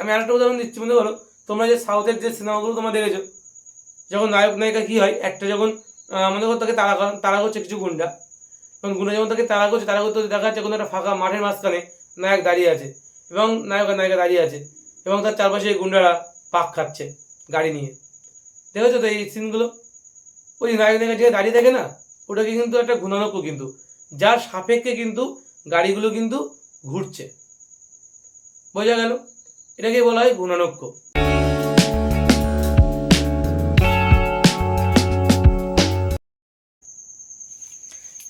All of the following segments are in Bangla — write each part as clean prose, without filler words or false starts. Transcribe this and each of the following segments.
আমি আরেকটা উদাহরণ দিচ্ছি। মনে করো তোমরা যে সাউথের যে সিনেমাগুলো তোমরা দেখেছো, যখন নায়ক নায়িকা কী হয়, একটা যখন মনে করো তাকে তাড়া করছে কিছু গুন্ডা, এবং গুন্ডা যখন তাকে তাড়া করতে দেখা যাচ্ছে কোনো একটা ফাঁকা মাঠের মাঝখানে নায়ক দাঁড়িয়ে আছে এবং নায়ক আর নায়িকা দাঁড়িয়ে আছে, এবং তার চারপাশে এই গুন্ডারা পাক খাচ্ছে গাড়ি নিয়ে। দেখেছো তো এই সিনগুলো? ওই নায়ক নায়িকা যে দাঁড়িয়ে থাকে না, ওটাকে কিন্তু একটা ঘূর্ণানক্য, কিন্তু যার সাপেক্ষে কিন্তু গাড়িগুলো কিন্তু ঘুরছে। বোঝা গেল? এটাকে বলা হয় ঘূর্ণানক্য।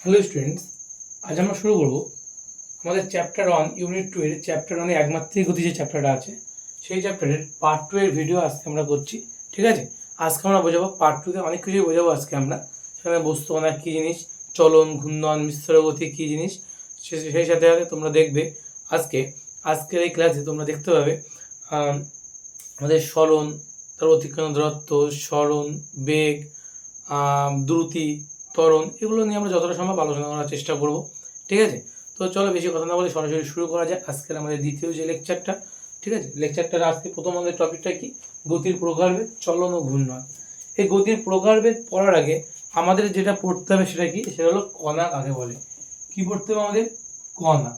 হ্যালো স্টুডেন্টস, আজ আমরা শুরু করব আমাদের চ্যাপ্টার 1 ইউনিট 2 এর চ্যাপ্টার 1 একমাত্রিক গতি যে চ্যাপ্টারটা আছে সেই চ্যাপ্টারের পার্ট 2 এর ভিডিও আজকে আমরা করছি। ঠিক আছে, আজকে আমরা বোঝাবো পার্ট 2 তে অনেক কিছুই বোঝাবো আজকে আমরা। সেখানে বস্তু অনেক কী জিনিস, চলন, ঘূর্ণন, মিশ্র গতি কী জিনিস, সেই সাথে সাথে তোমরা দেখবে আজকের এই ক্লাসে তোমরা দেখতে পাবে আমাদের সরণ, তার অতিক্রান্ত দূরত্ব, সরণ, বেগ, দ্রুতি, ত্বরণ, এগুলো নিয়ে আমরা যতটা সম্ভব আলোচনা করার চেষ্টা করব। ঠিক আছে, তো চলো বেশি কথা না বলে সরাসরি শুরু করা যায় আজকের আমাদের দ্বিতীয় যে লেকচারটা। ঠিক আছে, লেকচারটার আজকে প্রথম আমাদের টপিকটা কি? গতির প্রকারভেদ, চলন ও ঘূর্ণন। এই গতির প্রকারভেদ পড়ার আগে আমাদের যেটা পড়তে হবে সেটা কি? সেটা হলো কণা কাকে বলে। কি পড়তে হবে আমাদের? কণা।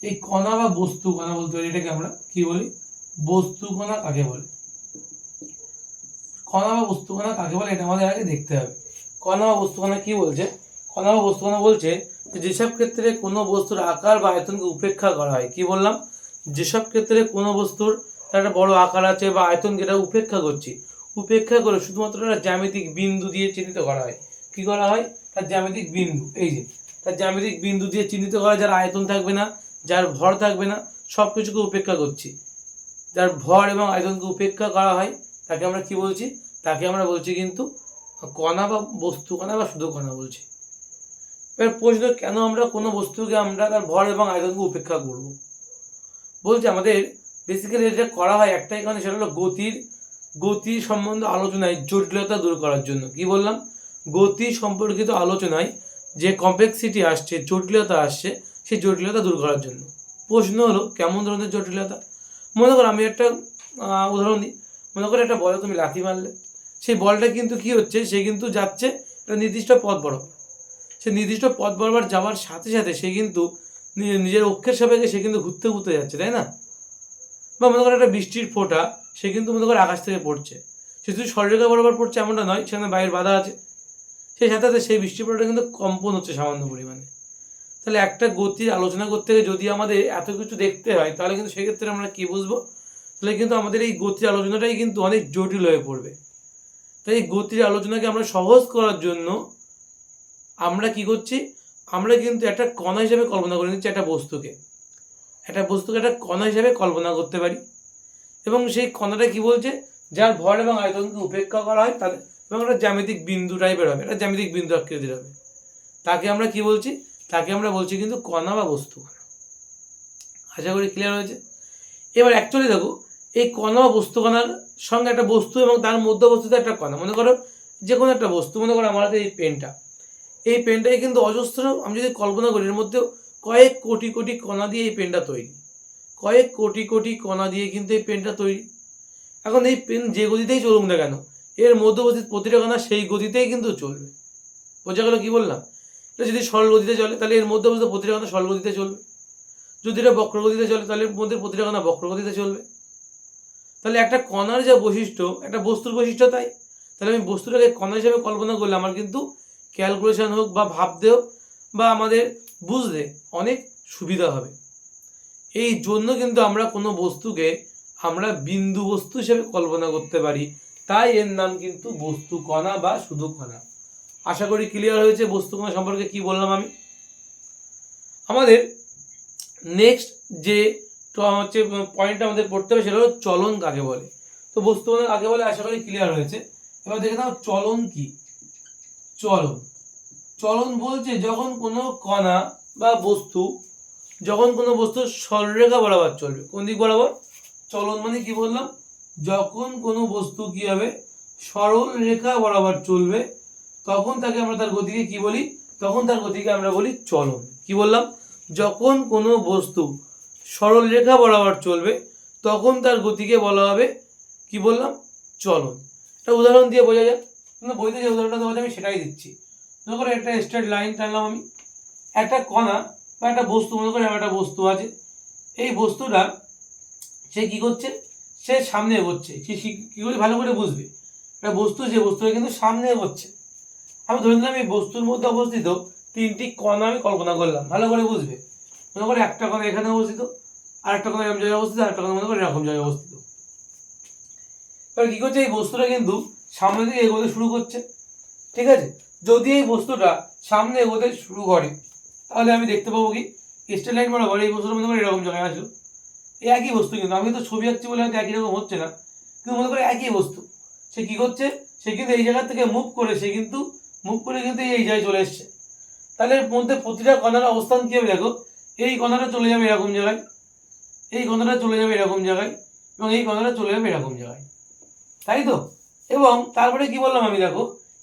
এই কণা বা বস্তু কণা বলতে পারি, এটাকে আমরা কি বলি? বস্তু কণা কাকে বলে। কণা বা বস্তু কণা কাকে বলে এটা আমাদের আগে দেখতে হবে। কণা বা বস্তু কণা কি বলছে? কণা বা বস্তু কণা বলছে যেসব ক্ষেত্রে কোনো বস্তুর আকার বা আয়তনকে উপেক্ষা করা হয়। কি বললাম? যেসব ক্ষেত্রে কোনো বস্তুর একটা বড় আকার আছে বা আয়তনকে এটা উপেক্ষা করছি, উপেক্ষা করে শুধুমাত্র একটা জ্যামিতিক বিন্দু দিয়ে চিহ্নিত করা হয়। কি করা হয়? তার জ্যামিতিক বিন্দু, এই যে তার জ্যামিতিক বিন্দু দিয়ে চিহ্নিত করা, যার আয়তন থাকবে না, যার ভর থাকবে না, সব কিছুকে উপেক্ষা করছি। যার ভর এবং আয়তনকে উপেক্ষা করা হয় তাকে আমরা কি বলছি? তাকে আমরা বলছি কিন্তু কণা বা বস্তু কণা বা শুধু কণা বলছি। এবার প্রশ্ন, কেন আমরা কোনো বস্তুকে আমরা তার ভর এবং আয়তনকে উপেক্ষা করব? বলছে আমাদের বেসিক্যালি এটা করা হয় একটাই কারণে, সেটা হলো গতি সম্বন্ধে আলোচনায় জটিলতা দূর করার জন্য। কি বললাম? গতি সম্পর্কিত আলোচনায় যে কমপ্লেক্সিটি আসছে, জটিলতা আসছে, সেই জটিলতা দূর করার জন্য। প্রশ্ন হলো কেমন ধরনের জটিলতা? মনে করো আমি একটা উদাহরণ দিই। মনে করো একটা বলে তুমি লাথি মারলে, সেই বলটা কিন্তু কি হচ্ছে, সে কিন্তু যাচ্ছে একটা নির্দিষ্ট পথ বরাবর। সে নির্দিষ্ট পথ বরাবর যাওয়ার সাথে সাথে সে কিন্তু নিজের অক্ষের সাপেক্ষে সে কিন্তু ঘুরতে ঘুরতে যাচ্ছে, তাই না? বা মনে করো একটা বৃষ্টির ফোঁটা, সে কিন্তু মনে করো আকাশ থেকে পড়ছে, সে শুধু সরলরেখা বরাবর পড়ছে এমনটা নয়, সেখানে বাইরের বাধা আছে, সেই সাথে সাথে সেই বৃষ্টির ফোঁটাটা কিন্তু কম্পন হচ্ছে সামান্য পরিমাণে। তাহলে একটা গতির আলোচনা করতে গিয়ে যদি আমাদের এত কিছু দেখতে হয়, তাহলে কিন্তু সেক্ষেত্রে আমরা কি বুঝবো? তাহলে কিন্তু আমাদের এই গতির আলোচনাটাই কিন্তু অনেক জটিল হয়ে পড়বে। তাই এই গতির আলোচনাকে আমরা সহজ করার জন্য আমরা কি করছি? আমরা কিন্তু একটা কণা হিসেবে কল্পনা করে নিচ্ছি একটা বস্তুকে একটা কণা হিসেবে কল্পনা করতে পারি, এবং সেই কণাটা কি বলছে? যার ভর এবং আয়তনকে উপেক্ষা করা হয় তাদের, এবং একটা জ্যামিতিক বিন্দু টাইপের হবে, একটা জ্যামিতিক বিন্দু আকৃতির হবে। তাকে আমরা কি বলছি? তাকে আমরা বলছি কিন্তু কণা বা বস্তু কণা। আশা করি ক্লিয়ার হয়েছে। এবার অ্যাকচুয়ালি দেখো, এই কণা বা বস্তু কণার সঙ্গে একটা বস্তু এবং তার মধ্যবর্তীতে একটা কণা, মনে করো যে কোনো একটা বস্তু, মনে করো আমার হাতে এই পেনটাই কিন্তু অজস্র, আমি যদি কল্পনা করি এর মধ্যে কয়েক কোটি কোটি কণা দিয়ে এই পেনটা তৈরি, কয়েক কোটি কোটি কণা দিয়ে কিন্তু এই পেনটা তৈরি। এখন এই পেন যে গতিতেই চলুক না কেন, এর মধ্যবর্তী প্রতিটা কণা সেই গতিতেই কিন্তু চলবে। বোঝা গেল কি বললাম? এটা যদি সরল গতিতে চলে তাহলে এর মধ্যবর্তী প্রতিটা কণা সরল গতিতে চলবে, যদি এটা বক্রগতিতে চলে তাহলে এর মধ্যে প্রতিটা কণা বক্রগতিতে চলবে। তাহলে একটা কণার যা বৈশিষ্ট্য, একটা বস্তুর বৈশিষ্ট্য তাই। তাহলে আমি বস্তুটাকে কণা হিসেবে কল্পনা করলে আমার কিন্তু ক্যালকুলেশন হোক বা ভাবতে হোক বা আমাদের বুঝতে অনেক সুবিধা হবে। এই জন্য কিন্তু আমরা কোনো বস্তুকে আমরা বিন্দু বস্তু হিসেবে কল্পনা করতে পারি, তাই এর নাম কিন্তু বস্তু কণা বা শুধু কণা। আশা করি ক্লিয়ার হয়েছে বস্তু কণা সম্পর্কে কি বললাম আমি। আমাদের নেক্সট যে হচ্ছে পয়েন্টটা আমাদের পড়তে হবে সেটা হলো চলন কাকে বলে। তো বস্তু কণা কাকে বলে আশা করি ক্লিয়ার হয়েছে। এবার দেখে নাও চলন কি। চলন বলছে যখন কোনো কণা বা বস্তু, যখন কোনো বস্তু সরলরেখা বরাবর চলবে। কোন দিক বরাবর? চলন মানে কি বললাম? যখন কোনো বস্তু কি হবে? সরল রেখা বরাবর চলবে, তখন তাকে আমরা তার গতিকে কি বলি? তখন তার গতিকে আমরা বলি চলন। কি বললাম? যখন কোনো বস্তু সরল রেখা বরাবর চলবে, তখন তার গতিকে বলা হবে কি বললাম, চলন। একটা উদাহরণ দিয়ে বোঝা যায়, কিন্তু বইতে যে উদাহরণটা দেওয়া যায় আমি সেটাই দিচ্ছি। মনে করো একটা স্ট্রেট লাইন টানলাম আমি, একটা কণা বা একটা বস্তু, মনে করো একটা বস্তু আছে, এই বস্তুটা সে কি করছে, সে সামনে এগোচ্ছে। সে কি করে ভালো করে বুঝবে, একটা বস্তু, যে বস্তুটা কিন্তু সামনে এগোচ্ছে। আমি ধরে নিলাম এই বস্তুর মধ্যে অবস্থিত তিনটি কণা আমি কল্পনা করলাম, ভালো করে বুঝবে। মনে করো একটা কণা এখানে অবস্থিত, আর একটা কণা এরকম জায়গায় অবস্থিত, আর একটা কণা মনে করো এরকম জায়গায় অবস্থিত। এবার কি করছে, এই বস্তুটা কিন্তু সামনে দিকে এগোতে শুরু করছে। ঠিক আছে, যদি এই বস্তুটা সামনে এগোতে শুরু করে তাহলে আমি দেখতে পাবো কি, স্ট্রেট লাইন বরাবর এই বস্তুটা মনে করো এরকম জায়গায় আসলো। এই একই বস্তু, কিন্তু আমি তো ছবি আঁকছি বলে হয়তো একই রকম হচ্ছে না, কিন্তু মনে করো একই বস্তু, সে কি করছে, সে কিন্তু এই জায়গা থেকে মুভ করে, সে কিন্তু মুভ করে কিন্তু এই জায়গায় চলে এসছে। তাহলে এর মধ্যে প্রতিটা কণার অবস্থান কি হবে দেখো, এই কণাটা চলে যাবে এরকম জায়গায়, এই কণাটা চলে যাবে এরকম জায়গায়, এবং এই কণাটা চলে যাবে এরকম জায়গায়, তাই তো। এবং তারপরে কি বললাম আমি, দেখো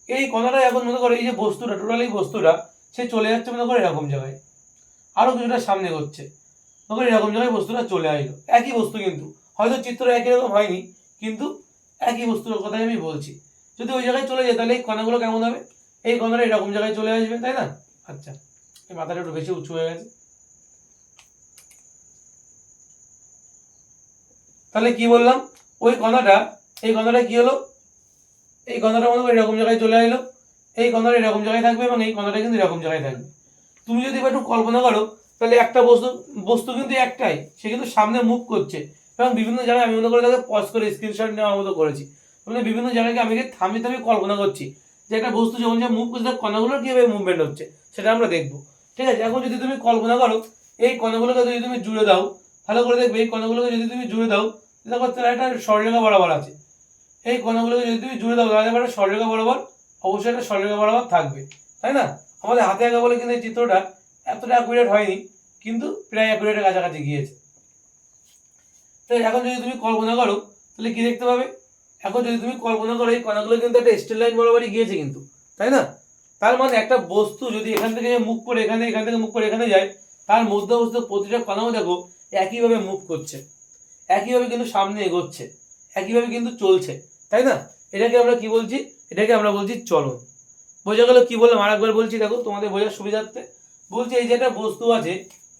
এই কণাটা এখন মনে করো এই যে বস্তুটা, টোটাল এই বস্তুটা সে চলে যাচ্ছে মনে করো এরকম জায়গায়, আরো কিছুটা সামনে হচ্ছে, মনে করো এরকম জায়গায় বস্তুটা চলে আসলো। একই বস্তু, কিন্তু হয়তো চিত্র একই রকম হয়নি, কিন্তু একই বস্তুর কথাই আমি বলছি। যদি ওই জায়গায় চলে যায় তাহলে এই কণাগুলো কেমন হবে, এই কণাটা এরকম জায়গায় চলে আসবে, তাই না। আচ্ছা, এই মাথাটা একটু বেশি উঁচু হয়ে গেছে। তাহলে কি বললাম, ওই কণাটা, এই কণাটা কি হলো, এই কণাটা মনে করো এরকম জায়গায় চলে এলো, এই কণাটা এরকম জায়গায় থাকবে, এবং এই কণাটা কিন্তু এরকম জায়গায় থাকবে। তুমি যদি একটু কল্পনা করো তাহলে একটা বস্তু, বস্তু কিন্তু একটাই, সে কিন্তু সামনে মুভ করছে, এবং বিভিন্ন জায়গায় আমি মনে করে তাকে পজ করে স্ক্রিনশট নেওয়ার মতো করেছি, মানে বিভিন্ন জায়গায় আমি থামিয়ে থামিয়ে কল্পনা করছি যে একটা বস্তু যখন যে মুভ করছে তার কণাগুলোর কীভাবে মুভমেন্ট হচ্ছে সেটা আমরা দেখবো। ঠিক আছে, এখন যদি তুমি কল্পনা করো এই কণাগুলোকে যদি তুমি জুড়ে দাও, ভালো করে দেখবে এই কণাগুলোকে যদি তুমি জুড়ে দাও, দেখো তারা একটা সরলরেখা বরাবর আছে। এই কণাগুলোকে যদি তুমি জুড়ে দাও তাহলে একটা সরলরেখা বরাবর, অবশ্যই একটা সরলরেখা বরাবর থাকবে, তাই না। আমাদের হাতে আঁকা বলে কিন্তু এই চিত্রটা এতটা অ্যাকুরেট হয়নি, কিন্তু প্রায় অ্যাকুরেটের কাছাকাছি গিয়েছে। তো এখন যদি তুমি কল্পনা করো তাহলে কি দেখতে পাবে, এখন যদি তুমি কল্পনা করো এই কণাগুলো কিন্তু একটা স্ট্রেট লাইন বরাবরই গিয়েছে কিন্তু, তাই না। তার মানে একটা বস্তু যদি এখান থেকে মুভ করে এখানে, এখান থেকে মুভ করে এখানে যায়, তার মধ্যে অবস্থিত প্রতিটা কণাও দেখো একইভাবে মুভ করছে, একইভাবে কিন্তু সামনে এগোচ্ছে, একইভাবে কিন্তু চলছে, তাই না। এটাকে আমরা কি বলছি, এটাকে আমরা বলছি চলন। বোঝা গেল কি বললাম, আর একবার বলছি দেখো তোমাদের বোঝার সুবিধার্থে। বলছি এই যে একটা বস্তু আছে,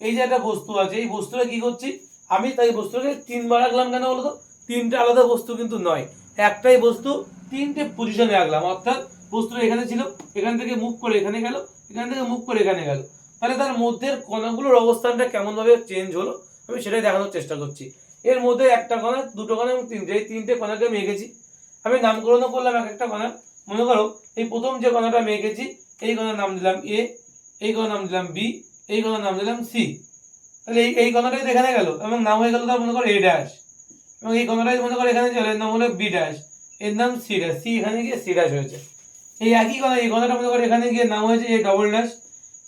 এই যে একটা বস্তু আছে, এই বস্তুটা কি করছি আমি, তাই বস্তুটাকে তিনবার আঁকলাম কেন বলতো, তিনটে আলাদা বস্তু কিন্তু নয়, একটাই বস্তু তিনটে পজিশনে আঁকলাম। অর্থাৎ বস্তুটা এখানে ছিল, এখান থেকে মুভ করে এখানে গেল, এখান থেকে মুভ করে এখানে গেল, তাহলে তার মধ্যের কণাগুলোর অবস্থানটা কেমন ভাবে চেঞ্জ হলো আমি সেটাই দেখানোর চেষ্টা করছি। এর মধ্যে একটা কণা, দুটো কণা এবং তিনটে, এই তিনটে কণাকে আমি এঁকেছি, আমি নামকরণও করলাম এক একটা কণা। মনে করো এই প্রথম যে কণাটা আমি এঁকেছি, এই কণার নাম দিলাম এ, এই কণার নাম দিলাম বি, এই কণার নাম দিলাম সি। তাহলে এই কণাটাই তো এখানে গেল এবং নাম হয়ে গেল তার মনে করো এ ড্যাশ, এবং এই কণাটাই মনে করো এখানে চলে, এর নাম হলো বি ড্যাশ, এর নাম সি ড্যাশ, সি এখানে গিয়ে সি ড্যাশ হয়েছে। এই একই কণা, এই কণাটা মনে করো এখানে গিয়ে নাম হয়েছে এ ডবল ড্যাশ,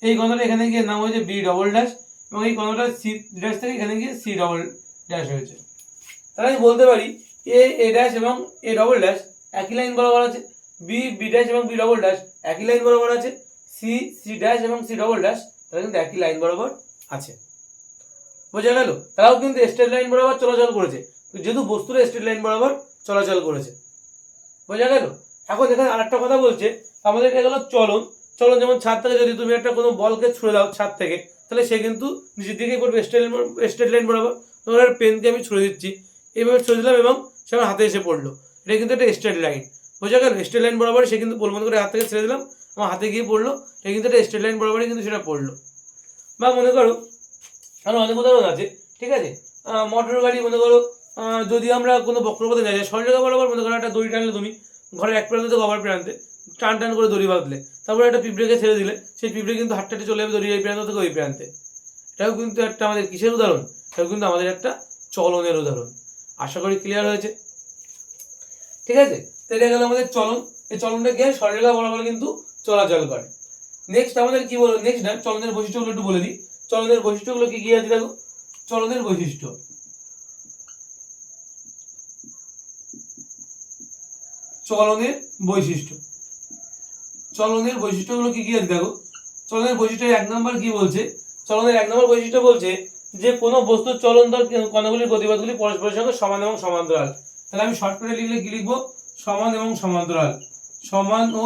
এই কণাটা এখানে গিয়ে নাম হয়েছে বি ডবল ড্যাশ, এবং এই কণাটা সি ড্যাশ থেকে এখানে গিয়ে সি ডবল ড্যাশ হয়েছে। তাহলে আমি বলতে পারি এ ড্যাশ এবং এ ডবল ড্যাশ একই লাইন বরাবর আছে, বি ড্যাশ এবং বি ডবল ড্যাশ একই লাইন বরাবর আছে, সি ড্যাশ এবং সি ডবল ড্যাশ তারা কিন্তু একই লাইন বরাবর আছে। বোঝা গেল, তারাও কিন্তু স্ট্রেট লাইন বরাবর চলাচল করেছে, যেহেতু বস্তুরা স্ট্রেট লাইন বরাবর চলাচল করেছে। বোঝা গেল। এখন এখানে আরেকটা কথা বলছে, আমাদের এটা গেল চলন। চলন যেমন ছাদ থেকে যদি তুমি একটা কোনো বলকে ছুড়ে দাও ছাদ থেকে, তাহলে সে কিন্তু নিচের দিকে পড়বে স্ট্রেট লাইন বরাবর। তোমার পেনকে আমি ছুড়ে দিচ্ছি, এইভাবে ছুড়ে দিলাম এবং সে আমার হাতে এসে পড়লো, এটা কিন্তু একটা স্ট্রেট লাইন। বোঝা গেল, স্ট্রেট লাইন বরাবর সে কিন্তু বল মনে করে হাত থেকে ছেড়ে দিলাম, আমার হাতে গিয়ে পড়লো, এটা কিন্তু একটা স্ট্রেট লাইন বরাবরই কিন্তু সেটা পড়লো। বা মনে করো আরো অনেক উদাহরণ আছে, ঠিক আছে। মোটর গাড়ি মনে করো, যদি আমরা কোনো বক্রপথে যাই, সরলরেখা বরাবর মনে করো একটা দড়ি টানলে, তুমি ঘরের এক প্রান্ত থেকে অপর প্রান্তে টান টান করে দড়ি বাঁধলে, তারপরে একটা পিঁপড়েকে ছেড়ে দিলে, সেই পিঁপড়ে কিন্তু হাটটাটে চলে যাবে দড়ি এই প্রান্ত থেকে ওই প্রান্তে। এটাও কিন্তু একটা আমাদের কিসের উদাহরণ, এটাও কিন্তু আমাদের একটা চলনের উদাহরণ। আশা করি ক্লিয়ার হয়েছে, ঠিক আছে। তো এটা গেল আমাদের চলন। এই চলনটা গিয়ে সরলরেখা বরাবর কিন্তু চলাচল করে। নেক্সট আমাদের কি বলবো, নেক্সট না চলনের বৈশিষ্ট্যগুলো একটু বলে দিই। চলনের বৈশিষ্ট্যগুলো কি কি আছে দেখো, চলনের বৈশিষ্ট্য, চলনের বৈশিষ্ট্য, চলনের বৈশিষ্ট্যগুলো কি কি আছে দেখো। চলনের বৈশিষ্ট্যের এক নম্বর কি বলছে, চলনের এক নম্বর বৈশিষ্ট্য বলছে যে কোনো বস্তুর চলন্তর কণাগুলির গতিপথগুলি পরস্পরের সঙ্গে সমান এবং সমান্তরাল। তাহলে আমি শর্টকাটে লিখলে কি লিখবো, সমান এবং সমান্তরাল, সমান ও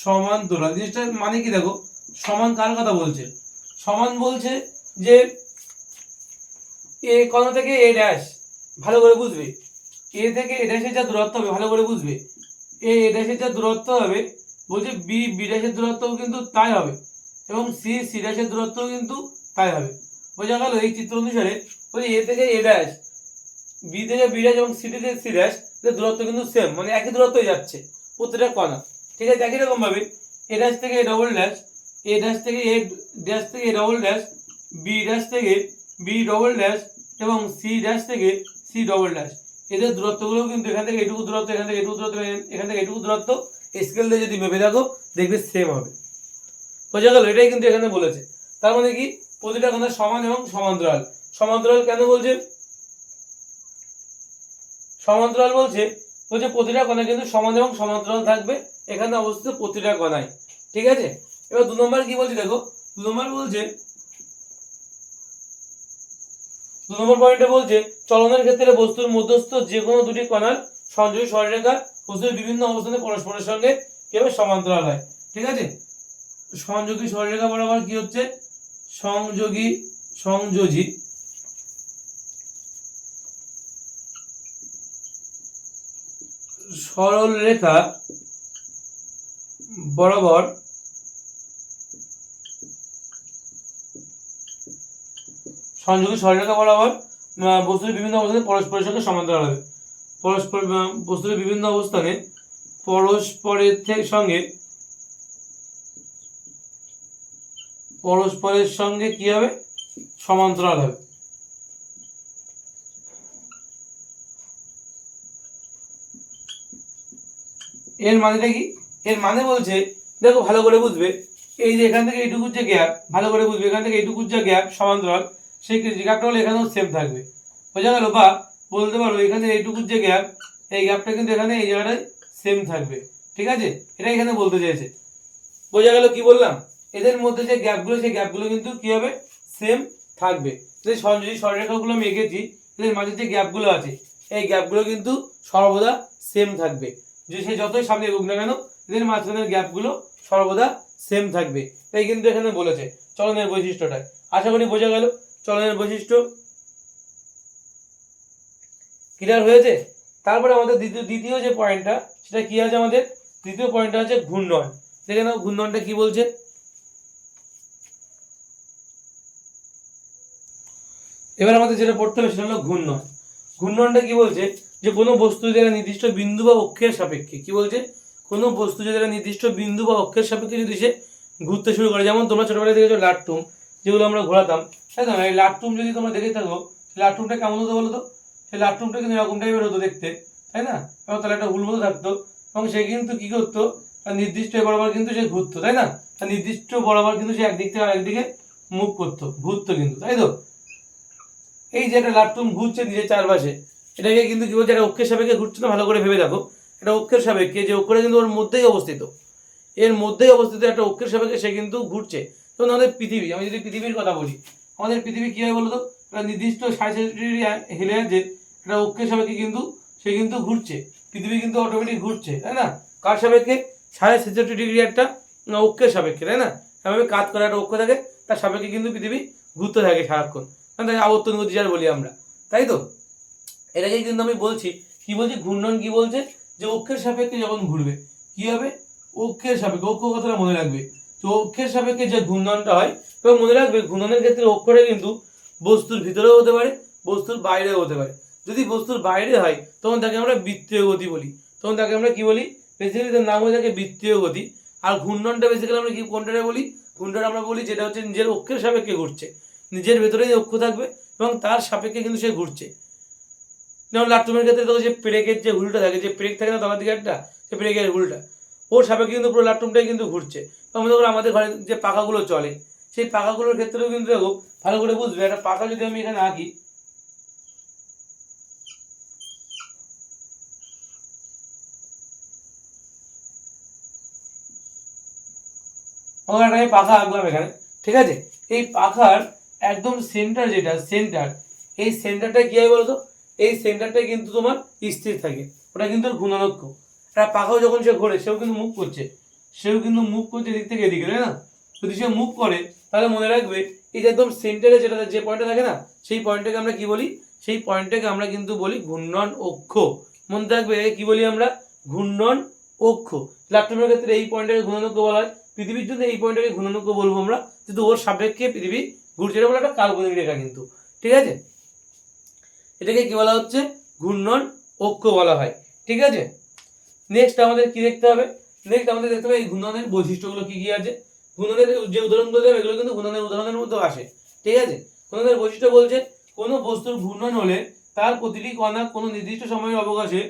সমান্তরাল। জিনিসটার মানে কি দেখো, সমান কার কথা বলছে, সমান বলছে যে এ কণা থেকে এ ড্যাশ, ভালো করে বুঝবে, এ থেকে এ ড্যাশের যা দূরত্ব হবে ভালো করে বুঝবে, এ ড্যাশের যা দূরত্ব হবে বলছে বি ড্যাশের দূরত্বও কিন্তু তাই হবে, এবং সি ড্যাশের দূরত্বও কিন্তু তাই হবে। বোঝা গেল এই চিত্র অনুসারে। বলছে এ থেকে এ ড্যাশ, বি থেকে বি ড্যাশ এবং সি থেকে সি ড্যাশ এর দূরত্ব কিন্তু সেম, মানে একই দূরত্বই যাচ্ছে প্রতিটা কণা। ঠিক আছে, একই রকম ভাবে এ ড্যাশ থেকে A double dash, A dash থেকে এ ড্যাশ থেকে A double dash, B dash থেকে বি ডবল ড্যাশ এবং সি ড্যাশ থেকে সি ডবল ড্যাশ, এদের দূরত্বগুলো কিন্তু এখান থেকে এটুকু দূরত্ব, এখান থেকে এটুকু দূরত্ব, এখান থেকে এটুকু দূরত্ব স্কেল দিয়ে যদি মেপে দেখো দেখবে সেম হবে। বোঝা গেল, এটাই কিন্তু এখানে বলেছে। তার মানে কি প্রতিটা কণা সমান এবং সমান্তরাল। সমান্তরাল কেন বলছে, সমান্তরাল বলছে বলছে প্রতিটা কণা কিন্তু সমান এবং সমান্তরাল থাকবে এখানে অবস্থিত প্রতিটা কণায়। ঠিক আছে, এবার 2 নম্বর কি বলছে দেখো, 2 নম্বর বলছে, 2 নম্বর পয়েন্টে বলছে চলনের ক্ষেত্রে বস্তুর মধ্যস্থ যে কোনো দুটি কণার সংযোগী সরলরেখা বস্তুর বিভিন্ন অবস্থানে পরস্পরের সঙ্গে কিভাবে সমান্তরাল হয়। ঠিক আছে, সংযোগী সরলরেখা বরাবর কি হচ্ছে, সংযোজী সরল রেখা বরাবর সংযোগী সরলরেখা বরাবর বস্তুর বিভিন্ন অবস্থানে পরস্পরের সঙ্গে সমান্তরাল হবে। বস্তুর বিভিন্ন অবস্থানে পরস্পরের সঙ্গে কি হবে, সমান্তরাল হবে। এর মানেটা কি, এর মানে বলছে দেখো ভালো করে বুঝবে, এই যে এখান থেকে এইটুকুর যে গ্যাপ, ভালো করে বুঝবে, এখান থেকে এইটুকুর যে গ্যাপ সমান্তরাল, সেই গ্যাপটা হলো এখানেও সেম থাকবে। বোঝা গেল, বা বলতে পারো এখানে এইটুকুর যে গ্যাপ, এই গ্যাপটা কিন্তু এখানে এই জায়গাটায় সেম থাকবে। ঠিক আছে, এটা এখানে বলতে চাইছে। বোঝা গেল কি বললাম, এদের মধ্যে যে গ্যাপগুলো সেই গ্যাপগুলো কিন্তু কি হবে, সেম থাকবে। যে সরলরেখাগুলো আমি এঁকেছি এদের মাঝে যে গ্যাপগুলো আছে এই গ্যাপগুলো কিন্তু সর্বদা সেম থাকবে, যে সে যতই সামনে এগোক না কেন এদের মাঝখানের গ্যাপগুলো সর্বদা সেম থাকবে। তাই কিন্তু এখানে বলেছে চলনের বৈশিষ্ট্যটা। আশা করি বোঝা গেল চলনের বৈশিষ্ট্য, ক্লিয়ার হয়েছে। তারপরে আমাদের দ্বিতীয় যে পয়েন্টটা সেটা কি আছে, আমাদের দ্বিতীয় পয়েন্টটা আছে ঘূর্ণন। দেখে নাও ঘূর্ণনটা কি বলছে। এবার আমাদের যেটা পড়তে হবে সেটা হলো ঘূর্ণন। ঘূর্ণনটা কি বলছে, যে কোনো বস্তু যদি একটা নির্দিষ্ট বিন্দু বা অক্ষের সাপেক্ষে, কি বলছে, কোনো বস্তু যদি একটা নির্দিষ্ট বিন্দু বা অক্ষের সাপেক্ষে যদি সে ঘুরতে শুরু করে, যেমন তোমরা ছোটবেলায় দেখেছো লাট্টুম, যেগুলো আমরা ঘোরাতাম, তাই তো, এই লাট্টুম যদি তোমরা দেখে থাকো, লাট্টুমটা কেমন হতো বলো তো, সেই লাট্টুমটা কিন্তু এরকম টাইপের হতো দেখতে, তাই না, এবং তাহলে একটা হুল মতো থাকতো, এবং সে কিন্তু কি করতো, নির্দিষ্ট বরাবর কিন্তু সে ঘুরতো, তাই না, নির্দিষ্ট বরাবর কিন্তু সে একদিক থেকে আরেকদিকে মুভ করতো, ঘুরতো কিন্তু, তাই তো। এই যে একটা লাট্টুম ঘুরছে নিজের চারপাশে, এটাকে কিন্তু কি বলছে, একটা অক্ষের সাপেক্ষে ঘুরছে না, ভালো করে ভেবে দেখো, এটা অক্ষের সাপেক্ষে, যে অক্ষরে কিন্তু ওর মধ্যেই অবস্থিত, এর মধ্যেই অবস্থিত একটা অক্ষের সাপেক্ষে সে কিন্তু ঘুরছে। যেমন আমাদের পৃথিবী, আমি যদি পৃথিবীর কথা বলি, আমাদের পৃথিবী কি হয় বলতো, একটা নির্দিষ্ট 60 হেলে আছে, একটা অক্ষের সাপেক্ষে কিন্তু সে কিন্তু ঘুরছে, পৃথিবী কিন্তু অটোমেটিক ঘুরছে, তাই না, কার সাপেক্ষে, 66.5 একটা অক্ষের সাপেক্ষে, তাই না, এভাবে কাজ করা একটা অক্ষ থাকে, তার সাপেক্ষে কিন্তু পৃথিবী ঘুরতে থাকে সারাক্ষণ, তাই আবর্তন গতি যার বলি আমরা, তাই তো। এটাকেই কিন্তু আমি বলছি, কি বলছি, ঘূর্ণন কি বলছে, যে অক্ষের সাপেক্ষে যখন ঘুরবে কি হবে, অক্ষের সাপেক্ষে, অক্ষ কথাটা মনে রাখবে, তো অক্ষের সাপেক্ষে যে ঘূর্ণনটা হয়, এবং মনে রাখবে ঘূর্ণনের ক্ষেত্রে অক্ষরে কিন্তু বস্তুর ভিতরেও হতে পারে, বস্তুর বাইরেও হতে পারে। যদি বস্তুর বাইরে হয় তখন তাকে আমরা বৃত্তীয় গতি বলি, তখন তাকে আমরা কি বলি, বেসিক্যালি তার নাম হয়ে থাকে বৃত্তীয় গতি। আর ঘূর্ণনটা বেসিক্যালি আমরা কি কোনটা বলি, ঘূর্ণন আমরা বলি যেটা হচ্ছে নিজের অক্ষের সাপেক্ষে ঘুরছে, নিজের ভেতরেই অক্ষ থাকবে এবং তার সাপেক্ষে কিন্তু সে ঘুরছে। যেমন লাট্টুমের ক্ষেত্রে তো যে ব্রেকের যে হুলটা থাকে, যে ব্রেক থাকে না তলার দিকে একটা, সে ব্রেকের হুলটা, ওর সাপেক্ষে কিন্তু পুরো লাট্টুমটাই কিন্তু ঘুরছে। মনে করো আমাদের ঘরে যে পাখাগুলো চলে, সেই পাখাগুলোর ক্ষেত্রেও কিন্তু দেখো ভালো করে বুঝবে, একটা পাখা যদি আমি এখানে আঁকি, আমি পাখা আঁকলাম এখানে, ঠিক আছে, এই পাখার একদম সেন্টার যেটা সেন্টার, এই সেন্টারটা কি হয় বলতো, এই সেন্টারটা কিন্তু তোমার স্থির থাকে, ওটা কিন্তু ঘূর্ণনক্ষ। একটা পাখাও যখন সে ঘোরে সেও কিন্তু মুভ করছে, এদিক থেকে এদিকে, তাই না? যদি সে মুভ করে তাহলে মনে রাখবে এই যে একদম সেন্টারে যেটা যে পয়েন্টটা থাকে না, সেই পয়েন্টটাকে আমরা কি বলি, সেই পয়েন্টটাকে আমরা কিন্তু বলি ঘূর্ণন অক্ষ। মনে রাখবে কি বলি আমরা, ঘূর্ণন অক্ষ। ল্যাপটপের ক্ষেত্রে এই পয়েন্টটাকে ঘূর্ণনক্ষ বলা হয়, পৃথিবীর জন্য এই পয়েন্টটাকে ঘূর্ণনক্ষ বলবো আমরা, কিন্তু ওর সাপেক্ষে পৃথিবী ঘুরছে, এটা বলে একটা কাল্পনিক রেখা কিন্তু, ঠিক আছে? এটাকে কি বলা হচ্ছে, ঘূর্ণন অক্ষ বলা হয়, ঠিক আছে? নেক্সট আমাদের কি দেখতে হবে, নেক্সট আমাদের দেখতে হবে এই ঘূর্ণনের বৈশিষ্ট্যগুলো কি কি আছে। ঘূর্ণনের যে উদাহরণগুলো দেবে এগুলো কিন্তু ঘূর্ণনের উদাহরণের মধ্যে আসে, ঠিক আছে? ঘূর্ণনের বৈশিষ্ট্য বলছে কোনো বস্তুর ঘূর্ণন হলে তার প্রতিটি কণা কোনো নির্দিষ্ট সময়ের অবকাশে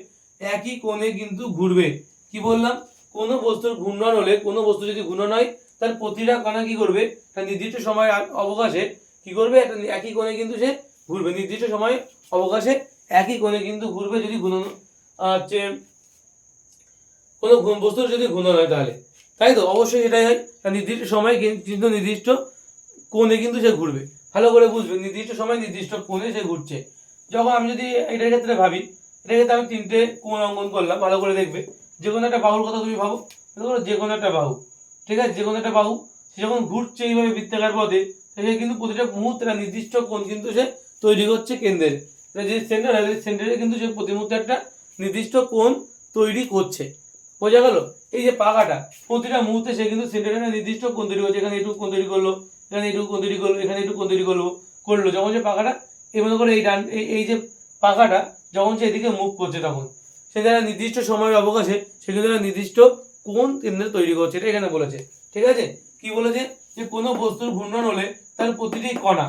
একই কোণে কিন্তু ঘুরবে। কি বললাম, কোনো বস্তুর ঘূর্ণন হলে, কোনো বস্তু যদি ঘূর্ণন হয় তার প্রতিটা কণা কি করবে, তার নির্দিষ্ট সময়ের অবকাশে কি করবে, একটা একই কোণে কিন্তু সে ঘুরবে, নির্দিষ্ট সময় অবকাশে একই কোণে কিন্তু ঘুরবে যদি ঘূর্ণন হচ্ছে কোনো বস্তুর যদি ঘূর্ণন হয় তাহলে, তাই তো অবশ্যই সেটাই হয়, নির্দিষ্ট সময় কিন্তু নির্দিষ্ট কোণে কিন্তু সে ঘুরবে। ভালো করে বুঝবে, নির্দিষ্ট সময় নির্দিষ্ট কোণে সে ঘুরছে। যখন আমি যদি এটার ক্ষেত্রে ভাবি, এটার ক্ষেত্রে আমি তিনটে কোণ অঙ্কন করলাম, ভালো করে দেখবে। যে কোনো একটা বাহুর কথা তুমি ভাবো, যে কোনো একটা বাহু, ঠিক আছে? যে কোনো একটা বাহু সে যখন ঘুরছে এইভাবে বৃত্তাকার পথে, সে কিন্তু প্রতিটা মুহূর্তে একটা নির্দিষ্ট কোণ কিন্তু সে তৈরি করছে কেন্দ্রের, যে সেন্টার আছে সেন্টারে কিন্তু সে প্রতি মুহূর্তে একটা নির্দিষ্ট কোণ তৈরি করছে। বোঝা গেল? এই যে পাখাটা প্রতিটা মুহূর্তে সে কিন্তু সেন্টারে একটা নির্দিষ্ট কোণ তৈরি করছে, এখানে একটু কোণ তৈরি করলো, এখানে একটু কোণ তৈরি করলো, এখানে একটু কোণ তৈরি করলো যখন সে পাখাটা এই মনে করে এই ডান এই যে পাখাটা যখন সে এদিকে মুভ করছে তখন সে একটা নির্দিষ্ট সময়ের অবকাশে সে কিন্তু একটা নির্দিষ্ট কোণ কেন্দ্র তৈরি করছে, এটা এখানে বলেছে, ঠিক আছে? কি বলেছে, যে কোনো বস্তুর ঘূর্ণন হলে তার প্রতিটি কণা,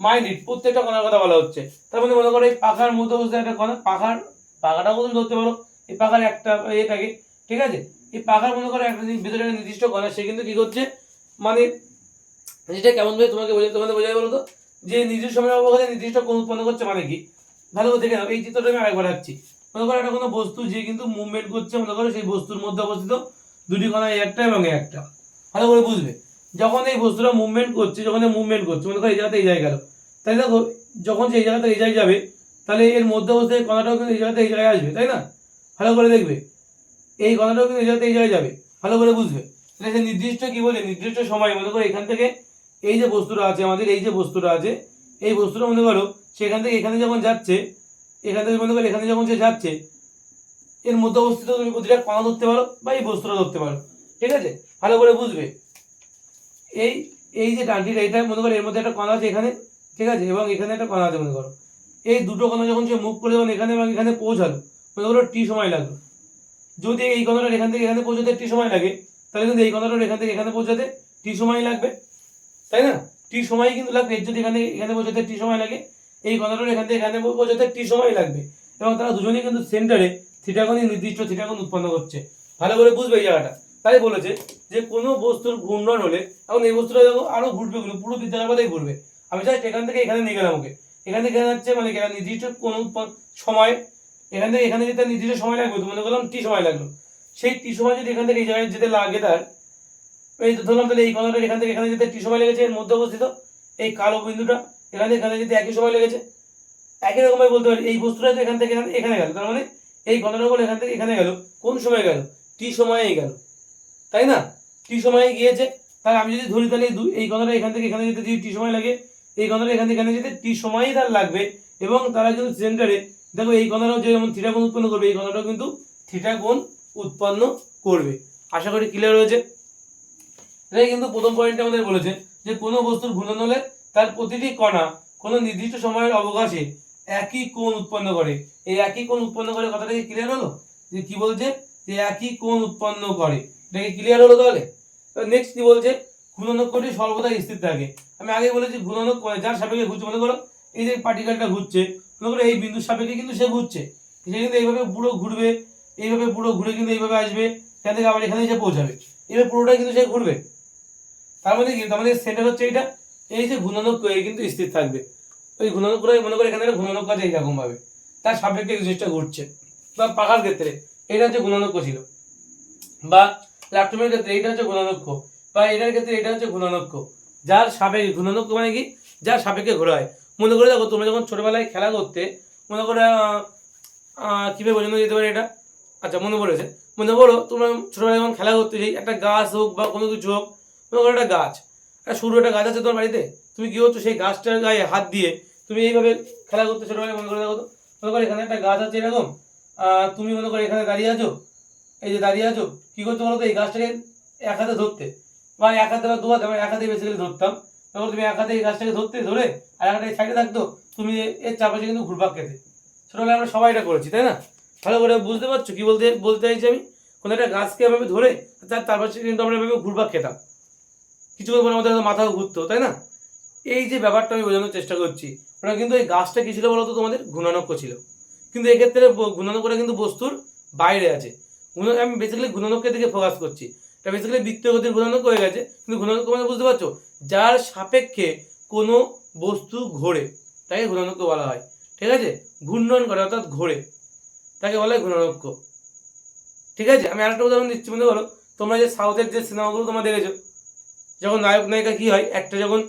মাইন্ড প্রত্যেকটা কণার কথা বলা হচ্ছে। তার মধ্যে মনে করো এই পাখার মধ্যে বসে একটা কণা, পাখাটাও তুমি ধরতে পারো, এই পাখার একটা এটাকে, ঠিক আছে? এই পাখার মনে করো একটা ভিতরে একটা নির্দিষ্ট কণা, সে কিন্তু কি করছে, মানে যেটা কেমন ভাবে তোমাদের বোঝাই বলো তো, যে নির্দিষ্ট সময়ের অবকাশে নির্দিষ্ট কোণ উৎপন্ন করছে মানে কি, ভালো করে দেখে নাও। এই চিত্রটা আমি আরেকবার রাখছি। মনে করো একটা কোনো বস্তু যে কিন্তু মুভমেন্ট করছে, মনে করো সেই বস্তুর মধ্যে অবস্থিত দুটি কণা, একটা এবং একটা, ভালো করে বুঝবে। যখন এই বস্তুটা মুভমেন্ট করছে, মনে করো এই জায়গাতে এই জায়গায় গেল, তাই দেখো যখন সেই জায়গাতে এই জায়গায় যাবে তাহলে এর মধ্যে অবস্থায় কণাটাও কিন্তু এই জায়গাতে এই জায়গায় আসবে, তাই না? ভালো করে দেখবে, এই কণাটাও কিন্তু এই জায়গাতে এই জায়গায় যাবে, ভালো করে বুঝবে। তাহলে নির্দিষ্ট কি বলে, নির্দিষ্ট সময়, মনে করো এখান থেকে এই যে বস্তুটা আছে আমাদের, এই যে বস্তুটা আছে, এই বস্তুটা মনে করো সেখান থেকে এখানে যখন যাচ্ছে, এখান থেকে মনে করো এখানে যখন সে যাচ্ছে, এর মধ্যে অবস্থিত তুমি প্রতিটা কণা ধরতে পারো বা এই বস্তুটা ধরতে পারো, ঠিক আছে? ভালো করে বুঝবে। এই এই যে ডানটিটা, এটা মনে করো এর মধ্যে একটা কণা আছে এখানে, ঠিক আছে, এবং এখানে একটা কণা আছে মনে করো। এই দুটো কণা যখন সে মুভ করে যখন এখানে এবং এখানে পৌঁছালো, মনে করো টি সময় লাগলো। যদি এই কণাটা এখান থেকে এখানে পৌঁছাতে টি সময় লাগে, তাহলে কিন্তু এই কণাটা এখান থেকে এখানে পৌঁছাতে টি সময় লাগবে, তাই না? টি সময় কিন্তু লাগবে, যদি এখানে এখানে পৌঁছাতে টি সময় লাগে, এই কণাটার এখান থেকে এখানে পৌঁছাতে টি সময় লাগবে, এবং তারা দুজনেই কিন্তু সেন্টারে থিটাকোণই নির্দিষ্ট থিটাকোণ উৎপন্ন করছে। ভালো করে বুঝবে এই জায়গাটা। তাই বলেছে যে কোনো বস্তুর ঘূর্ণন হলে, এখন এই বস্তুটা যখন আরো ঘুরবে, পুরো বৃত্তাকার পথেই ঘুরবে, আমি জাস্ট এখান থেকে এখানে নিয়ে গেলাম ওকে, এখান থেকে এখানে যাচ্ছে মানে নির্দিষ্ট কোন সময়, এখান থেকে এখানে যেতে নির্দিষ্ট সময় লাগবে, তো মনে করলাম টি সময় লাগলো, সেই টি সময় যদি এখান থেকে এই জায়গায় যেতে লাগে তার, এই ধরলাম তাহলে এই কণাটা এখান থেকে এখানে যেতে টি সময় লেগেছে, এর মধ্যে অবস্থিত এই কালো বিন্দুটা এখান থেকে এখানে যেতে একই সময় লেগেছে। একই রকম ভাবে বলতে পারি এই বস্তুটা তো এখান থেকে এখানে গেল, তার মানে এই কণাটা বলে এখান থেকে এখানে গেল কোন সময় গেল, টি সময়ে গেল, তাই না? টি সময়ে গিয়েছে, তাহলে আমি যদি ধরি তাহলে এই কণাটা এখান থেকে এখানে যেতে যদি টি সময় লাগে, এই কণাটা এখান থেকে এখানে যেতে টি সময়ই তার লাগবে, এবং তারা কিন্তু সেন্টারে দেখো এই কণাটাও যেমন থিটা কোণ উৎপন্ন করবে, এই কণাটাও কিন্তু থিটা কোণ উৎপন্ন করবে। আশা করি ক্লিয়ার হয়েছে। এটাই কিন্তু প্রথম পয়েন্টে আমাদের বলেছে যে কোনো বস্তুর ঘূর্ণন হলে তার প্রতিটি কণা কোনো নির্দিষ্ট সময়ের অবকাশে একই কোণ উৎপন্ন করে। এই একই কোণ উৎপন্ন করে কথাটা কি ক্লিয়ার হলো? যে কি বলছে, যে একই কোণ উৎপন্ন করে, এটা কি ক্লিয়ার হলো? তাহলে নেক্সট কি বলছে, ঘূর্ণনক্ষটি সর্বদা স্থির থাকে। আমি আগে বলেছি ঘূর্ণনক্ষ যার সাপেক্ষে ঘুরছে, মনে করো এই যে পার্টিকেলটা ঘুরছে, মনে করো এই বিন্দুর সাপেক্ষে কিন্তু সে ঘুরছে, সে কিন্তু এইভাবে পুরো ঘুরবে, এইভাবে পুরো ঘুরে কিন্তু এইভাবে আসবে, এখান থেকে আবার এখানে এসে পৌঁছাবে, এইভাবে পুরোটা কিন্তু সে ঘুরবে। তার মধ্যে কি, আমাদের সেন্টার হচ্ছে এইটা, এই যে ঘূর্ণনক্ষ এই কিন্তু স্থির থাকবে, ওই ঘূর্ণনক্ষটাই মনে করে এখানে একটা ঘূর্ণনক্ষ আছে এইরকম ভাবে, তার সাপেক্ষে জিনিসটা ঘুরছে। বা পাখার ক্ষেত্রে এটা হচ্ছে ঘূর্ণনক্ষ ছিল, বা ল্যাপটপের ক্ষেত্রে এটা হচ্ছে ঘূর্ণনক্ষ, বা এটার ক্ষেত্রে এটা হচ্ছে ঘূর্ণনক্ষ, যার সাপেক্ষে ঘূর্ণনক্ষ মানে কি, যার সাপেক্ষে ঘোরা হয়। মনে করে দেখো তোমরা যখন ছোটবেলায় খেলা করতে, মনে করে কীভাবে বোঝানো যেতে পারে এটা, আচ্ছা মনে পড়েছে, মনে করো তোমরা ছোটবেলায় যখন খেলা করতে যাই, একটা গাছ হোক বা কোনো কিছু হোক, মনে করো একটা গাছ, একটা সরু একটা গাছ আছে তোমার বাড়িতে, তুমি কী হতো সেই গাছটার গায়ে হাত দিয়ে তুমি এইভাবে খেলা করতে ছোটবেলায়। মনে করে দেখো তো, মনে করো এখানে একটা গাছ আছে এরকম, তুমি মনে করো এখানে দাঁড়িয়ে আছো, এই যে দাঁড়িয়ে আছো, কী করতে বলো তো, এই গাছটাকে এক হাতে ধরতে বা এক হাতে বা দু হাতে, আমি এক হাতে বেসিক্যালি ধরতাম। তখন তুমি এক হাতে এই গাছটাকে ধরে আর এক হাতে সাইডে থাকতো, তুমি এর চারপাশে কিন্তু ঘুরপাক খেতে। ছোটবেলায় আমরা সবাই এটা করেছি, তাই না? ভালো করে বুঝতে পারছো কি বলতে চাইছি আমি? কোনো একটা গাছকে এভাবে ধরে তার চারপাশে কিন্তু আমরা এভাবে ঘুরপাক খেতাম, কিছুক্ষণ পরে আমাদের মাথাও ঘুরতো, তাই না? এই যে ব্যাপারটা আমি বোঝানোর চেষ্টা করছি, ওটা কিন্তু এই গাছটা কি ছিল বলতো, তোমাদের ঘূর্ণানক্ষ ছিল। কিন্তু এক্ষেত্রে ঘূর্ণানক্ষটা কিন্তু বস্তুর বাইরে আছে। আমি বেসিক্যালি ঘূর্ণানক্ষের দিকে ফোকাস করছি। এটা বেসিক্যালি বৃত্তীয় গতির ঘূর্ণানক্ষ হয়ে গেছে, কিন্তু ঘূর্ণানক্ষ মানে বুঝতে পারছো, যার সাপেক্ষে কোনো বস্তু ঘোরে তাকে ঘূর্ণানক্ষ বলা হয়। ঠিক আছে? ঘূর্ণন করে অর্থাৎ ঘোরে তাকে বলা হয় ঘূর্ণানক্ষ। ঠিক আছে? আমি আরেকটা উদাহরণ দিচ্ছি। মনে করো তোমরা যে সাউথের যে সিনেমাগুলো তোমরা দেখেছো, যখন নায়ক নায়িকা কী হয়, একটা যখন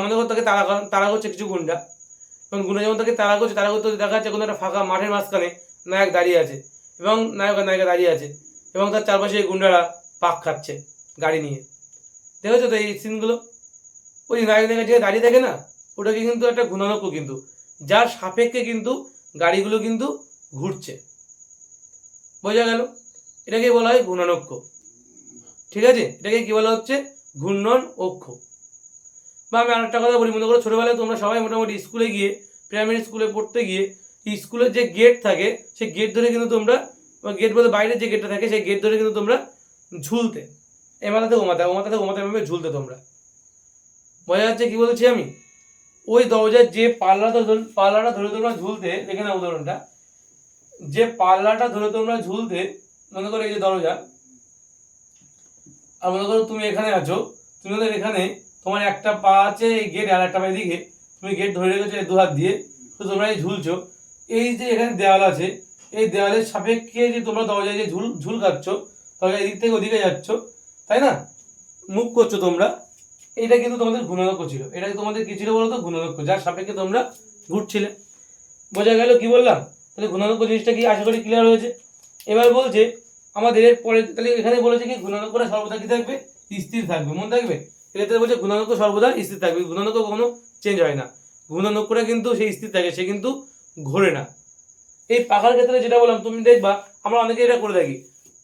মনে করো তাকে তাড়া করছে কিছু গুন্ডা, তখন গুন্ডা যখন তাকে তাড়া করতে দেখা যাচ্ছে কোনো একটা ফাঁকা মাঠের মাঝখানে নায়ক দাঁড়িয়ে আছে এবং নায়ক আর নায়িকা দাঁড়িয়ে আছে এবং তার চারপাশে গুন্ডারা পাক খাচ্ছে গাড়ি নিয়ে। দেখেছো তো এই সিনগুলো? ওই নায়ক নায়িকা যে দাঁড়িয়ে থাকে না, ওটাকে কিন্তু একটা ঘূর্ণানক্ষ, কিন্তু যার সাপেক্ষে কিন্তু গাড়িগুলো কিন্তু ঘুরছে। বোঝা গেল? এটাকে বলা হয় ঘূর্ণানক্ষ। ঠিক আছে? এটাকে কি বলা হচ্ছে? ঘূর্ণন অক্ষ। বা আমি আরেকটা কথা বলি, মনে করো ছোটোবেলায় তোমরা সবাই মোটামুটি স্কুলে গিয়ে, প্রাইমারি স্কুলে পড়তে গিয়ে, স্কুলের যে গেট থাকে সেই গেট ধরে কিন্তু তোমরা, গেট বলতে বাইরের যে গেটটা থাকে সেই গেট ধরে কিন্তু তোমরা ঝুলতে, এ মাথা থেকে ও মাথা থেকে ও মাথা এভাবে ঝুলতে তোমরা। বোঝা যাচ্ছে কি বলছি আমি? ওই দরজার যে পাল্লাটা ধরে তোমরা ঝুলতে, দেখে না উদাহরণটা, যে পাল্লাটা ধরে তোমরা ঝুলতে, মনে করো এই যে দরজা, আর মনে করো তুমি এখানে আছো, তুমি এখানে তোমার একটা পা আছে এই গেট আর একটা পা এদিকে, তুমি গেট ধরে রেখেছো দু হাত দিয়ে, তো তোমরা এই ঝুলছো। এই যে এখানে দেওয়াল আছে, এই দেওয়ালের সাপেক্ষে যে তোমরা দরজায় যে ঝুল খাচ্ছ, দরজা এদিক থেকে ওদিকে যাচ্ছ, তাই না? মুভ করছো তোমরা, এটা কিন্তু তোমাদের ঘূর্ণনক্ষ ছিল। এটা তোমাদের কি ছিল বলতো? ঘূর্ণনক্ষ, যার সাপেক্ষে তোমরা ঘুরছিলে। বোঝা গেল কি বললাম? তাহলে ঘূর্ণনক্ষ জিনিসটা কি, আশা করি ক্লিয়ার হয়েছে। এবার বলছে আমাদের পরে, তাহলে এখানে বলেছে কি ঘূর্ণনক্ষটা সর্বদা কি থাকবে? স্থির থাকবে। মনে থাকবে? এক্ষেত্রে বলছে ঘূর্ণনক্ষ সর্বদা স্থির থাকবে, ঘূর্ণনক্ষ কখনো চেঞ্জ হয় না। ঘূর্ণনক্ষটা কিন্তু সেই স্থির থাকে, সে কিন্তু ঘোরে না। এই পাখার ক্ষেত্রে যেটা বললাম, তুমি দেখবা আমরা অনেকে এটা করে থাকি,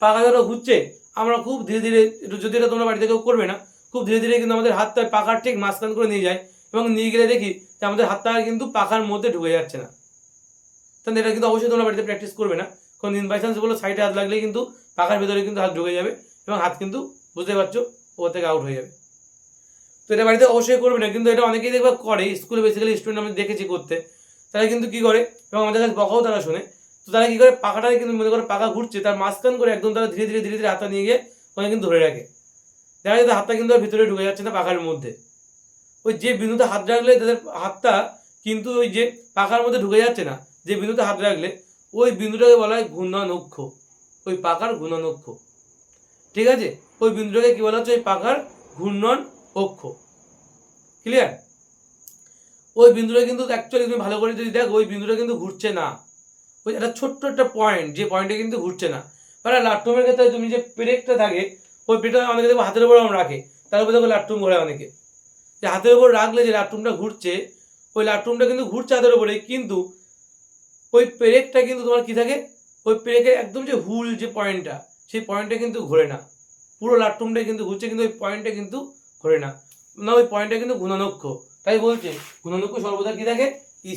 পাখা ধরো ঘুরছে, আমরা খুব ধীরে ধীরে, যদি এটা তোমরা বাড়িতে কেউ করবে না, খুব ধীরে ধীরে কিন্তু আমাদের হাতটা পাখার ঠিক মাঝখান করে নিয়ে যায় এবং নিয়ে গেলে দেখি যে আমাদের হাতটা কিন্তু পাখার মধ্যে ঢুকে যাচ্ছে না। তাহলে এটা কিন্তু অবশ্যই তোমরা বাড়িতে প্র্যাকটিস করবে না। কোনো দিন বাই চান্স বলো সাইডে হাত লাগলেই কিন্তু পাখার ভেতরে কিন্তু হাত ঢুকে যাবে এবং হাত কিন্তু বুঝতে পারছো ওর থেকে আউট হয়ে যাবে। তো এটা বাড়িতে অবশ্যই করবে না, কিন্তু এটা অনেকেই দেখবা করে, স্কুলে বেসিক্যালি স্টুডেন্ট আমি দেখেছি করতে। তারা কিন্তু কী করে, এবং আমাদের কাছে বকাও তারা শোনে, তো তারা কী করে, পাখাটাকে কিন্তু মনে করে পাখা ঘুরছে তার মাঝখান করে একদম তারা ধীরে ধীরে ধীরে ধীরে হাতটা নিয়ে গিয়ে ওখানে কিন্তু ধরে রাখে। দেখা যায় হাতটা কিন্তু আর ভিতরে ঢুকে যাচ্ছে না পাখার মধ্যে। ওই যে বিন্দুতে হাত রাখলে তাদের হাতটা কিন্তু ওই যে পাখার মধ্যে ঢুকে যাচ্ছে না, যে বিন্দুতে হাত রাখলে ওই বিন্দুটাকে বলা হয় ঘূর্ণানক্ষ, ওই পাখার ঘূর্ণানক্ষ। ঠিক আছে? ওই বিন্দুটাকে কি বলা হচ্ছে? ওই পাখার ঘূর্ণন অক্ষ। ক্লিয়ার? ওই বিন্দুটা কিন্তু অ্যাকচুয়ালি তুমি ভালো করে যদি দেখো, ওই বিন্দুটা কিন্তু ঘুরছে না, ওই একটা ছোট্ট একটা পয়েন্ট, যে পয়েন্টটা কিন্তু ঘুরছে না। মানে লাট্টুমের ক্ষেত্রে তুমি যে পেরেকটা থাকে, ওই পেরেকটা অনেকে দেখবো হাতের উপর রাখে, তার উপরে দেখো লাট্টুম ঘোরে অনেকে, যে হাতের উপর রাখলে যে লাট্টুমটা ঘুরছে, ওই লাট্টুমটা কিন্তু ঘুরছে হাতের উপরে, কিন্তু ওই পেরেকটা কিন্তু তোমার কি থাকে, ওই পেরেকের একদম যে হুল যে পয়েন্টটা, সেই পয়েন্টটা কিন্তু ঘোরে না, পুরো লাট্টুমটাই কিন্তু ঘুরছে, কিন্তু ওই পয়েন্টটা কিন্তু ঘোরে না, না ওই পয়েন্টটা কিন্তু ঘূর্ণানক্ষ। তাই বলছে ঘূর্ণানক্ষ সর্বদা কি থাকে?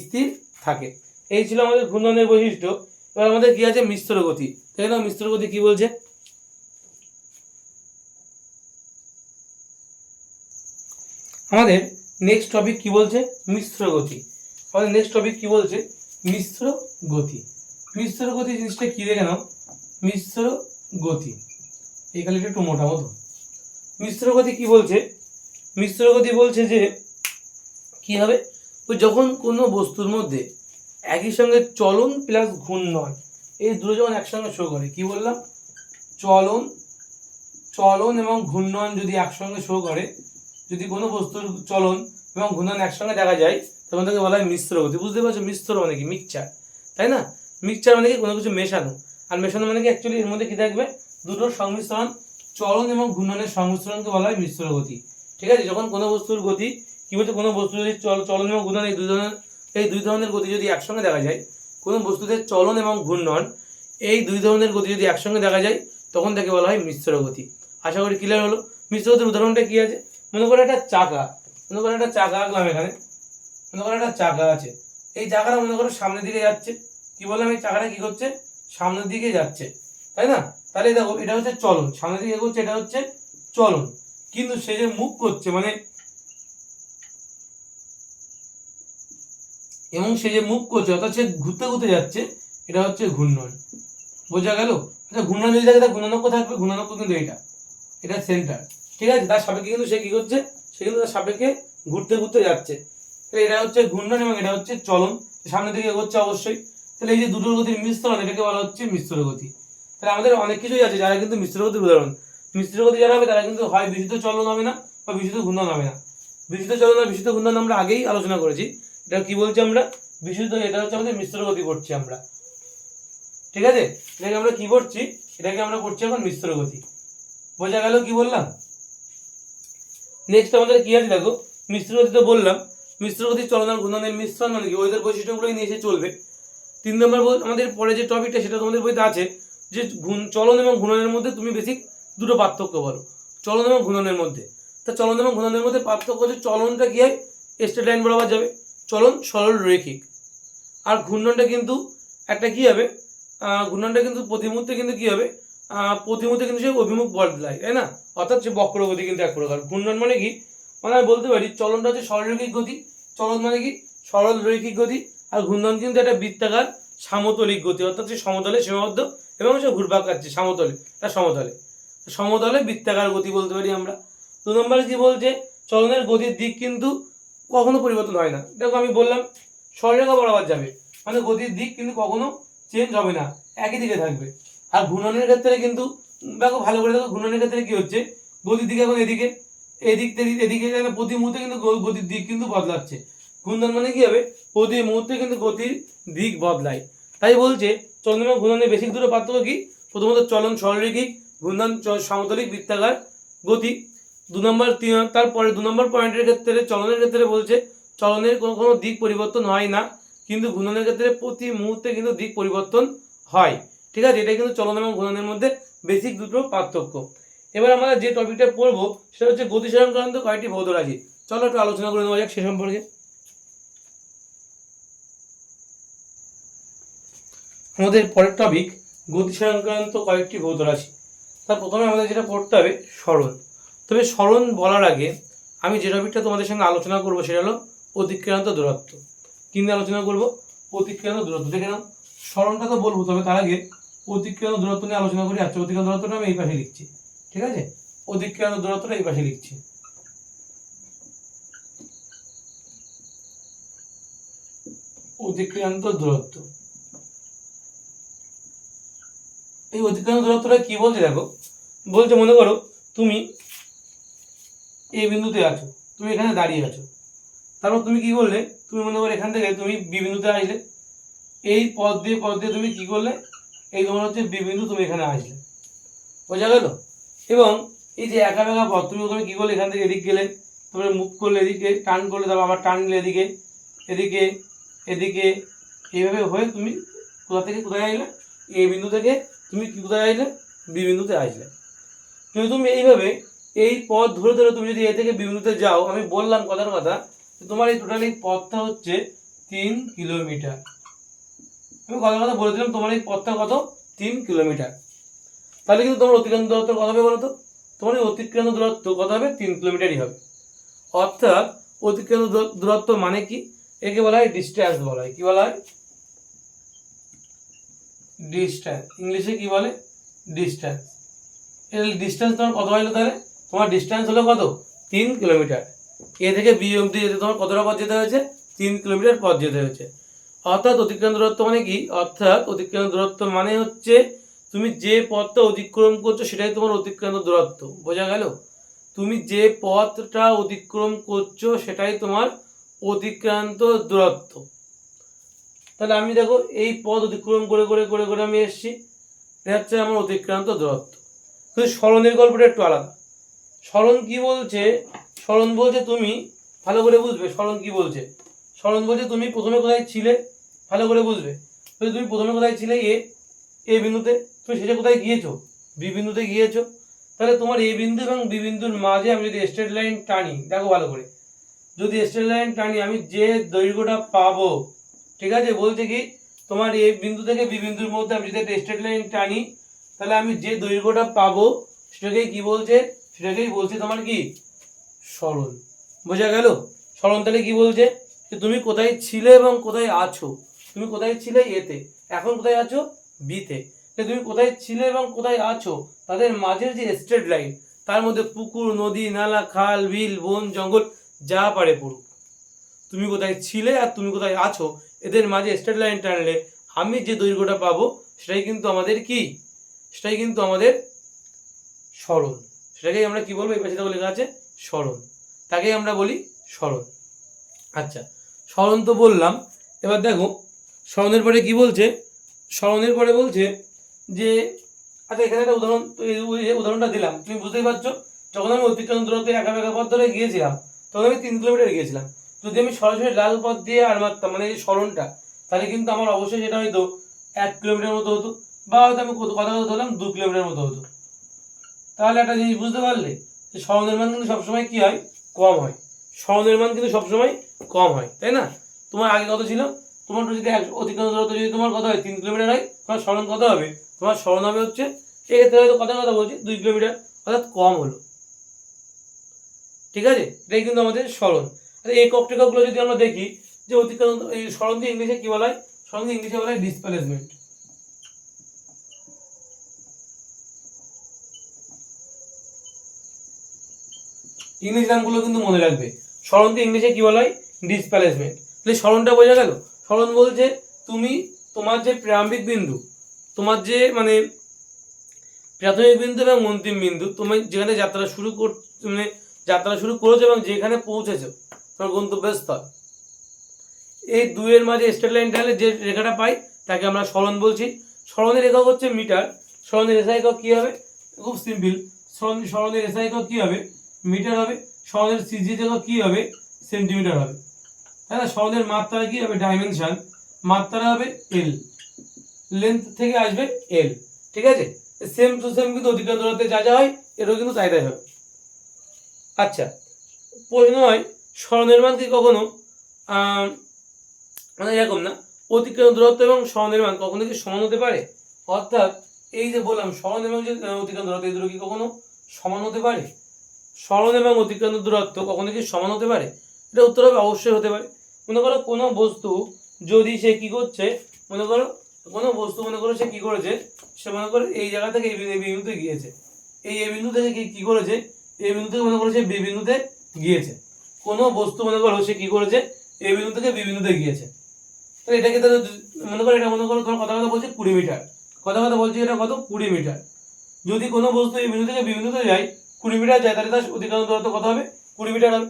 স্থির থাকে। এই ছিল আমাদের ঘূর্ণনের বৈশিষ্ট্য। এবার আমাদের কি আছে? মিশ্র গতি। তাই না? মিশ্র গতি কি বলছে? আমাদের নেক্সট টপিক কি বলছে? মিশ্র গতি। আমাদের নেক্সট টপিক কি বলছে? মিশ্র গতি। মিশ্র গতি জিনিসটা কি দেখে নাও। মিশ্র গতি, এই খালিটা একটু মোটা মতো। মিশ্র গতি কি বলছে? মিশ্র গতি বলছে যে কি হবে, ওই যখন কোনো বস্তুর মধ্যে একই সঙ্গে চলন প্লাস ঘূর্ণন, এই দুটো যখন একসঙ্গে শো করে, কি বললাম? চলন এবং ঘূর্ণন যদি একসঙ্গে শো করে, যদি কোনো বস্তুর চলন এবং ঘূর্ণন একসঙ্গে দেখা যায় তখন তাকে বলা হয় মিশ্র গতি। বুঝতে পারছো মিশ্র মানে কি? মিক্সচার, তাই না? মিক্সচার মানে কি? কোনো কিছু মেশানো। আর মেশানো মানে কি? অ্যাকচুয়ালি এর মধ্যে কি থাকবে? দুটোর সংমিশ্রণ, চলন এবং ঘূর্ণনের সংমিশ্রণকে বলা হয় মিশ্র গতি। ঠিক আছে? যখন কোনো বস্তুর গতি কি বলছে, কোনো বস্তু যদি চলন এবং ঘূর্ণন এই দুই ধরনের গতি যদি একসঙ্গে দেখা যায়, কোনো বস্তুতে চলন এবং ঘূর্ণন এই দুই ধরনের গতি যদি একসঙ্গে দেখা যায় তখন তাকে বলা হয় মিশ্র গতি। আশা করি ক্লিয়ার হলো। মিশ্র গতির উদাহরণটা কি আছে? মনে করো একটা চাকা, মনে করো একটা চাকা আঁকলাম এখানে, মনে করো একটা চাকা আছে, এই চাকাটা মনে করো সামনের দিকে যাচ্ছে। কি বললাম? এই চাকাটা কি করছে? সামনের দিকে যাচ্ছে, তাই না? তাহলে দেখো এটা হচ্ছে চলন, সামনের দিকে এগোচ্ছে, এটা হচ্ছে চলন। কিন্তু সে যে মুভ করছে মানে এবং সে যে মুভ করছে অর্থাৎ সে ঘুরতে ঘুরতে যাচ্ছে, এটা হচ্ছে ঘূর্ণন। বোঝা গেল? আচ্ছা ঘূর্ণন যদি থাকে তার ঘূর্ণাঙ্ক থাকবে, ঘূর্ণাঙ্ক কিন্তু এটা সেন্টার। ঠিক আছে? তার সাপেক্ষে কিন্তু সে কি করছে? সে কিন্তু তার সাপেক্ষে ঘুরতে ঘুরতে যাচ্ছে। তাহলে এটা হচ্ছে ঘূর্ণন এবং এটা হচ্ছে চলন, সামনের দিকে এগোচ্ছে অবশ্যই। তাহলে এই যে দুটোর গতির মিশ্রণ এটাকে বলা হচ্ছে মিশ্র গতি। তাহলে আমাদের অনেক কিছুই আছে যারা কিন্তু মিশ্র গতির উদাহরণ। মিশ্র গতি যারা হবে তারা কিন্তু হয় বিশুদ্ধ চলন হবে না বা বিশুদ্ধ ঘূর্ণন হবে না। বিশুদ্ধ চলন আর বিশুদ্ধ ঘূর্ণন আমরা আগেই আলোচনা করেছি। এটা কি বলছি আমরা? বিশুদ্ধ, এটা হচ্ছে আমাদের মিশ্র গতি পড়ছি আমরা। ঠিক আছে? এটাকে আমরা কি পড়ছি? এটাকে আমরা পড়ছি এখন মিশ্র গতি। বোঝা গেল কি বললাম? নেক্সট আমাদের কি আছে দেখো, মিশ্র গতি তো বললাম। মিশ্র গতি চলন আর ঘূর্ণনের মিশ্রণ মানে কি? ওদের বৈশিষ্ট্যগুলোই নিয়ে এসে চলবে। 3 নম্বর আমাদের পরে যে টপিকটা সেটা তোমাদের বইতে আছে যে চলন এবং ঘূর্ণনের মধ্যে তুমি বেসিক দুটো পার্থক্য বলো চলন এবং ঘূর্ণনের মধ্যে। তা চলন এবং ঘূর্ণনের মধ্যে পার্থক্য হচ্ছে চলনটা কি হয়? স্ট্রেট লাইন বরাবর যাবে, চলন সরল রৈখিক। আর ঘূর্ণনটা কিন্তু একটা কি হবে? ঘূর্ণনটা কিন্তু প্রতি মুহূর্তে কিন্তু কি হবে? প্রতি মুহূর্তে কিন্তু সে অভিমুখ বদলায়, তাই না? অর্থাৎ সে বক্রগতি কিন্তু এক প্রকার। ঘূর্ণন মানে কি? মানে আমি বলতে পারি চলনটা হচ্ছে সরলরৈখিক গতি, চলন মানে কি? সরল রৈখিক গতি। আর ঘূর্ণন কিন্তু একটা বৃত্তাকার সামতলিক গতি, অর্থাৎ সে সমতলে সীমাবদ্ধ এবং সে ঘুরপাক খাচ্ছে সমতলে, সমতলে সমতলে বৃত্তাকার গতি বলতে পারি আমরা। 2 নম্বরে কি বলছে? চলনের গতির দিক কিন্তু কখনো পরিবর্তন হয় না। দেখো আমি বললাম সরলরেখা বরাবর যাবে, মানে গতির দিক কিন্তু কখনো চেঞ্জ হবে না, একই দিকে থাকবে। আর ঘূর্ণনের ক্ষেত্রে কিন্তু দেখো ভালো করে দেখো, ঘূর্ণনের ক্ষেত্রে কি হচ্ছে? গতির দিক এখন এদিকে, এদিক থেকে এদিকে প্রতি মুহূর্তে কিন্তু গতির দিক কিন্তু বদলাচ্ছে। ঘূর্ণন মানে কি হবে? প্রতি মুহূর্তে কিন্তু গতির দিক বদলায়। তাই বলছে চলন এবং ঘূর্ণনের বেসিক দুটো পার্থক্য কি? প্রথমত চলন সরলরৈখিক, ঘূর্ণন সমতলিক বৃত্তাকার গতি। 2 নম্বর তারপরে 2 নম্বর পয়েন্টের ক্ষেত্রে চলনের ক্ষেত্রে বলছে চলনের কোনো দিক পরিবর্তন হয় না, কিন্তু ঘূর্ণনের ক্ষেত্রে প্রতি মুহূর্তে কিন্তু দিক পরিবর্তন হয়। ঠিক আছে? এটা কিন্তু চলন এবং ঘূর্ণনের মধ্যে বেসিক দুটো পার্থক্য। এবার আমরা যে টপিকটা পড়বো সেটা হচ্ছে গতি সংক্রান্ত কয়েকটি ভৌত রাশি। চলো একটু আলোচনা করে নেওয়া যাক সে সম্পর্কে। আমাদের পরের টপিক গতি সংক্রান্ত কয়েকটি ভৌত রাশি। তার প্রথমে আমাদের যেটা পড়তে হবে সরণ। তবে সরণ বলার আগে আমি যে টপিকটা তোমাদের সঙ্গে আলোচনা করবো সেটা হলো অতিক্রান্ত দূরত্ব। কি নিয়ে আলোচনা করবো? অতিক্রান্ত দূরত্ব। দেখে নাও, সরণটা তো বলবো, তবে তার আগে অতিক্রান্ত দূরত্ব নিয়ে আলোচনা করি। আচ্ছা অতিক্রান্ত দূরত্বটা আমি এই পাশে লিখছি, ঠিক আছে? অতিক্রান্ত দূরত্বটা এই পাশে লিখছি। অতিক্রান্ত দূরত্ব, এই অতিক্রান্ত দূরত্বটা কি বলছে দেখো, বলছে মনে করো তুমি এই বিন্দুতে আছো, তুমি এখানে দাঁড়িয়ে আছো, তারপর তুমি কি করলে? তুমি মনে করো এখান থেকে তুমি বি বিন্দুতে আসলে, এই পথ দিয়ে তুমি কি করলে? এই তোমার হচ্ছে বি বিন্দু, তুমি এখানে আসলে। বোঝা গেল? এবং এই যে একা বেঁকা পথ, তুমি ওখানে কি করলে? এখান থেকে এদিক গেলে, তারপরে মুভ করলে এদিকে, টার্ন করলে, তারপর আবার টার্ন নিলে এদিকে, এদিকে, এদিকে, এইভাবে হয়ে তুমি কোথা থেকে কোথায় আসলে? এই বিন্দু থেকে তুমি কি কোথায় আসলে? বি বিন্দুতে আসলে। কিন্তু তুমি এইভাবে এই পথ ধরে ধরে তুমি যদি এ থেকে বি বিন্দুতে যাও, আমি বললাম কথার কথা, তোমার এই টোটাল এই পথটা হচ্ছে 3 কিলোমিটার। আমি কথার কথা বলে দিলাম, তোমার এই পথটা কত? 3 কিলোমিটার। তাহলে কিন্তু তোমার অতিক্রান্ত দূরত্ব কত হবে বলো তো? তোমার এই অতিক্রান্ত দূরত্ব কত হবে? 3 কিলোমিটারই হবে। অর্থাৎ অতিক্রান্ত দূরত্ব মানে কি? একে বলা হয় ডিস্টেন্স বলা হয়। কি বলা হয়? ডিস্টেন্স। ইংলিশে কি বলে? ডিস্টেন্স। এর ডিস্টেন্স তোমার কত হলো তাহলে? তোমার ডিস্টেন্স হলো কত? 3 কিলোমিটার। এ থেকে বি অবধি যেতে তোমার কতটা পথ যেতে হয়েছে? 3 কিলোমিটার পথ যেতে হয়েছে। অর্থাৎ অতিক্রান্ত দূরত্ব মানে কি? অর্থাৎ অতিক্রান্ত দূরত্ব মানে হচ্ছে তুমি যে পথটা অতিক্রম করছো সেটাই তোমার অতিক্রান্ত দূরত্ব। বোঝা গেল? তুমি যে পথটা অতিক্রম করছো সেটাই তোমার অতিক্রান্ত দূরত্ব। তাহলে আমি দেখো এই পথ অতিক্রম করে করে করে করে আমি এসেছি, এটা হচ্ছে আমার অতিক্রান্ত দূরত্ব। কিন্তু স্মরণের গল্পটা একটু আলাদা। স্মরণ কি বলছে? স্মরণ বলছে তুমি ভালো করে বুঝবে স্মরণ কি বলছে। স্মরণ বলছে তুমি প্রথমে কোথায় ছিলে, ভালো করে বুঝবে। তুমি প্রথমে কোথায় ছিলে? এ বিন্দুতে। তুমি শেষে কোথায় গিয়েছো? বি বিন্দুতে গিয়েছো। তাহলে তোমার এ বিন্দু এবং বি বিন্দুর মাঝে আমি যদি স্ট্রেট লাইন টানি, দেখো ভালো করে, যদি স্ট্রেট লাইন টানি আমি যে দৈর্ঘ্যটা পাবো, ঠিক আছে, বলছে কি তোমার এ বিন্দু থেকে বি বিন্দুর মধ্যে আমি যদি একটা স্ট্রেট লাইন টানি, তাহলে আমি যে দৈর্ঘ্যটা পাবো সেটাকেই কি বলছে? সেটাকেই বলছে তোমার কি? সরণ। বোঝা গেল? সরণ তাহলে কি বলছে? যে তুমি কোথায় ছিলে এবং কোথায় আছো। তুমি কোথায় ছিলে? এতে। এখন কোথায় আছো? বিতে। তুমি কোথায় ছিলে এবং কোথায় আছো তাদের মাঝের যে স্ট্রেট লাইন, তার মধ্যে পুকুর, নদী, নালা, খাল, বিল, বন, জঙ্গল যা পারে পড়ুক, তুমি কোথায় ছিলে আর তুমি কোথায় আছো এদের মাঝে স্ট্রেট লাইন টানলে আমি যে দৈর্ঘ্যটা পাবো সেটাই কিন্তু আমাদের কি? সেটাই কিন্তু আমাদের সরণ। সেটাকেই আমরা কি বলবো? এই পাশে দেখো লেখা আছে সরণ, তাকেই আমরা বলি সরণ। আচ্ছা, সরণ তো বললাম। এবার দেখো সরণের পরে কি বলছে? সরণের পরে বলছে যে, আচ্ছা এখানে একটা উদাহরণ, উদাহরণটা দিলাম তুমি বুঝতেই পারছো। যখন আমি অতিক্রান্ত দূরত্বে একা একা পথ ধরে গিয়েছিলাম তখন আমি 3 কিলোমিটার গিয়েছিলাম। যদি আমি সরাসরি লাল পথ দিয়ে আর মারতাম, মানে এই সরণটা, তাহলে কিন্তু আমার অবশ্যই সেটা হয়তো 1 কিলোমিটার মতো হতো, বা হয়তো আমি কথা কথা ধরলাম 2 কিলোমিটার মতো হতো। তাহলে একটা জিনিস বুঝতে পারলে যে সরণের মান কিন্তু সবসময় কি হয়? কম হয়। সরণের মান কিন্তু সবসময় কম হয়, তাই না? তোমার আগে কত ছিল? তোমার যদি অতিক্রান্ত দূরত্ব যদি তোমার কত হয়? 3 কিলোমিটার হয়, তোমার সরণ কত হবে? তোমার সরণ হবে হচ্ছে, এক্ষেত্রে হয়তো কথা কথা বলছি 2 কিলোমিটার, অর্থাৎ কম হলো। ঠিক আছে, এটাই কিন্তু আমাদের সরণ। একক টেককগুলো যদি আমরা দেখি, যে অতিক্রান্ত এই সরণকে ইংলিশে কি বলা হয়? সরণকে ইংলিশে বলা হয় ডিসপ্লেসমেন্ট। ইংলিশ নামগুলো কিন্তু মনে রাখবে। সরণকে ইংলিশে কি বলা হয়? ডিসপ্লেসমেন্ট। তাহলে সরণটা বোঝা গেল। সরণ বলছে তুমি তোমার যে প্রারম্ভিক বিন্দু, তোমার যে মানে প্রাথমিক বিন্দু এবং অন্তিম বিন্দু, তুমি যেখানে যাত্রা শুরু মানে যাত্রা শুরু করেছো এবং যেখানে পৌঁছেছো তোমার গন্তব্যস্থল, এই দুইয়ের মাঝে স্ট্রেট লাইন টানলে যে রেখাটা পাই তাকে আমরা সরণ বলছি। সরণের একক হচ্ছে মিটার। সরণের এসআই একক কি হবে? খুব সিম্পল। সরণের এসআই একক কি হবে? মিটার হবে। সরণের সিজি একক কি হবে? সেন্টিমিটার হবে, তাই না? সরণের মাত্রা কি হবে? ডাইমেনশন। মাত্রা হবে এল, লেন্থ থেকে আসবে এল। ঠিক আছে, সেম টু সেম কিন্তু অতিক্রান্ত দূরত্বে যা যা হয় এটাও কিন্তু তাই তাই হবে। আচ্ছা, প্রশ্ন হয় সরণের মান কি কখনো মানে এরকম না, অতিক্রান্ত দূরত্ব এবং সরণের মান কখনো কি সমান হতে পারে? অর্থাৎ এই যে বললাম সরণ এবং যে অতিক্রান্ত দূরত্ব, এই দুটো কি কখনো সমান হতে পারে? সরণ এবং অতিক্রান্ত দূরত্ব কখনো কি সমান হতে পারে? এটা উত্তর হবে অবশ্যই হতে পারে। মনে করো কোনো বস্তু যদি সে কি করছে, মনে করো কোনো বস্তু, মনে করো সে কি করেছে, সে মনে করো এই জায়গা থেকে এই বিন্দুতে গিয়েছে, এই এ বিন্দু থেকে কি করেছে, এই বিন্দু থেকে মনে করো সে বি বিন্দুতে গিয়েছে। কোনো বস্তু মনে করো সে কি করেছে, এ বিন্দু থেকে বি বিন্দুতে গিয়েছে। তাহলে এটাকে তাহলে মনে করো, এটা মনে করো তোমার কথা কথা বলছে 20 মিটার, কথা কথা বলছি এটা কত? 20 মিটার। যদি কোনো বস্তু এই বিন্দু থেকে বি বিন্দুতে যায় 20 মিটার যায়, তাহলে তার অতিক্রান্ত দূরত্ব কত হবে? 20 মিটার হবে।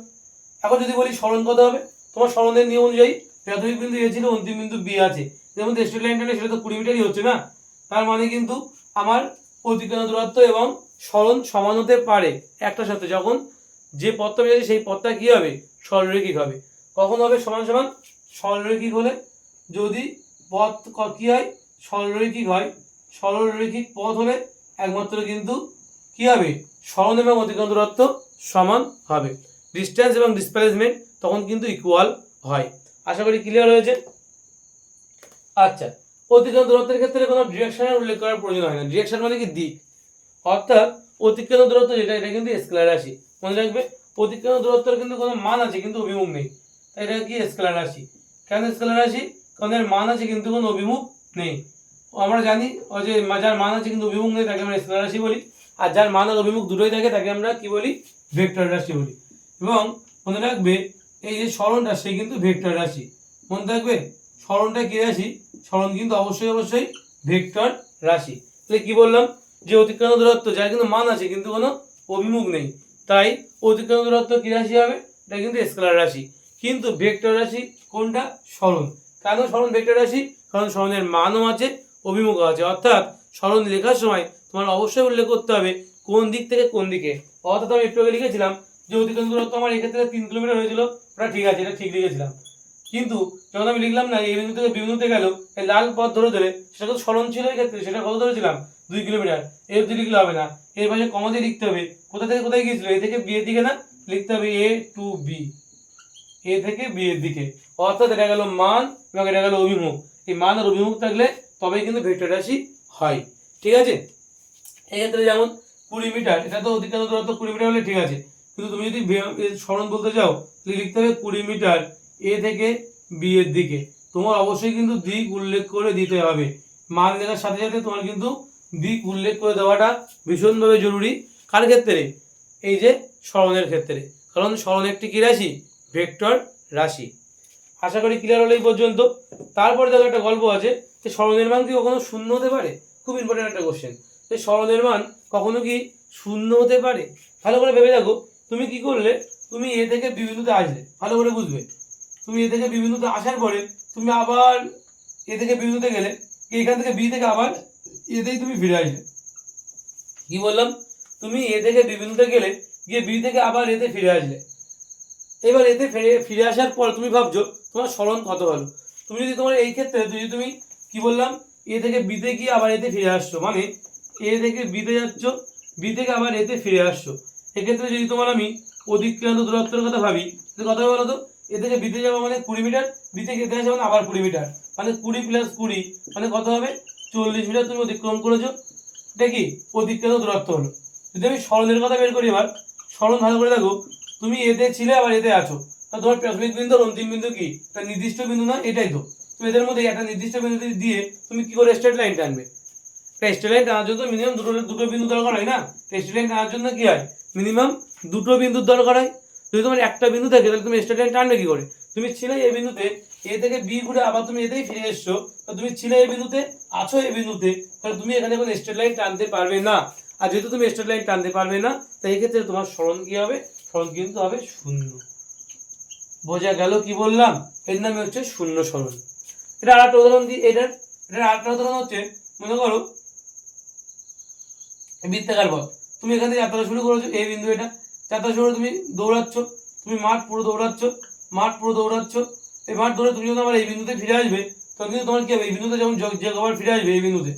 এখন যদি বলি সরণ কত হবে, তোমার সরণের নিয়ম অনুযায়ী প্রাথমিক বিন্দু এ ছিল, অন্তিম বিন্দু বি আছে, যেমন স্ট্রেট লাইন টানে সেটা তো 20 মিটারই হচ্ছে না। তার মানে কিন্তু আমার অতিক্রান্ত দূরত্ব এবং সরণ সমান হতে পারে একটার সাথে, যখন যে পথটা পেয়েছে সেই পথটা কি হবে? সরলরৈখিক হবে। কখন হবে সমান সমান? সরলরৈখিক হলে, যদি পথ কি হয়? সরলরৈখিক হয়। সরলরৈখিক পথ হলে একমাত্র কিন্তু কি হবে? সরণ এবং অতিক্রান্ত দূরত্ব সমান হবে। ডিস্টেন্স এবং ডিসপ্লেসমেন্ট তখন কিন্তু ইকুয়াল হয়। আশা করি ক্লিয়ার হয়েছে। আচ্ছা, অতিক্রান্ত দূরত্বের ক্ষেত্রে কোনো ডিরেকশনের উল্লেখ করার প্রয়োজন হয় না। ডিরেকশন মানে কি? দিক। অর্থাৎ অতিক্রান্ত দূরত্ব যেটা, এটা কিন্তু স্কেলার রাশি। মনে রাখবে, অতিক্রান্ত দূরত্বের কিন্তু কোনো মান আছে কিন্তু অভিমুখ নেই, তাই এটা কি? স্কেলার রাশি। কেন স্কেলার রাশি? কারণ এর মান আছে কিন্তু কোনো অভিমুখ নেই। আমরা জানি যে যার মান আছে কিন্তু অভিমুখ নেই তাকে আমরা স্কেলার রাশি বলি, আর যার মান আর অভিমুখ দুটোই থাকে তাকে আমরা কি বলি? ভেক্টর রাশি বলি। এবং মনে রাখবে এই যে সরণটা সে কিন্তু ভেক্টর রাশি। মনে রাখবে সরণটা কি রাশি? সরণ কিন্তু অবশ্যই অবশ্যই ভেক্টর রাশি। তাহলে কি বললাম? যে অতিক্রান্ত দূরত্ব যার কিন্তু মান আছে কিন্তু কোনো অভিমুখ নেই, তাই অতিক্রান্ত দূরত্ব কি রাশি হবে? এটা কিন্তু স্কেলার রাশি। কিন্তু ভেক্টর রাশি কোনটা? সরণ। কেন সরণ ভেক্টর রাশি? কারণ সরণের মানও আছে, অভিমুখও আছে। অর্থাৎ সরণ লেখার সময় তোমার অবশ্যই উল্লেখ করতে হবে কোন দিক থেকে কোন দিকে। অর্থাৎ আমি একটু আগে লিখেছিলাম যে অতিক্রান্ত দূরত্ব আমার এক্ষেত্রে 3 কিলোমিটার হয়েছিল, ওটা ঠিক আছে, এটা ঠিক লিখেছিলাম। কিন্তু যখন আমি লিখলাম না এই বিন্দু থেকে বিন্দুতে গেল, এই লাল পথ ধরে ধরে, সেটা তো সরণ ছিল এক্ষেত্রে, সেটা কত ধরেছিলাম? 2 কিলোমিটার। এই অবধি লিখলে হবে না, এর পাশে কমা দিয়ে লিখতে হবে কোথা থেকে কোথায় গিয়েছিল, এ থেকে বি এর দিকে না, লিখতে হবে এ টু বি, এ থেকে বি এর দিকে। অর্থাৎ এটা গেল মান এবং এটা গেল অভিমুখ। এই মান আর অভিমুখ থাকলে তবেই কিন্তু ভেক্টর রাশি হয়। ঠিক আছে? এক্ষেত্রে যেমন 20 মিটার, এটা তো অতিক্রান্ত দূরত্ব 20 মিটার হলে ঠিক আছে। কিন্তু তুমি যদি সরণ বলতে চাও তাহলে লিখতে হবে 20 মিটার এ থেকে বি এর দিকে। তোমার অবশ্যই কিন্তু দিক উল্লেখ করে দিতে হবে। মান লেখার সাথে সাথে তোমার কিন্তু দিক উল্লেখ করে দেওয়াটা ভীষণভাবে জরুরি। কার ক্ষেত্রে? এই যে সরণের ক্ষেত্রে। কারণ সরণ একটি কি রাশি? ভেক্টর রাশি। আশা করি ক্লিয়ার হলো এই পর্যন্ত। তারপরে দেখো একটা গল্প আছে যে সরণের মান কি কখনো শূন্য হতে পারে? খুব ইম্পর্টেন্ট একটা কোশ্চেন। যে সরণের মান কখনো কি শূন্য হতে পারে? ভালো করে ভেবে দেখো। তুমি কি করলে, তুমি এ থেকে বি বিন্দুতে আসলে, ভালো করে বুঝবে। তুমি এ থেকে বি বিন্দুতে আসার পরে তুমি আবার এ থেকে বি বিন্দুতে গেলে, এখান থেকে বি থেকে আবার এতেই তুমি ফিরে আসলে। কি বললাম? তুমি এ থেকে বি বিন্দুতে গেলে, গিয়ে বি থেকে আবার এতে ফিরে আসলে। এবার এতে ফিরে আসার পর তুমি ভাবছো তোমার সরণ কত হলো। তুমি যদি তোমার এই ক্ষেত্রে যদি তুমি কি বললাম, এ থেকে বিতে গিয়ে আবার এতে ফিরে আসছো, মানে এ থেকে বিতে যাচ্ছ, বি থেকে আবার এতে ফিরে আসছো। এক্ষেত্রে যদি তোমার আমি অতিক্রান্ত দূরত্বের কথা ভাবি, কত হবে বলো তো? এ থেকে বিতে যাবো মানে 20 মিটার, বি থেকে এতে আসবে মানে আবার 20 মিটার, মানে 20 প্লাস 20 মানে কত হবে? 40 মিটার তুমি অতিক্রম করেছো। এটা কি অতিক্রান্ত দূরত্ব হলো। যদি আমি সরণের কথা বের করি, এবার সরণ ভালো করে দেখো। তুমি এতে ছিলে আবার এতে আছো, তোমার প্রাথমিক বিন্দু আর অন্তিম বিন্দু কি একটা নির্দিষ্ট বিন্দু না? এটাই তো। তুমি এদের মধ্যে একটা নির্দিষ্ট বিন্দু দিয়ে তুমি কি করে স্ট্রেট লাইন টানবে? একটা স্ট্রেট লাইন টানার জন্য মিনিমাম দুটো বিন্দু দরকার হয় না? স্ট্রেট লাইন টানার জন্য কি হয়? মিনিমাম দুটো বিন্দুর দরকার হয়। যদি তোমার একটা বিন্দু থাকে তাহলে তুমি স্ট্রেট লাইন টানবে কি করে? তুমি ছিলে এই বিন্দুতে, এ থেকে বি ঘুরে আবার তুমি এতেই ফিরে এসছো, তুমি ছিলে এই বিন্দুতে, আছো এই বিন্দুতে, তাহলে তুমি এখানে কোনো স্ট্রেট লাইন টানতে পারবে না। আর যেহেতু তুমি স্ট্রেট লাইন টানতে পারবে না, তাই এক্ষেত্রে তোমার সরণ কি হবে? সরণ কিন্তু হবে শূন্য। বোঝা গেল কি বললাম? এর নামে হচ্ছে শূন্য সরণ। এটা আর একটা উদাহরণ দিই। এটার আরেকটা উদাহরণ হচ্ছে, মনে করো বৃত্তাকার পথ। তুমি এখান থেকে যাত্রা শুরু করেছো, এই বিন্দু এটা, যাত্রা শুরু করে তুমি দৌড়াচ্ছ, তুমি মাঠ পুরো দৌড়াচ্ছ। এই মাঠ ধরে তুমি যখন আবার এই বিন্দুতে ফিরে আসবে, তখন কিন্তু তোমার কি হবে? এই বিন্দুতে যেমন যে কবার ফিরে আসবে, এই বিন্দুতে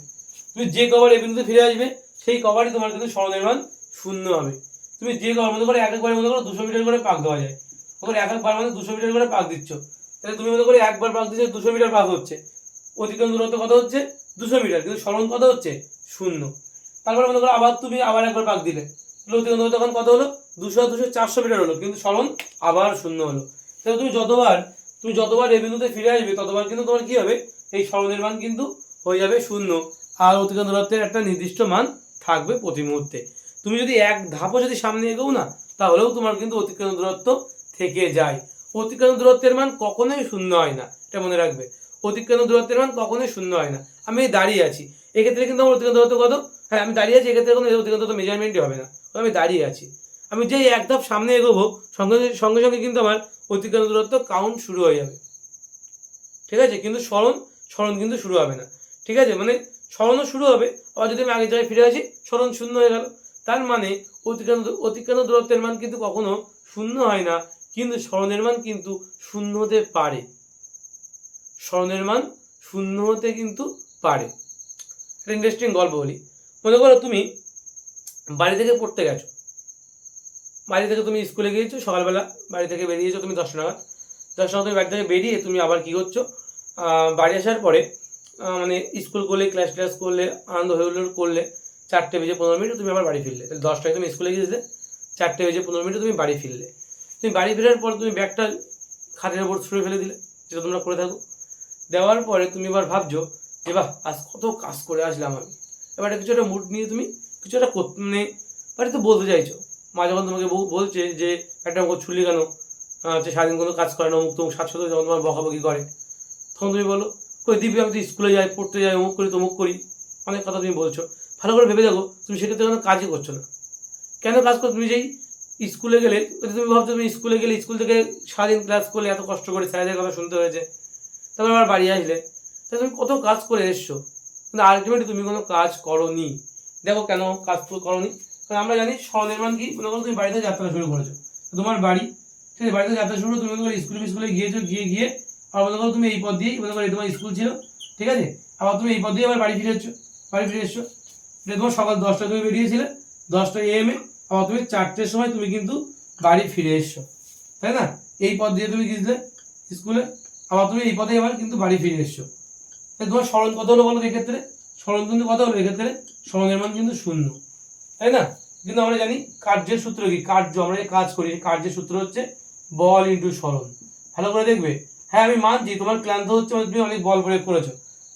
তুমি যে কবার এই বিন্দুতে ফিরে আসবে, সেই কবারই তোমার কিন্তু সরণের মান শূন্য হবে। তুমি যে কবার মনে করো একবারে মনে করো 200 মিটার করে পাক দেওয়া যায়, মনে করো একবার মানে 200 মিটার করে পাক দিচ্ছ, তাহলে তুমি মনে করো একবার পাক দিচ্ছ 200 মিটার পাক হচ্ছে, অতিক্রান্ত দূরত্ব কত হচ্ছে? 200 মিটার, কিন্তু সরণ কত হচ্ছে? শূন্য। তারপরে মনে করো আবার তুমি আবার একবার পাক দিলে, অতিক্রান্ত দূরত্ব তখন কত হলো? 400 মিটার হলো, কিন্তু সরণ আবার শূন্য হলো। তাহলে তুমি যতবার এই বিন্দুতে ফিরে আসবে ততবার কিন্তু তোমার কি হবে? এই সরণের মান কিন্তু হয়ে যাবে শূন্য, আর অতিক্রান্ত দূরত্বের একটা নির্দিষ্ট মান থাকবে প্রতি মুহূর্তে। তুমি যদি এক ধাপও যদি সামনে এগোও না, তাহলেও তোমার কিন্তু অতিক্রান্ত দূরত্ব থেকে যায়। অতিক্রান্ত দূরত্বের মান কখনোই শূন্য হয় না, এটা মনে রাখবে। অতিক্রান্ত দূরত্বের মান কখনোই শূন্য হয় না। আমি দাঁড়িয়ে আছি, এক্ষেত্রে কিন্তু আমার অতিক্রান্ত দূরত্ব কত? হ্যাঁ, আমি দাঁড়িয়ে আছি, এক্ষেত্রে কোনো অতিক্রান্ত দূরত্ব মেজারমেন্টই হবে না, আমি দাঁড়িয়ে আছি। আমি যেই এক ধাপ সামনে এগোবো, সঙ্গে সঙ্গে সঙ্গে কিন্তু আমার অতিক্রান্ত দূরত্ব কাউন্ট শুরু হয়ে যাবে। ঠিক আছে? কিন্তু সরণ কিন্তু শুরু হবে না। ঠিক আছে? মানে সরণও শুরু হবে, আবার যদি আমি আগের জায়গায় ফিরে আসি, সরণ শূন্য হয়ে গেল। তার মানে অতিক্রান্ত দূরত্বের মান কিন্তু কখনো শূন্য হয় না, কিন্তু সরণের মান কিন্তু শূন্য হতে পারে। সরণের মান শূন্য হতে কিন্তু পারে। একটা ইন্টারেস্টিং গল্প বলি। মনে করো তুমি বাড়ি থেকে পড়তে গেছো, বাড়ি থেকে তুমি স্কুলে গিয়েছো, সকালবেলা বাড়ি থেকে বেরিয়েছো তুমি 10টা নাগাদ। 10টা নাগাদ তুমি বাড়ি থেকে বেরিয়ে তুমি আবার কী করছো? বাড়ি আসার পরে মানে স্কুল করলে, ক্লাস করলে, আনন্দ হয়ে করলে, 4:15 তুমি আবার বাড়ি ফিরলে। তাহলে 10টায় তুমি স্কুলে গিয়েছিলে, 4:15 তুমি বাড়ি ফিরলে। তুমি বাড়ি ফেরার পর তুমি ব্যাগটা খাটের ওপর ছুঁড়ে ফেলে দিলে, যেটা তোমরা করে থাকো। দেওয়ার পরে তুমি এবার ভাবছো যে বাহ, আজ কত কাজ করে আসলাম আমি। এবার কিছু একটা মুড নিয়ে তুমি কিছু একটা মানে বাড়িতে বলতে চাইছো। মা যখন তোমাকে বলছে যে একটা ছুলি কেন, হচ্ছে সারাদিন কোনো কাজ করে না, অমুক তমুক সাতশত যখন তোমার বকাবকি করে, তখন তুমি বলো কই দিবি, আমি তো স্কুলে যাই, পড়তে যাই, অমুক করি তমুক করি, অনেক কথা তুমি বলছো। ভালো করে ভেবে দেখো, তুমি সেক্ষেত্রে কোনো কাজই করছো না। কেন কাজ করো? তুমি যেই স্কুলে গেলে, তুমি ভাবছো তুমি স্কুলে গেলে, স্কুল থেকে সারাদিন ক্লাস করলে, এত কষ্ট করে স্যারেদের কথা শুনতে হয়েছে, তারপর আবার বাড়ি আসলে, তাহলে তুমি কত কাজ করে এসছো, কিন্তু আলটিমেটলি তুমি কোনো কাজ করোনি। দেখো কেন কাজ করোনি, কারণ আমরা জানি স্বনির্মাণ কি, মনে করো তুমি বাড়িতে যাত্রা শুরু করেছো, তোমার বাড়ি, ঠিক আছে, বাড়িতে যাত্রা শুরু, তুমি মনে করো স্কুলে গিয়েছো, গিয়ে আর মনে করো তুমি এই পথ দিয়েই, মনে করো তোমার স্কুল ছিল, ঠিক আছে, আবার তুমি এই পথ দিয়ে আবার বাড়ি ফিরে এসছো, তোমার সকাল 10টায় তুমি বেরিয়েছিলে, 10টা AM আবার তুমি 4টের সময় তুমি কিন্তু বাড়ি ফিরে এসছো, তাই না? এই পথ দিয়ে তুমি গিয়েছিলে স্কুলে, আবার তুমি এই পথে এবার কিন্তু বাড়ি ফিরে এসছো, তাই তোমার স্মরণ কত হলো বলো এক্ষেত্রে? স্মরণ কিন্তু কত হলো এক্ষেত্রে? স্মরণের মান কিন্তু 0, তাই না? কিন্তু আমরা জানি কার্যের সূত্র কি, আমরা যে কাজ করি কার্যের সূত্র হচ্ছে বল ইন্টু স্মরণ। ভালো করে দেখবে। হ্যাঁ আমি মানছি তোমার ক্লান্ত হচ্ছে, তুমি অনেক বল প্রয়োগ করেছো,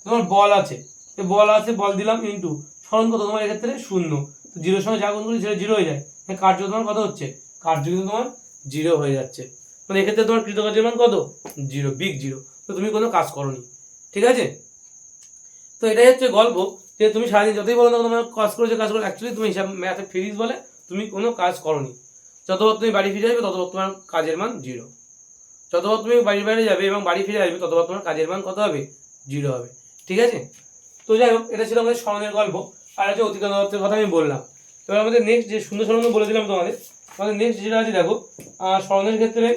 তোমার বল আছে, বল দিলাম ইন্টু স্মরণ কত তোমার এক্ষেত্রে 0, তো 0-এর সঙ্গে যা গুণ করি সেটা 0 হয়ে যায়, কার্য তোমার কত হচ্ছে? কার্য কিন্তু তোমার 0 হয়ে যাচ্ছে, মানে এক্ষেত্রে তোমার কৃতকার্যের মান কত? 0, বিগ 0। তো তুমি কোনো কাজ করোনি, ঠিক আছে? তো এটাই হচ্ছে গল্প, যে তুমি সারাদিন যতই বলো না তোমার কাজ করেছো, অ্যাকচুয়ালি তুমি হিসাব ম্যাথে ফিরিজ বলে তুমি কোনো কাজ করোনি। যতবার তুমি বাড়ি ফিরে আসবে ততবার তোমার কাজের মান 0, যতবার তুমি বাড়ির বাইরে যাবে এবং বাড়ি ফিরে আসবে ততবার তোমার কাজের মান কত হবে? 0 হবে, ঠিক আছে? তো যাই হোক, এটা ছিল আমাদের স্মরণের গল্প, আর হচ্ছে অতিক্রান্ত দত্তের কথা আমি বললাম। এবার আমাদের নেক্সট যে শূন্য স্মরণ বলে দিলাম তোমাদের, আমাদের নেক্সট যেটা আছে দেখো, স্মরণের ক্ষেত্রে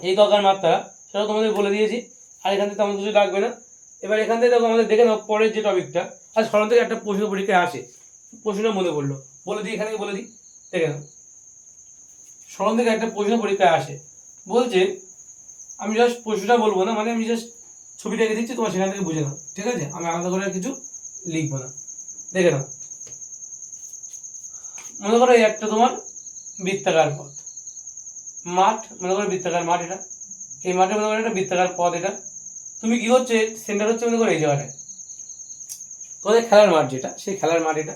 এই কাকার মাত্রা সেটাও তোমাদের বলে দিয়েছি, আর এখান থেকে তেমন কিছু লাগবে না। এবার এখান থেকে দেখো আমাদের দেখে নাও পরের যে টপিকটা, আর স্মরণ থেকে একটা প্রশ্ন পরীক্ষায় আসে, প্রশ্নটা মনে পড়লো, বলে দিই, এখানে বলে দিই, দেখে নাও। স্মরণ থেকে একটা প্রশ্ন পরীক্ষায় আসে, বলছে, আমি জাস্ট প্রশ্নটা বলবো না, মানে আমি জাস্ট ছবিটা এঁকে দিচ্ছি, তোমার সেখান থেকে বুঝে নাও, ঠিক আছে? আমি আলাদা করে কিছু লিখবো না, দেখে নাও। মনে করো এই একটা তোমার বৃত্তাকার পথ, মাঠ, মনে করো বৃত্তাকার মাঠ, এটা এই মাঠে মনে করো একটা বৃত্তাকার পথ, এটা তুমি কি হচ্ছে সেন্টার হচ্ছে মনে করো এই জায়গাটায়, তোমাদের খেলার মাঠ যেটা, সেই খেলার মাঠ এটা।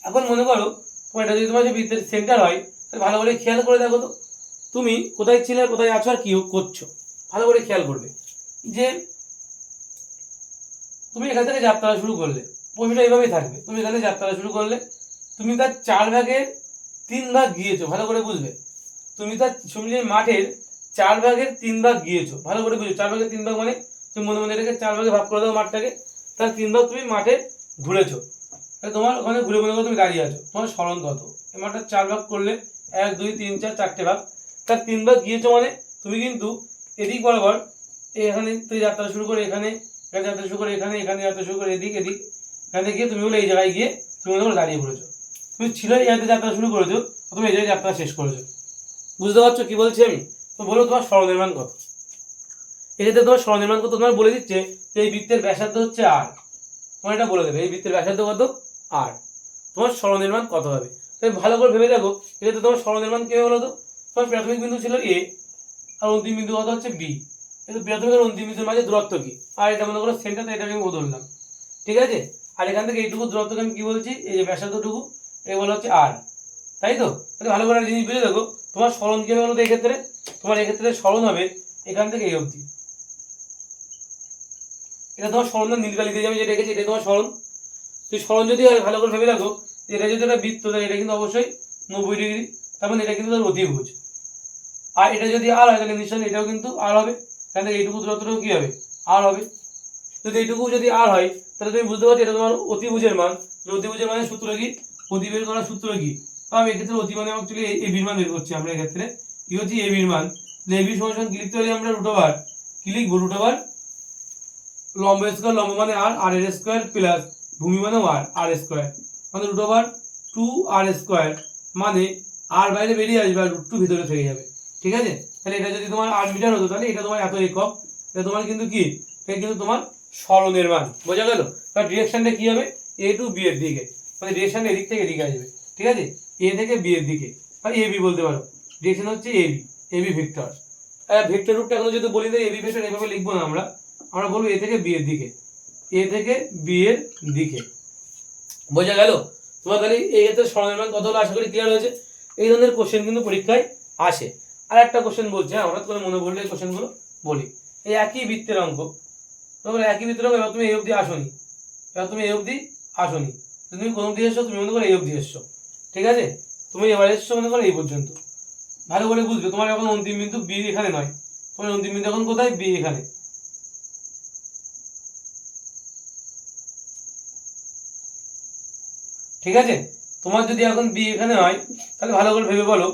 এখন মনে করো তোমার এটা যদি তোমার যে বৃত্তের সেন্টার হয়, তাহলে ভালো করে খেয়াল করে দেখো তো তুমি কোথায় ছিলে, কোথায় আছো, আর কি করছো, ভালো করে খেয়াল করবে। যে তুমি এখান থেকে যাত্রা শুরু করলে, প্রশ্নটা এইভাবেই থাকবে, তুমি এখানে যাত্রা শুরু করলে, তুমি তার 4 ভাগের 3 ভাগ গিয়েছো, ভালো করে বুঝবে। তুমি মাঠের 4 ভাগের 3 ভাগ গিয়েছো, ভালো করে বুঝো। 4 ভাগের 3 ভাগ মানে তুমি মনে মনে এটাকে 4 ভাগে ভাগ করে দাও মাঠটাকে, তার 3 ভাগ তুমি মাঠে ঘুরেছো, তোমার ওখানে ঘুরে মনে করো তুমি দাঁড়িয়ে আছো, তোমার স্মরণ কত? এই মাঠটা 4 ভাগ করলে 1 2 3 4 4টে ভাগ, তার 3 ভাগ গিয়েছো, মানে তুমি কিন্তু এদিক বরাবর এখানে তুই যাত্রা শুরু করে, এখানে যাত্রা শুরু করে, এখানে যাত্রা শুরু করে, এদিক এখানে গিয়ে তুমি বলে এই জায়গায় গিয়ে তুমি মনে করো দাঁড়িয়ে পড়েছো, তুমি ছিল এই জায়গাতে যাত্রা শুরু করেছো, তুমি এই জায়গায় যাত্রা শেষ করেছো। বুঝতে পারছো কি বলছি আমি? তো বলো তোমার স্মরণের কত? এক্ষেত্রে তোমার স্মরণের কত তোমার বলে দিচ্ছে যে এই বৃত্তের ব্যাসার্ধ হচ্ছে আর, তোমার এটা বলে দেবে এই বৃত্তের ব্যাসার্ধ কত আর, তোমার স্মরণের কত হবে। তাই ভালো করে ভেবে দেখো, এক্ষেত্রে তোমার স্মরণের কি হবে বলো তো? তোমার প্রাথমিক বিন্দু ছিল এ, আর অন্তিম বিন্দু কত হচ্ছে বি, কিন্তু প্রাথমিক আর অন্তিম বিন্দুর মাঝে দূরত্ব কি, আর এটা মনে করো সেন্টার, এটাকে আমি বদললাম, ঠিক আছে? আর এখান থেকে এইটুকু দূরত্বকে আমি কি বলছি, এই যে ব্যাসার্ধটুকু, এই বলা হচ্ছে আর, তাই তো? তাহলে ভালো করে জিনিস বুঝে দেখো, তোমার স্মরণ কি হবে বলো তো? এক্ষেত্রে তোমার এক্ষেত্রে স্মরণ হবে এখান থেকে এই অবধি, এটা তোমার স্মরণ, নীলকালি দিয়ে আমি যেটা রেখেছি এটা তোমার স্মরণ। তুই স্মরণ যদি হয়, ভালো করে ভেবে দেখো, এটা যদি একটা বৃত্ত, তাহলে এটা কিন্তু অবশ্যই 90 ডিগ্রি, তার মানে এটা কিন্তু তার অতিভুজ। আর এটা যদি আর হয় তাহলে নিশ্চয়ই এটাও কিন্তু আর হবে, এখান থেকে এইটুকু দূরত্বটাও কি হবে, আর হবে। যদি এইটুকু যদি আর হয়, তাহলে তুমি বুঝতে পারছো এটা তোমার অতিভুজের মান। অতিভুজের মানে সূত্র কি, অতি বের করার সূত্র কি, আমি এক্ষেত্রে অতি মানে অ্যাকচুয়ালি এ বির মান বের করছি আমরা এক্ষেত্রে, কি হচ্ছে এ বির মান। এ বি সমান কি লিখতে পারি আমরা, √, কি লিখবো, √, লম্ব স্কোয়ার, লম্ব মানে আর এর স্কোয়ার, প্লাস ভূমি মানে আর স্কোয়ার, মানে √2r², মানে আর বাইরে বেরিয়ে আসবে আর √2 ভিতরে থেকে যাবে, ঠিক আছে? তাহলে এটা যদি তোমার 8 মিটার হতো, তাহলে এটা তোমার এত একক, এটা তোমার কিন্তু কি, এটা কিন্তু তোমার স্মরণের মান, বোঝা গেল? তার ডিরেকশনটা কি হবে, এ টু বি এর দিকে, মানে ডিরেকশনটা এদিক থেকে এদিকে আসবে, ঠিক আছে? এ থেকে বি এর দিকে, বা এ বি বলতে পারো, ডিরেকশন হচ্ছে এবি ভেক্টর। ভেক্টর রূপটা এখন যদি বলি তাই এবি ভেক্টর এভাবে লিখবো না, আমরা বলবো এ থেকে বি এর দিকে, এ থেকে বি এর দিকে, বোঝা গেল? তোমার তাহলে এই ক্ষেত্রে স্মরণের মান কত হলো, আশা করি ক্লিয়ার হয়েছে। এই ধরনের কোশ্চেন কিন্তু পরীক্ষায় আসে। আর একটা কোশ্চেন বলছে, হঠাৎ করে মনে পড়লে এই কোশ্চেনগুলো বলি। এই একই বৃত্তের অঙ্ক, একই বৃত্তের অঙ্ক, এবার তুমি এই অবধি আসনি, তুমি কোন অবধি এসছো, তুমি মনে করো এই অবধি এসছো, ঠিক আছে? তুমি এবার এসছো মনে করো এই পর্যন্ত, ভালো করে বুঝবে। তোমার এখন অন্তিম বিন্দু বি এখানে নয়, তোমার অন্তিম বিন্দু এখন কোথায়, বি এখানে। ঠিক আছে, তোমার যদি এখন বি এখানে হয় তাহলে ভালো করে ভেবে বলো,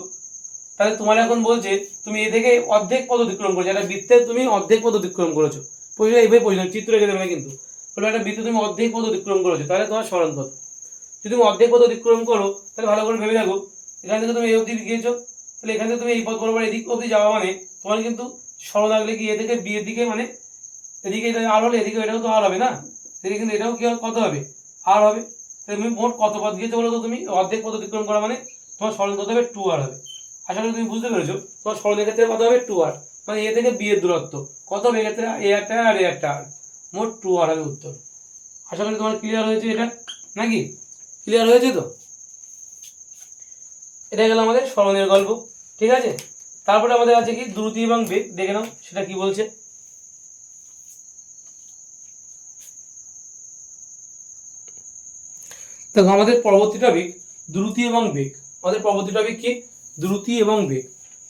তাহলে তোমার এখন বলছে তুমি এ থেকে অর্ধেক পথ অতিক্রম করেছো, একটা বৃত্তের তুমি অর্ধেক পথ অতিক্রম করেছো। পরিষ্কার এইভাবে পরিষ্কার চিত্র রেখে দেবে না কিন্তু, বলে একটা বৃত্তে তুমি অর্ধেক পথ অতিক্রম করেছো, তাহলে তোমার সরণ কত। যদি তুমি অর্ধেক পথ অতিক্রম করো তাহলে ভালো করে ভেবে দেখো, এখান থেকে তুমি এই অবধি গিয়েছো, তাহলে এখান থেকে তুমি এই পথ বরাবর এদিক অবধি যাওয়া মানে তোমার কিন্তু সরণ আগলে কি এ থেকে বি এর দিকে, মানে এদিকে এটা আর হলে এদিকে এটাও তো আর হবে না, এদিকে কিন্তু এটাও কি কত হবে, আর হবে। তুমি মোট কত পথ গিয়েছো বলো তো, তুমি অর্ধেক পথ অতিক্রম করা মানে তোমার সরণ কত হবে, 2r হবে। আশা করি তুমি বুঝতে পেরেছো, তোমার সরণের ক্ষেত্রে কত হবে, 2r, মানে এ থেকে বি এর দূরত্ব কত হবে এক্ষেত্রে, এ একটা আর এ একটা আর, মোট 2r হবে উত্তর। আশা করি তোমার ক্লিয়ার হয়েছে এটা, নাকি ক্লিয়ার হয়েছে তো। এটা গেল আমাদের সরণের গল্প, ঠিক আছে। তারপরে আমাদের আছে কি দ্রুতি এবং বেগ, দেখে নাও সেটা কি বলছে। দেখো আমাদের পরবর্তী টপিক দ্রুতি এবং বেগ। আমাদের পরবর্তী টপিক কি, দ্রুতি এবং বেগ।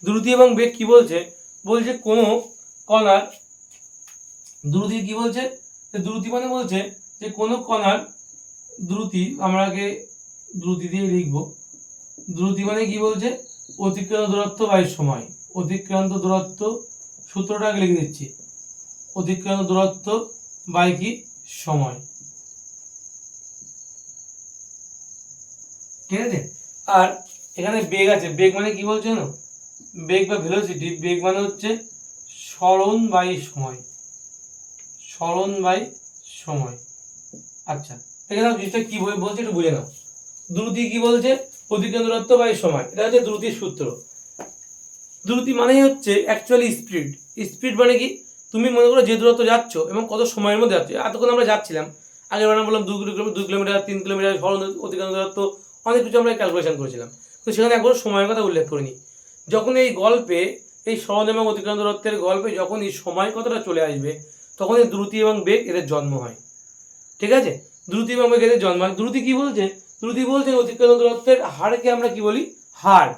দ্রুতি এবং বেগ কি বলছে, বলছে কোনো কণার দ্রুতি কি বলছে, দ্রুতি মানে বলছে যে কোনো কণার দ্রুতি, আমরা আগে দ্রুতি দিয়ে লিখবো। দ্রুতি মানে কি বলছে, অতিক্রান্ত দূরত্ব বাই সময়। অতিক্রান্ত দূরত্ব, সূত্রটা আগে লিখে দিচ্ছি, অতিক্রান্ত দূরত্ব বাই কি সময়। ঠিক আছে, আর এখানে বেগ আছে, বেগ মানে কি বলছে জানো, বেগ বা ভেলোসিটি, বেগ মানে হচ্ছে সরণ বাই সময়, সরণ বাই সময়। আচ্ছা, এখানে জিনিসটা কি বলছে একটু বুঝে নাও। দ্রুতি কি বলছে, অতিক্রান্ত দূরত্ব বাই সময়, এটা হচ্ছে দ্রুতির সূত্র। দ্রুতি মানেই হচ্ছে অ্যাকচুয়ালি স্পিড। স্পিড মানে কি, তুমি মনে করো যে দূরত্ব যাচ্ছ এবং কত সময়ের মধ্যে যাচ্ছ। এতক্ষণ আমরা যাচ্ছিলাম, আগের বার বললাম 2 কিলোমিটার 3 কিলোমিটার সরণ অতিক্রান্ত দূরত্ব, অনেক কিছু আমরা ক্যালকুলেশন করেছিলাম, তো সেখানে একবার সময়ের কথা উল্লেখ করিনি। যখন এই গল্পে, এই সরণ এবং অতিক্রান্ত দূরত্বের গল্পে যখন এই সময় কথাটা চলে আসবে, তখন এই দ্রুতি এবং বেগ এদের জন্ম হয়। ঠিক আছে, দ্রুতি এবং বেগ এদের জন্ম হয়। দ্রুতি কি বলছে, দ্রুতি বলছে অতিক্রান্ত দূরত্বের হারকে আমরা কি বলি, হার।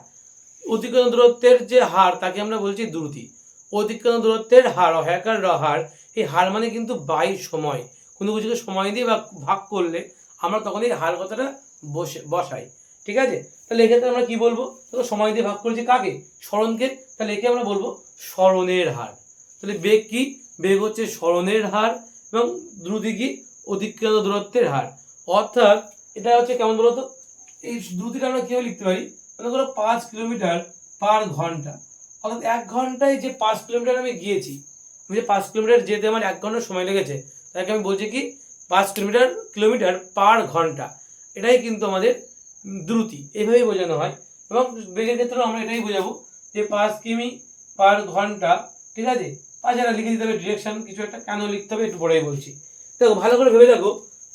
অতিক্রান্ত দূরত্বের যে হার তাকে আমরা বলছি দ্রুতি। অতিক্রান্ত দূরত্বের হার, হ্যাকার হার, এই হার মানে কিন্তু বাই সময়। কোনো কিছুকে সময় দিয়ে বা ভাগ করলে আমরা তখন এই হার কথাটা বসাই। ঠিক আছে, তাহলে এক্ষেত্রে আমরা কি বলবো, তো সময় দিয়ে ভাগ করেছি কাকে, সরণকে, তাহলে একে আমরা বলবো সরণের হার। তাহলে বেগ কি, বেগ হচ্ছে সরণের হার, এবং দ্রুতি কি, অতিক্রান্ত দূরত্বের হার। অর্থাৎ এটা হচ্ছে কেমন বলতো, এই দ্রুতিটা আমরা কিভাবে লিখতে পারি, মনে করো 5 কিলোমিটার/ঘন্টা, অর্থাৎ 1 ঘন্টায় যে 5 কিলোমিটার আমি গিয়েছি, আমি যে 5 কিলোমিটার যেতে আমার 1 ঘন্টা সময় লেগেছে, তাকে আমি বলছি কি 5 কিলোমিটার/ঘন্টা। এটাই কিন্তু আমাদের দ্রুতি, এইভাবেই বোঝানো হয়। এবং বেগের ক্ষেত্রেও আমরা এটাই বোঝাবো যে 5 কিমি/ঘন্টা। ঠিক আছে, তাছাড়া লিখে দিতে হবে ডিরেকশন কিছু একটা, কেন লিখতে হবে একটু পরেই বলছি। দেখো ভালো করে ভেবে দেখো,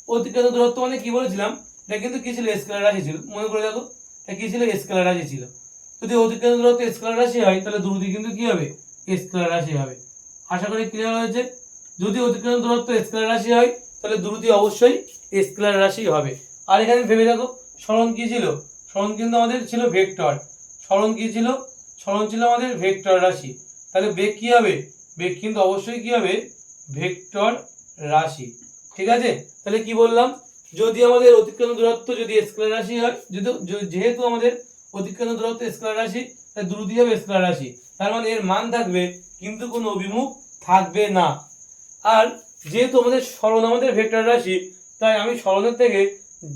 অতিক্রান্ত দূরত্ব মানে কি বলেছিলাম, এটা কিন্তু কি ছিল, স্কেলার রাশি ছিল। মনে করে দেখো এটা কি ছিল, স্কেলার রাশি ছিল। যদি অতিক্রান্ত দূরত্ব স্কেলার রাশি হয় তাহলে দ্রুতি কিন্তু কি হবে, স্কেলার রাশি হবে। আশা করি ক্লিয়ার হয়েছে। যদি অতিক্রান্ত দূরত্ব স্কেলার রাশি হয় তাহলে দ্রুতি অবশ্যই স্কেলার রাশি হবে। আর এখানে ভেবে দেখো সরণ কি ছিল, সরণ কিন্তু আমাদের ছিল ভেক্টর। সরণ কি ছিল, সরণ ছিল আমাদের ভেক্টর রাশি। তাহলে বেগ কি হবে, বেগ কিন্তু অবশ্যই কি হবে, ভেক্টর রাশি। ঠিক আছে, তাহলে কি বললাম, যদি আমাদের অতিক্রান্ত দূরত্ব যদি স্কেলার রাশি হয়, যেহেতু আমাদের অতিক্রান্ত দূরত্ব স্কেলার রাশি, তাই দ্রুতি হবে স্কেলার রাশি। তার মানে এর মান থাকবে কিন্তু কোনো অভিমুখ থাকবে না। আর যেহেতু আমাদের সরণ আমাদের ভেক্টর রাশি, তাই আমি সরণের থেকে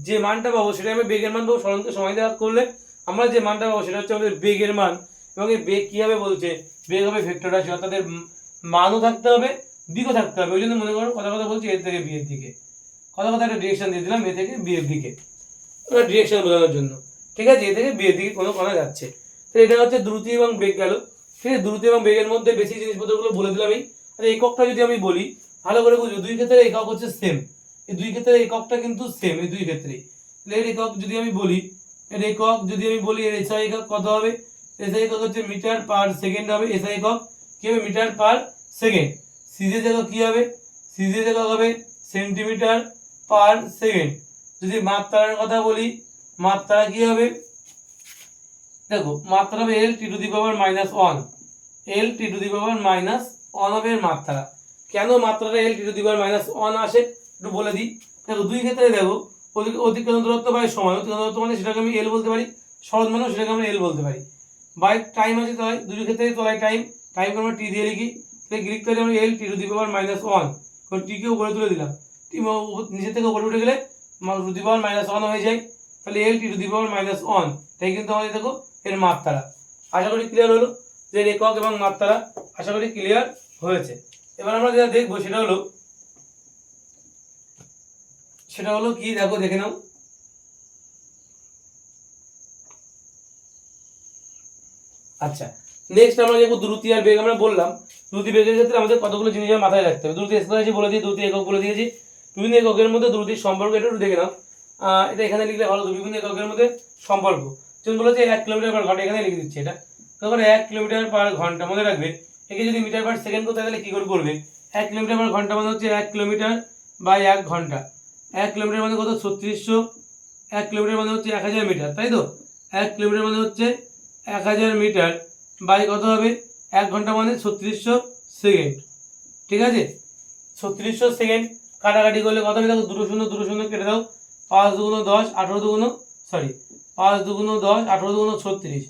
যে মানটা পাবো সেটা আমি বেগের মান পাবো। সরণকে সময় দেওয়া করলে আমরা যে মানটা পাবো সেটা হচ্ছে আমাদের বেগের মান। এবং এই বেগ কি হবে বলছে, বেগ হবে ভেক্টর রাশি, অর্থাৎ এর মানও থাকতে হবে, দিকও থাকতে হবে। ওই জন্য মনে করো কথা কথা বলছি এর থেকে বি এর দিকে, কথা কথা একটা ডিরেকশন দিয়ে দিলাম এ থেকে বি এর দিকে, ওটা ডিরেকশন বোঝানোর জন্য। ঠিক আছে, এ থেকে বি এর দিকে কোনো কণা যাচ্ছে। তো এটা হচ্ছে দ্রুতি এবং বেগ গেল। ঠিক আছে, দ্রুতি এবং বেগের মধ্যে বেশি জিনিসপত্রগুলো বলে দিলাম। আর এককটা যদি আমি বলি ভালো করে বুঝবো, দুই ক্ষেত্রে একক হচ্ছে সেম। এই দুই ক্ষেত্রে এককটা কিন্তু সেম, এই দুই ক্ষেত্রেই। এর একক যদি আমি বলি, এর একক যদি আমি বলি, এর এসআই একক কত হবে, এসআই একক হচ্ছে মিটার/সেকেন্ড হবে। এসআই একক কি হবে, মিটার/সেকেন্ড। সিজিএস একক কি হবে, সিজিএস একক হবে সেন্টিমিটার/সেকেন্ড। যদি মাত্রার কথা বলি, মাত্রা কি হবে, দেখো মাত্রা হবে L T to the power minus one, L T to the power minus one হবে এর মাত্রা। কেন মাত্রাটা L T to the power minus one আসে একটু বলে দিই। দেখো দুই ক্ষেত্রে দেখো অতিক্রান্ত দূরত্ব বাই সময়, অতিক্রান্ত দূরত্ব মানে সেটাকে আমি এল বলতে পারি, সহজ মানেও সেটাকে আমরা এল বলতে পারি, বাই টাইম আছে তলায়, দুই ক্ষেত্রে তলায় টাইম, টাইমকে আমরা টি দিয়ে লিখি, তাহলে কি লিখতে পারি আমরা L T to the power minus one, কারণ টিকে উপরে তুলে দিলাম, টি নিচে থেকে উপরে উঠে গেলে to the power minus one হয়ে যায়, তাহলে L T to the power minus one, তাই কিন্তু আমাদের দেখো এর মাত্রা। আশা করি ক্লিয়ার হলো যে একক এবং মাত্রা, আশা করি ক্লিয়ার হয়েছে। এবার আমরা যেটা দেখবো সেটা হলো কি, দেখো দেখে নাও। আচ্ছা নেক্সট আমরা দেখবো দ্রুতি আর বেগ। আমরা বললাম দ্রুতি বেগের ক্ষেত্রে আমাদের কতগুলো জিনিস মাথায় রাখতে হবে। দ্রুতি এক্সপ্রেসি বলে দিই, দ্রুতি একক বলে দিয়েছি, বিভিন্ন এককের মধ্যে দ্রুতির সম্পর্ক এটা একটু দেখে নাও। এটা এখানে লিখলে ভালো, বিভিন্ন এককের মধ্যে সম্পর্ক যেমন বলেছে 1 কিলোমিটার পার ঘন্টা, এখানে লিখে দিচ্ছি এটা। তখন 1 কিলোমিটার পার ঘন্টা মনে রাখবে, একে যদি মিটার পার সেকেন্ড করতে গেলে কি করে করবে, 1 কিলোমিটার পার ঘন্টা মানে হচ্ছে 1 কিলোমিটার বাই 1 ঘন্টা, 1 কিলোমিটার মানে কত 3600, 1 কিলোমিটার মানে হচ্ছে 1000 মিটার, তাই তো 1 কিলোমিটার মানে হচ্ছে 1000 মিটার বাই কত হবে 1 ঘন্টা মানে 3600 সেকেন্ড, ঠিক আছে 3600 সেকেন্ড। কাটাকাটি করলে কত হবে দেখো, দুটো শূন্য কেটে দাও, 5 দুগুণ 10, 18 দুগুণ 5 দুগুণ 10, 18 দুগুণ 36,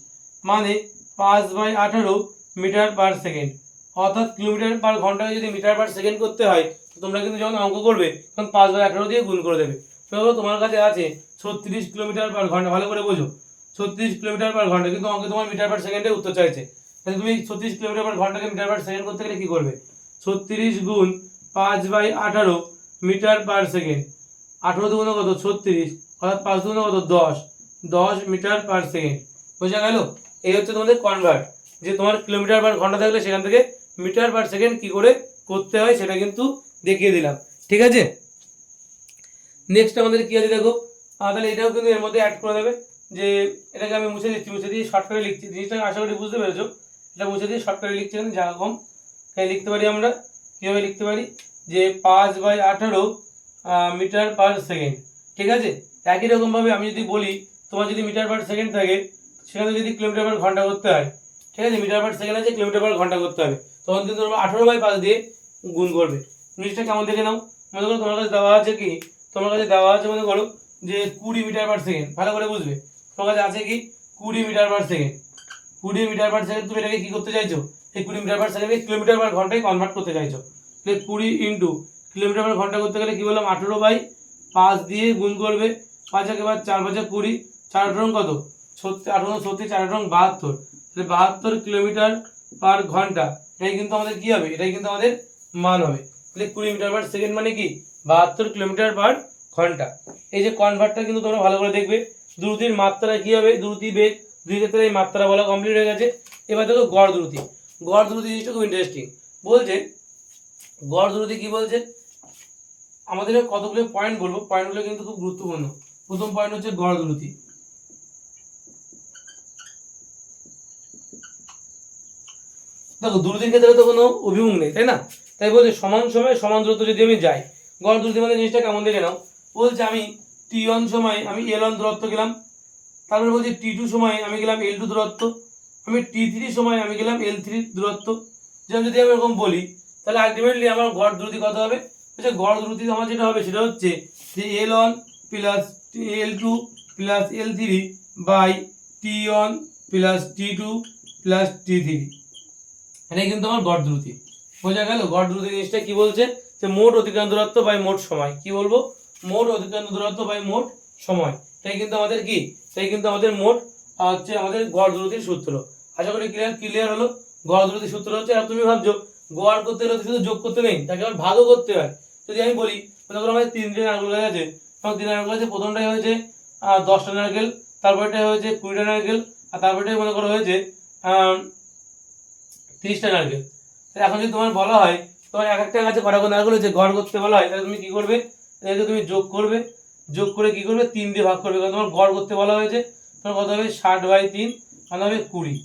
মানে 5/18 মিটার পার সেকেন্ড। অর্থাৎ কিলোমিটার পার ঘন্টাকে যদি মিটার পার সেকেন্ড করতে হয়, তো তোমরা কিন্তু যখন অঙ্ক করবে তখন 5/18 দিয়ে গুণ করে দেবে। তো তোমার কাছে আছে 36 কিলোমিটার পার ঘন্টা, ভালো করে বোঝো 36 কিলোমিটার পার ঘন্টা, কিন্তু অঙ্কে তোমার মিটার পার সেকেন্ডে উত্তর চাইছে, তাহলে তুমি 36 কিলোমিটার পার ঘন্টাকে মিটার পার সেকেন্ড করতে গেলে কি করবে, 36 গুণ 5/18 মিটার পার সেকেন্ড, 18 দুগুণ কত 36, অর্থাৎ 5 দুগুণ কত 10 মিটার পার সেকেন্ড। বোঝা গেল? এই হচ্ছে তোমাদের কনভার্ট, যে তোমার কিলোমিটার পার ঘন্টা থাকলে সেখান থেকে মিটার পার সেকেন্ড কি করে করতে হয় সেটা কিন্তু দেখিয়ে দিলাম, ঠিক আছে। নেক্সট আমাদের কি আছে দেখো, তাহলে এটাও কিন্তু এর মধ্যে অ্যাড করে দেবে, যে এটাকে আমি মুছে দিচ্ছি, মুছে দিয়ে শর্টকাটে লিখছি, জিনিসটা আশা করি বুঝতে পেরেছো। এটা মুছে দিয়ে শর্টকাটে লিখছি, যেরকম লিখতে পারি আমরা, কীভাবে লিখতে পারি, যে 5/18 মিটার পার সেকেন্ড, ঠিক আছে। একই রকমভাবে আমি যদি বলি তোমার যদি মিটার পার সেকেন্ড থাকে, সেখানে যদি কিলোমিটার পার ঘন্টা করতে হয়, ঠিক আছে, মিটার পার সেকেন্ড আছে কিলোমিটার পার ঘন্টা করতে হবে, তখন কিন্তু তোমরা 18/5 দিয়ে গুণ করবে। জিনিসটা কেমন দেখে নাও, মনে করো তোমার কাছে দেওয়া আছে কি, তোমার কাছে দেওয়া আছে মনে করো যে 20 মিটার পার সেকেন্ড, ভালো করে বুঝবে, তোমার কাছে আছে কি 20 metre per second, 20 metre per second, তুমি এটাকে কি করতে চাইছো, এই 20 মিটার পার সেকেন্ডকে কিলোমিটার পার ঘন্টায় কনভার্ট করতে চাইছো, তাহলে 20 ইন্টু কিলোমিটার পার ঘন্টা করতে গেলে কি বললাম 18/5 দিয়ে গুণ করবে, 5 একেবার 4 5 20, 4 কত 18 36, 4 72, তাহলে 72 কিলোমিটার পার ঘন্টা, এটাই কিন্তু আমাদের কি হবে, এটাই কিন্তু আমাদের মান হবে। তাহলে 20 মিটার পার সেকেন্ড মানে কি 72 কিলোমিটার পার ঘন্টা। এই যে কনভার্টটা কিন্তু তোমরা ভালো করে দেখবে। দ্রুতির মাত্রা কি হবে, দ্রুতি বেগ দুই ক্ষেত্রে এই মাত্রা বলা কমপ্লিট হয়ে গেছে। এবার দেখো গড় দ্রুতি। গড় দ্রুতি জিনিসটা খুব ইন্টারেস্টিং বলছে। গড় দ্রুতি কি বলছে, আমাদের কতগুলো পয়েন্ট বলবো, পয়েন্টগুলো কিন্তু খুব গুরুত্বপূর্ণ। প্রথম পয়েন্ট হচ্ছে গড় দ্রুতি। দেখো দ্রুতির ক্ষেত্রে তো কোনো অভিমুখ নেই, তাই না, তাই বলছে সমান সময়ে সমান দূরত্ব যদি আমি যাই, গড় দ্রুতি মানে জিনিসটা কেমন দেখে নাও, বলছে আমি t1 সময় আমি l1 দূরত্ব গেলাম, তারপরে বলছি t2 সময় আমি গেলাম l2 দূরত্ব, আমি t3 সময় আমি গেলাম l3 দূরত্ব। যেমন যদি আমি এরকম বলি, তাহলে আলটিমেটলি আমার গড় দ্রুতি কত হবে, আচ্ছা গড় দ্রুতি আমার যেটা হবে সেটা হচ্ছে যে l1 plus l2 plus l3 by t1 plus t2 plus t3, এটাই কিন্তু আমার গড় দ্রুতি। বোঝা গেল? গড় দ্রুতি জিনিসটা কি বলছে, যে মোট অতিক্রান্ত দূরত্ব বাই মোট সময়, কি বলবো, মোট অতিক্রান্ত দূরত্ব বাই মোট সময়, তাই কিন্তু আমাদের কি, তাই কিন্তু আমাদের মোট হচ্ছে আমাদের গড় দ্রুতির সূত্র। আশা করি ক্লিয়ার হলো। গড় দ্রুতির সূত্র হচ্ছে, আর তুমি ভাবছো গড় করতে গেলে শুধু যোগ করতে নেই, তাকে আবার ভাগও করতে হয়। যদি আমি বলি মনে করো আমাদের 3টে নারকেল গাছ আছে, এবং 3 নারকেল গাছে প্রথমটাই হয়েছে 10টা নারকেল, তারপরটাই হয়েছে 20টা নারকেল, আর তারপরটাই মনে করো হয়েছে 30টা নারকেল। এখন যদি তোমার বলা হয় তোমার এক একটা গাছে কটা করে নারকেল হচ্ছে, গড় করতে বলা হয়, তাহলে তুমি কি করবে, এটাকে তুমি যোগ করবে, যোগ করে কি করবে 3 দিয়ে ভাগ করবে, কারণ তোমার গড় করতে বলা হয়েছে, তোমার কত হবে 60/3 মানে হবে 20।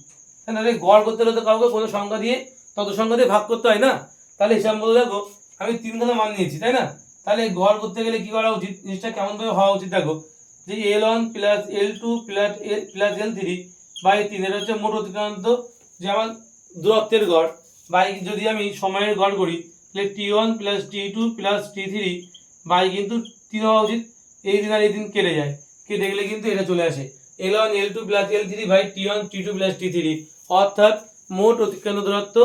তাহলে গড় করতে হলে তো কাউকে কোনো সংখ্যা দিয়ে তত সংখ্যা দিয়ে ভাগ করতে হয় না, তাহলে হিসাব মতো দেখো আমি 3খানা মান নিয়েছি, তাই না, তাহলে গড় করতে গেলে কি করা উচিত, জিনিসটা কেমন ভাবে হওয়া উচিত দেখো, যে l1 plus l2 plus l3 by 3, এটা হচ্ছে মোট অতিক্রান্ত যে আমার দূরত্বের গড়, বাই যদি আমি সময়ের গড় করি তাহলে t1 plus t2 plus t3 by কিন্তু 3 হওয়া উচিত, এই দিন আর এই দিন কেটে যায়, কেটে গেলে কিন্তু এটা চলে আসে L1 L2 plus L3 by t1 t2 plus t3, অর্থাৎ মোট অতিক্রান্ত দূরত্ব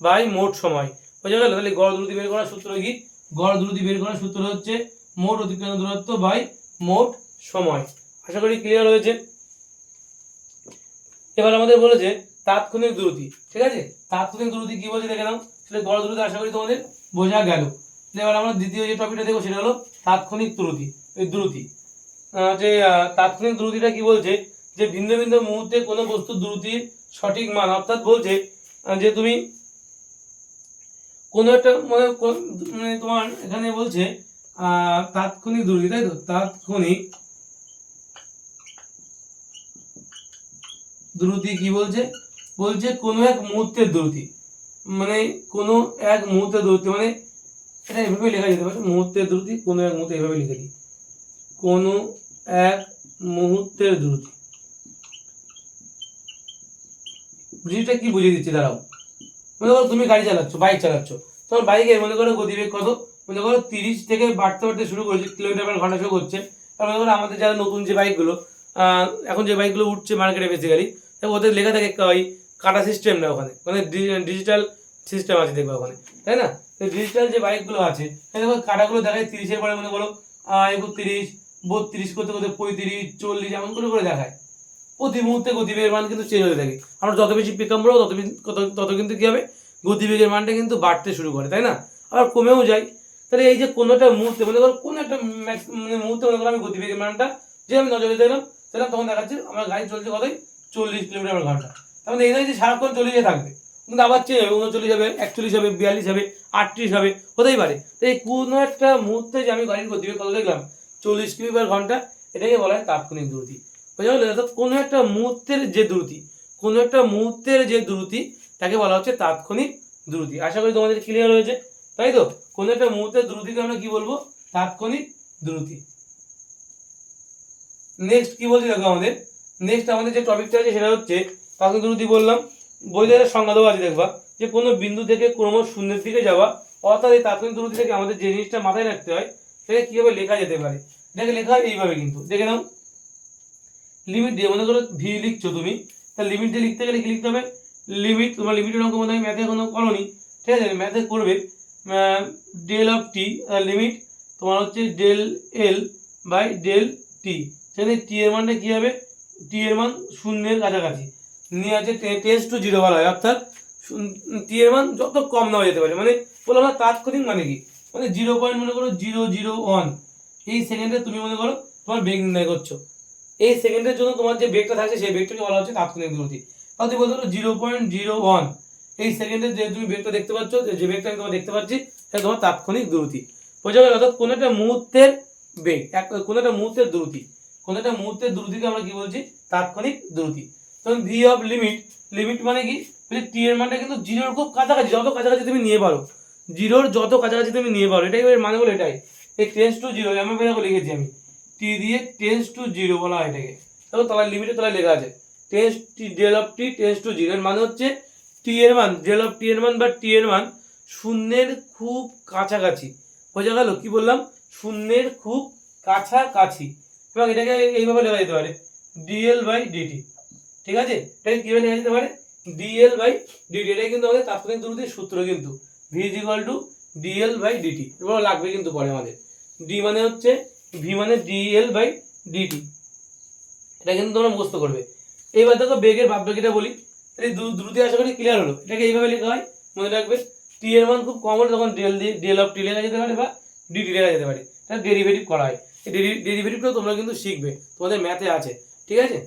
বাই মোট সময়। বোঝা গেল? তাহলে গড় দ্রুতি বের করার সূত্র কি? গড় দ্রুতি বের করার সূত্র হচ্ছে মোট অতিক্রান্ত দূরত্ব বাই মোট সময়। আশা করি ক্লিয়ার হয়েছে। এবার আমাদের বলেছে তাৎক্ষণিক দ্রুতি, ঠিক আছে? তাৎক্ষণিক দ্রুতি কি বলছে দেখে নাও, সেটা গড় দ্রুতি আশা করি তোমাদের বোঝা গেল। এবার আমরা দ্বিতীয় যে টপিকটা দেখবো সেটা হলো তাৎক্ষণিক দ্রুতি। এই দ্রুতি যে তাৎক্ষণিক দ্রুতিটা কি বলছে, যে ভিন্ন ভিন্ন মুহূর্তে কোনো বস্তুর দ্রুতির সঠিক মান, অর্থাৎ বলছে যে তুমি কোনো একটা মানে তোমার এখানে বলছে তাৎক্ষণিক দ্রুতি, তাই তো? তাৎক্ষণিক দ্রুতি কি বলছে? বলছে কোনো এক মুহূর্তের দ্রুতি, মানে কোনো এক মুহূর্তের দ্রুতি, মানে এটা এভাবে লেখা যেতে পারে মুহূর্তের দ্রুতি, কোনো এক মুহূর্তে, এভাবে লিখে দিই কোনো এক মুহূর্তের দ্রুতি। জিনিসটা কি বুঝিয়ে দিচ্ছি দাঁড়াও। মনে করো তুমি গাড়ি চালাচ্ছ, বাইক চালাচ্ছ, তোমার বাইকে মনে করো গতিবেগ কত, মনে করো 30 থেকে বাড়তে বাড়তে শুরু করেছে, কিলোমিটার/ঘন্টা শুরু করছে। আর মনে করো আমাদের যারা নতুন যে বাইকগুলো এখন যে বাইকগুলো উঠছে মার্কেটে বেসিক্যালি, ওদের লেখা থাকে ওই কাটা সিস্টেম না, ওখানে মানে ডিজিটাল সিস্টেম আছে দেখবে ওখানে, তাই না? ডিজিটাল যে বাইকগুলো আছে দেখো কাটাগুলো দেখায় 30-এর পরে মনে করো 31, 32 করতে করতে 35, 40 এমন করে দেখায়। প্রতি মুহূর্তে গতিবেগের মান কিন্তু চেঞ্জ হতে থাকে। আমরা যত বেশি পিকআপ করবো তত কিন্তু কি হবে, গতিবেগের মানটা কিন্তু বাড়তে শুরু করে, তাই না? আবার কমেও যায়। তাহলে এই যে কোনো একটা মুহূর্তে মনে করো কোনো একটা মানে মুহূর্তে মনে করো আমি গতিবেগের মানটা যে আমি নজরে দিলাম তখন দেখাচ্ছে আমার গাড়ি চলছে কতই 40 কিলোমিটার/ঘন্টা। তার মানে এই নয় যে সারাক্ষণ 40-এ থাকবে, কিন্তু আবার চেঞ্জ হবে, 39 হবে, 41 হবে, 42 হবে, 38 হবে, হতেই পারে। তো এই কোনো একটা মুহূর্তে যে আমি গাড়ির গতিবেগ কত দেখলাম 40 কিমি/ঘন্টা, এটাকে বলা হয় তাৎক্ষণিক দ্রুতি। বোঝা গেল? অর্থাৎ কোনো একটা মুহূর্তের যে দ্রুতি, কোনো একটা মুহূর্তের যে দ্রুতি তাকে বলা হচ্ছে তাৎক্ষণিক দ্রুতি। আশা করি তোমাদের ক্লিয়ার হয়েছে, তাই তো? কোনো একটা মুহূর্তের দ্রুতিকে আমরা কি বলবো? তাৎক্ষণিক দ্রুতি। নেক্সট কি বলছি দেখো, আমাদের যে টপিকটা আছে সেটা হচ্ছে তাৎক্ষণিক দ্রুতি। বললাম বইতে সংজ্ঞা দেওয়া আছে, দেখবা যে কোনো বিন্দু থেকে ক্রমশ শূন্যের দিকে যাওয়া, অর্থাৎ এই তাৎক্ষণিক দ্রুতি থেকে আমাদের যে জিনিসটা মাথায় রাখতে হয় সেটা কিভাবে লেখা যেতে পারে। এটাকে লেখা হয় এইভাবে, কিন্তু দেখে নাও। লিমিট দিয়ে মনে করো ভি লিখছো তুমি, তাহলে লিমিট দিয়ে লিখতে গেলে কি লিখতে হবে? লিমিট, তোমার লিমিটের অঙ্ক মনে হয় ম্যাথে কোনো করনি, ঠিক আছে? ম্যাথে করবে ডেল অফ টি, লিমিট তোমার হচ্ছে del L by del T. সেখানে টি এর মানটা কী হবে? টি এর মান শূন্যের কাছাকাছি নিয়ে আছে, টেন্স টু জিরো বলা হয়, অর্থাৎ টি এর মান যত কম নেওয়া যেতে পারে। মানে বললাম না তাৎক্ষণিক মানে কি, মানে 0. মনে করো 001 এই সেকেন্ডে তুমি মনে করো তোমার বেগ নির্ণয় করছো, এই সেকেন্ডের জন্য তোমার যে বেগটা থাকছে সেই বেগটাকে বলা হচ্ছে তাৎক্ষণিক দ্রুতি। তাহলে বলতে পারো 0.01 এই সেকেন্ডে যে তুমি বেগটা দেখতে পাচ্ছ, যে বেগটা আমি তোমার দেখতে পাচ্ছি সেটা তোমার তাৎক্ষণিক দ্রুতি। বোঝা গেল? অর্থাৎ কোনো একটা মুহূর্তের বেগ, কোনো একটা মুহূর্তের দ্রুতি, কোনো একটা মুহূর্তের দ্রুতিকে আমরা কি বলছি? তাৎক্ষণিক দ্রুতি। তখন ভি অফ লিমিট, লিমিট মানে কি? টি এর মানটা কিন্তু জিরোর খুব কাছাকাছি, যত কাছাকাছি তুমি নিয়ে পারো, জিরোর যত কাছাকাছি তুমি নিয়ে পারো, এটাই এর মানে হলো এটাই। এই টেন্স টু জিরো আমি লিখেছি আমি টি দিয়ে টেন্স টু জিরো বলা হয় এটাকে। দেখো তলায় লিমিটে তলায় লেখা আছে tends T del of T tends to zero, এর মানে হচ্ছে টি এর মান, ডেল অফ টি এর মান বা টি এর মান শূন্যের খুব কাছাকাছি। বোঝা গেল? কি বললাম? শূন্যের খুব কাছাকাছি। এবং এটাকে এইভাবে লেখা যেতে পারে ডিএল বাই ডিটি, ঠিক আছে? এটাকে কীভাবে লেখা যেতে পারে? DL by DT. এটাই কিন্তু আমাদের তাৎক্ষণিক দ্রুতির সূত্র, কিন্তু V is equal to DL by DT. এবার লাগবে কিন্তু পরে আমাদের ডি মানে হচ্ছে ভি মানে ডিএল বাই ডিটি, এটা কিন্তু তোমরা মুখস্থ করবে। এইবার দেখো বেগের ভাববেগটা বলি, এই দ্রুতি আশা করি ক্লিয়ার হলো। এটাকে এইভাবে লেখা হয়, মনে রাখবে টি এর মান খুব কম হলে তখন ডেল অফ টি লেখা যেতে পারে বা ডিটি লেখা যেতে পারে, তাহলে ডেরিভেটিভ করা হয়। এই ডেরিভেটিভটাও তোমরা কিন্তু শিখবে, তোমাদের ম্যাথে আছে, ঠিক আছে?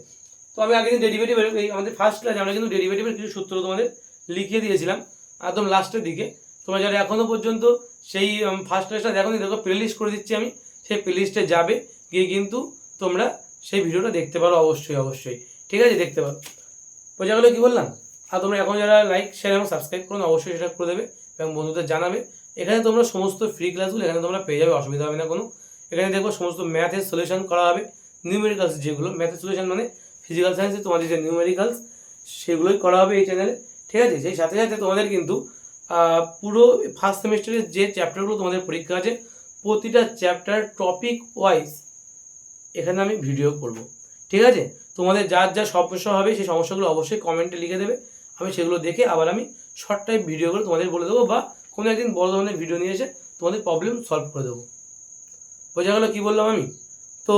তো আমি আগে দিন ডেরিভেটিভ, আমাদের ফার্স্ট ক্লাসে আমরা কিন্তু ডেরিভেটিভের কিছু সূত্র তোমাদের লিখিয়ে দিয়েছিলাম একদম লাস্টের দিকে। তোমরা যারা এখনো পর্যন্ত সেই ফার্স্ট ক্লাসটা দেখোনি, দেখো প্লে লিস্ট করে দিচ্ছি আমি, সেই প্লে লিস্টে যাবে, গিয়ে কিন্তু তোমরা সেই ভিডিওটা দেখতে পারো, অবশ্যই, ঠিক আছে? দেখতে পারো। বোঝা গেলো কি বললাম? আর তোমরা এখন যারা লাইক শেয়ার এবং সাবস্ক্রাইব করো অবশ্যই সেটা করে দেবে এবং বন্ধুদের জানাবে। এখানে তোমরা সমস্ত ফ্রি ক্লাসগুলো এখানে তোমরা পেয়ে যাবে, অসুবিধা হবে না কোনো। এখানে দেখো সমস্ত ম্যাথের সলিউশন করা হবে, নিউমেরিক্যালস যেগুলো ম্যাথের সলিউশন মানে ফিজিক্যাল সায়েন্সে তোমাদের যে নিউমেরিক্যালস সেগুলোই করা হবে এই চ্যানেলে, ঠিক আছে। সেই সাথে সাথে তোমাদের কিন্তু পুরো ফার্স্ট সেমিস্টারের যে চ্যাপ্টারগুলো তোমাদের পরীক্ষা আছে প্রতিটা চ্যাপ্টার টপিক ওয়াইজ এখানে আমি ভিডিও করব, ঠিক আছে। তোমাদের যার যা সমস্যা হবে সেই সমস্যাগুলো অবশ্যই কমেন্টে লিখে দেবে, আমি সেগুলো দেখে আবার আমি শর্ট টাইপ ভিডিও করে তোমাদের বলে দেবো, বা কোনো একদিন বড় ধরনের ভিডিও নিয়ে এসে তোমাদের প্রবলেম সলভ করে দেবো। বোঝা গেলো কী বললাম আমি? তো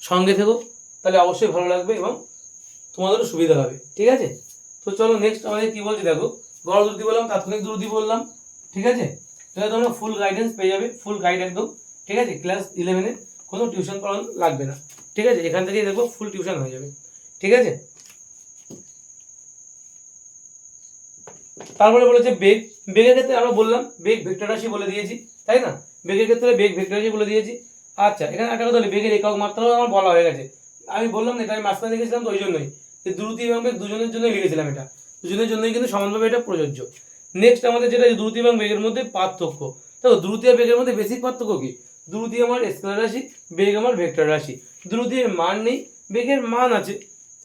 সঙ্গে থেকো, তাহলে অবশ্যই ভালো লাগবে এবং তোমাদেরও সুবিধা হবে, ঠিক আছে। তো চলো নেক্সট আমাদের কী বলছি দেখো, গড় দ্রুতি বললাম, তাৎক্ষণিক দ্রুতি বললাম, ঠিক আছে। তাহলে তোমরা ফুল গাইডেন্স পেয়ে যাবে, ফুল গাইড একদম, ঠিক আছে। ক্লাস 11-এ কোনো টিউশন পড়ানো লাগবে না, ঠিক আছে। এখান থেকেই দেখবো ফুল টিউশন হয়ে যাবে, ঠিক আছে। তারপরে বলেছে বেগ, বেগের ক্ষেত্রে আমরা বললাম বেগ ভেক্টর রাশি বলে দিয়েছি, তাই না। বেগের ক্ষেত্রে বেগ ভেক্টর রাশি বলে দিয়েছি। আচ্ছা, এখানে একটা কথা হলো বেগের একক মাত্রাও আমার বলা হয়ে গেছে। আমি বললাম না এটা আমি মাঝখানে লিখেছিলাম, তো ওই জন্যই যে দ্রুতি এবং বেগ দুজনের জন্যই লিখেছিলাম, এটা দুজনের জন্যই কিন্তু সমানভাবে এটা প্রযোজ্য। নেক্সট আমাদের যেটা দ্রুতি এবং বেগের মধ্যে পার্থক্য, দেখো দ্রুতি আর বেগের মধ্যে বেসিক পার্থক্য কি, দ্রুতি আমার স্কেলার রাশি, বেগ আমার ভেক্টর রাশি। দ্রুতির মান নেই, বেগের মান আছে,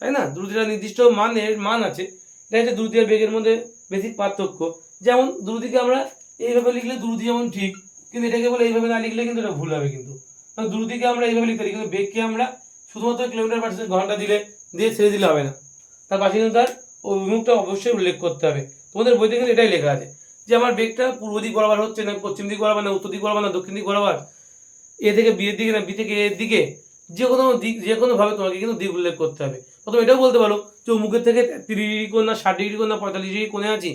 তাই না। দ্রুতিটা নির্দিষ্ট মানের মান আছে, এটা হচ্ছে দ্রুতি আর বেগের মধ্যে বেসিক পার্থক্য। যেমন দ্রুতিকে আমরা এইভাবে লিখলে দ্রুতি যেমন ঠিক, কিন্তু এটাকে বলে এইভাবে না লিখলে কিন্তু এটা ভুল হবে কিন্তু। দ্রুতিকে আমরা এইভাবে লিখতে পারি, কিন্তু বেগকে আমরা শুধুমাত্র কিলোমিটার পার ঘন্টা দিয়ে ছেড়ে দিলে হবে না, তার পাশে কিন্তু তার অভিমুখটা অবশ্যই উল্লেখ করতে হবে। তোমাদের বইতে কিন্তু এটাই লেখা আছে যে আমার বেগটা পূর্ব দিক বরাবর হচ্ছে না পশ্চিম দিক বরাবর না উত্তর দিক বরাবর না দক্ষিণ দিক বরাবর, এ থেকে বি এর দিকে না বি থেকে এর দিকে, যে কোনো দিক যে কোনোভাবে তোমাকে কিন্তু দিক উল্লেখ করতে হবে। প্রথমে এটাও বলতে পারো যে মুখের থেকে 30 ডিগ্রি কোণ না 60 ডিগ্রি কোণ না 45 ডিগ্রি কোণে আছি,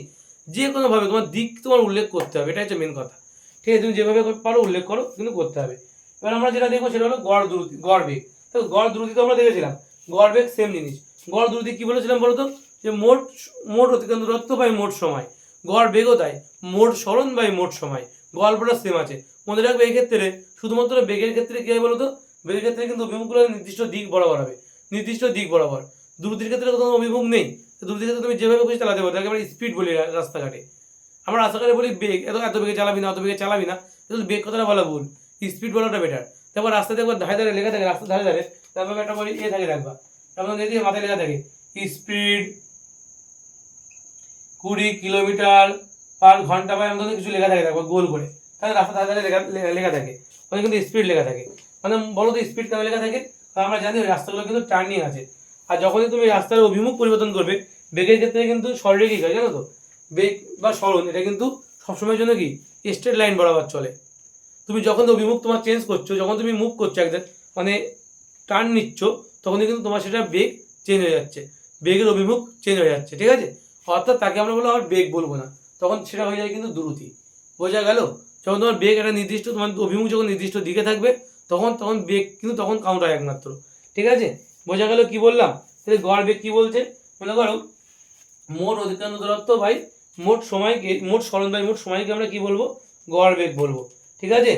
যে কোনোভাবে তোমার দিক তোমার উল্লেখ করতে হবে, এটা হচ্ছে মেন কথা, ঠিক আছে। তুমি যেভাবে পারো উল্লেখ করো, কিন্তু করতে হবে। এবার আমরা যেটা দেখবো সেটা হলো গড় দ্রুতি, গড় বেগ। তো গড় দ্রুতি তো আমরা দেখেছিলাম, গড় বেগ সেম জিনিস। গড় দ্রুতি কি বলেছিলাম বলতো, যে মোট অতিক্রান্ত দূরত্ব বাই মোট সময়। গড় বেগও তাই, মোট সরণ বাই মোট সময়, গল্পটা সেম আছে। মনে রাখবে এই ক্ষেত্রে শুধুমাত্র বেগের ক্ষেত্রে কি হয় বলতো, বেগের ক্ষেত্রে কিন্তু অভিমুখগুলো নির্দিষ্ট দিক বরাবর হবে, নির্দিষ্ট দিক বরাবর। দ্রুতির ক্ষেত্রে কোনো অভিমুখ নেই, দ্রুতির ক্ষেত্রে তুমি যেভাবে খুশি চালাতে পারো, তাকে আমরা স্পিড বলি রাস্তাঘাটে। আমরা রাস্তাঘাটে বলি বেগ, এত বেগে চালাবি না, অত বেগে চালাবি না, কিন্তু বেগ কথাটা বলা ভুল, স্পিড বলাটা বেটার। তারপর রাস্তাতে একবার ধারে ধারে লেখা থাকে, রাস্তার ধারে ধারে তারপর একটা বলি এ থাকে রাখবা, তারপর দেখি মাথায় লেখা থাকে স্পিড 20 কিলোমিটার পার ঘন্টা বা এমন কিছু লেখা থাকে, দেখো গোল করে, তাহলে রাস্তার ধারে ধারে লেখা থাকে, মানে কিন্তু স্পিড লেখা থাকে। মানে বলো তো স্পিড কেন লেখা থাকে, কারণ আমরা জানি ওই রাস্তাগুলো কিন্তু টার্নিং আছে। আর যখনই তুমি রাস্তার অভিমুখ পরিবর্তন করবে, বেগের ক্ষেত্রে কিন্তু সরলরেখা হয়, জানো তো। বেগ বা সরণ এটা কিন্তু সবসময়ের জন্য কি স্ট্রেট লাইন বরাবর চলে। তুমি যখন অভিমুখ তোমার চেঞ্জ করছো, যখন তুমি মুভ করছো একদম মানে টার্ন নিচ্ছ, তখনই কিন্তু তোমার সেটা বেগ চেঞ্জ হয়ে যাচ্ছে, বেগের অভিমুখ চেঞ্জ হয়ে যাচ্ছে, ঠিক আছে। অর্থাৎ তাকে আমরা বলবো আর বেগ বলবো না, তখন সেটা হয়ে যায় কিন্তু দ্রুতি। বোঝা গেল? যখন তোমার বেগ একটা নির্দিষ্ট, তোমার অভিমুখ যখন নির্দিষ্ট দিকে থাকবে, তখন বেগ কিন্তু তখন কাউন্ট হয় একমাত্র, ঠিক আছে। বোঝা গেল কি বললাম? তাহলে গড় বেগ কি বলছে, মনে করো মোট অতিক্রান্ত দূরত্ব বাই মোট সময়কে, মোট সরণ বাই মোট সময়কে আমরা কি বলবো, গড় বেগ বলবো, ঠিক আছে।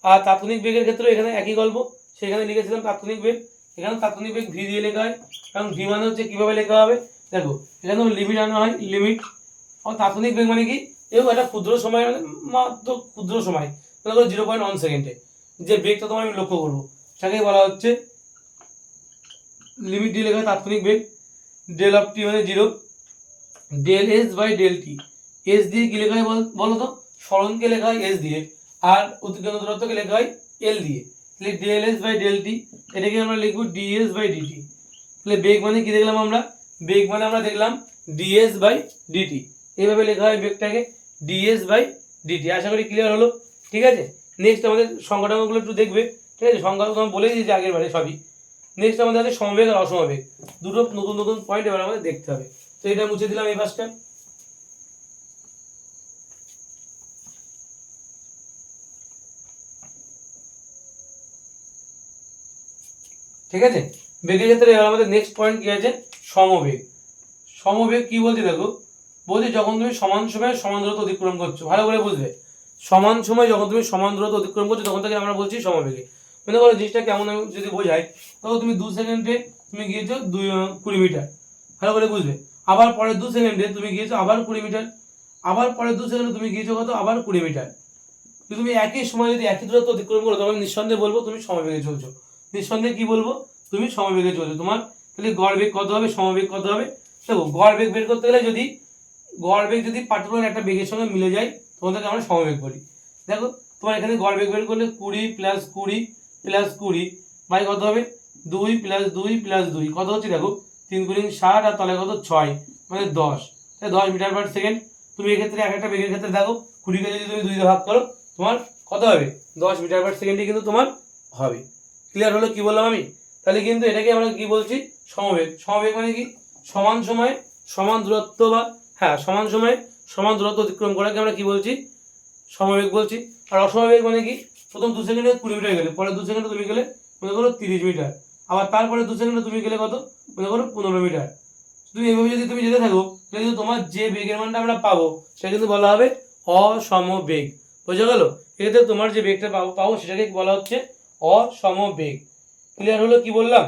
আর তাৎক্ষণিক বেগের ক্ষেত্রে এখানে একই গল্প, সেখানে লিখেছিলাম তাৎক্ষণিক বেগ, এখানে তাৎক্ষণিক বেগ ভি দিয়ে লেখা হয়, কারণ ভি মানে হচ্ছে কিভাবে লেখা হবে দেখো, এখানে লিমিট আনা হয়, লিমিট। আর তাৎক্ষণিক বেগ মানে কি, এবং একটা ক্ষুদ্র সময়, মাত্র ক্ষুদ্র সময়, মনে করো 0.1 সেকেন্ডে যে বেগটা তোমার আমি লক্ষ্য করবো, সেটাকেই বলা হচ্ছে লিমিট দিয়ে লেখা হয় তাৎক্ষণিক বেগ। ডেল অফ টি মানে 0, del S by del T, S দিয়ে কি লেখা হয় বলো তো, সরণকে লেখা হয় এস দিয়ে, আর অতিক্রান্ত দূরত্বকে লেখা হয় এল দিয়ে। তাহলে del S by del T, এটাকে আমরা লিখবো ডিএস বাই ডিটি। তাহলে বেগ মানে কি দেখলাম আমরা, বেগ মানে আমরা দেখলাম ডিএস বাই ডিটি, এইভাবে লেখা হয় বেগটাকে, ডিএস বাই ডিটি। আশা করি ক্লিয়ার হলো, ঠিক আছে। নেক্সট আমাদের সংখ্যাটাগুলো একটু দেখবে, ঠিক আছে। সংখ্যা তো আমি বলেই দিয়েছি আগের বারে সবই। নেক্সট আমাদের আছে সমবেগ আর অসমবেগ, দুটো নতুন নতুন পয়েন্ট এবার আমাদের দেখতে হবে। তো এটা মুছে দিলাম এই পাশটা। ঠিক আছে, বেগের ক্ষেত্রে এবার আমাদের নেক্সট পয়েন্ট কি আছে, সমবেগ। সমবেগ কি বলছে দেখো, বলছে যখন তুমি সমান সময়ে সমান দূরত্ব অতিক্রম করছো, ভালো করে বুঝবে, সমান সময় যখন তুমি সমান দূরত্ব অতিক্রম করছো তখন থেকে আমরা বলছি সমবেগে। মনে করো জিনিসটা কেমন আমি যদি বোঝাই, তখন তুমি 2 সেকেন্ডে তুমি গিয়েছো 20 মিটার, ভালো করে বুঝবে। আবার পরের 2 সেকেন্ডে তুমি গিয়েছো আবার 20 মিটার, আবার পরের 2 সেকেন্ডে তুমি গিয়েছো কত, আবার 20 মিটার। তুমি একই সময় যদি একই দূরত্ব অতিক্রম করো, তখন নিঃসন্দেহে বলবো তুমি সমবেগে চলছো, নিঃসন্দেহে কি বলবো, তুমি সমবেগে চলছো। তোমার তাহলে গড় বেগ কত হবে, সমবেগ কত হবে। দেখো গড় বেগ বের করতে গেলে যদি গড় বেগ যদি পার্টিকুলার একটা বেগের সঙ্গে মিলে যায় তোমাদেরকে আমরা সমবেগ বলি। দেখো তোমার এখানে গড় বেগ বের করলে 20 প্লাস 20 প্লাস 20 বাই কত হবে 2 প্লাস 2 প্লাস 2 কত হচ্ছে দেখো 3 গুণ 60 আর তলায় কত 6 মানে 10, তাই 10 মিটার পার সেকেন্ড। তুমি এক্ষেত্রে এক একটা বেগের ক্ষেত্রে দেখো 20কে যদি তুমি 2 দিয়ে ভাগ করো তোমার কত হবে 10 মিটার পার সেকেন্ডে কিন্তু তোমার হবে। ক্লিয়ার হলো কি বললাম আমি? তাহলে কিন্তু এটাকে আমরা কি বলছি, সমবেগ। সমবেগ মানে কি, সমান সময়ে সমান দূরত্ব বা সমান সময়ে সমান দূরত্ব অতিক্রম করাকে আমরা কি বলছি, সমবেগ বলছি। আর অসমবেগ মানে কি, প্রথম 2 সেকেন্ডে 20 মিটার গেলে, পরে 2 সেকেন্ডে তুমি গেলে মনে করো 30 মিটার, আবার তারপরে 2 সেকেন্ডে তুমি গেলে কত মনে করো 15 মিটার। তুমি এইভাবে যদি তুমি যেতে থাকো তাহলে কিন্তু তোমার যে বেগের মানটা আমরা পাবো সেটা কিন্তু বলা হবে অসমবেগ। বোঝা গেল? এক্ষেত্রে তোমার যে বেগটা পাবো সেটাকে বলা হচ্ছে অসমবেগ। ক্লিয়ার হলো কি বললাম?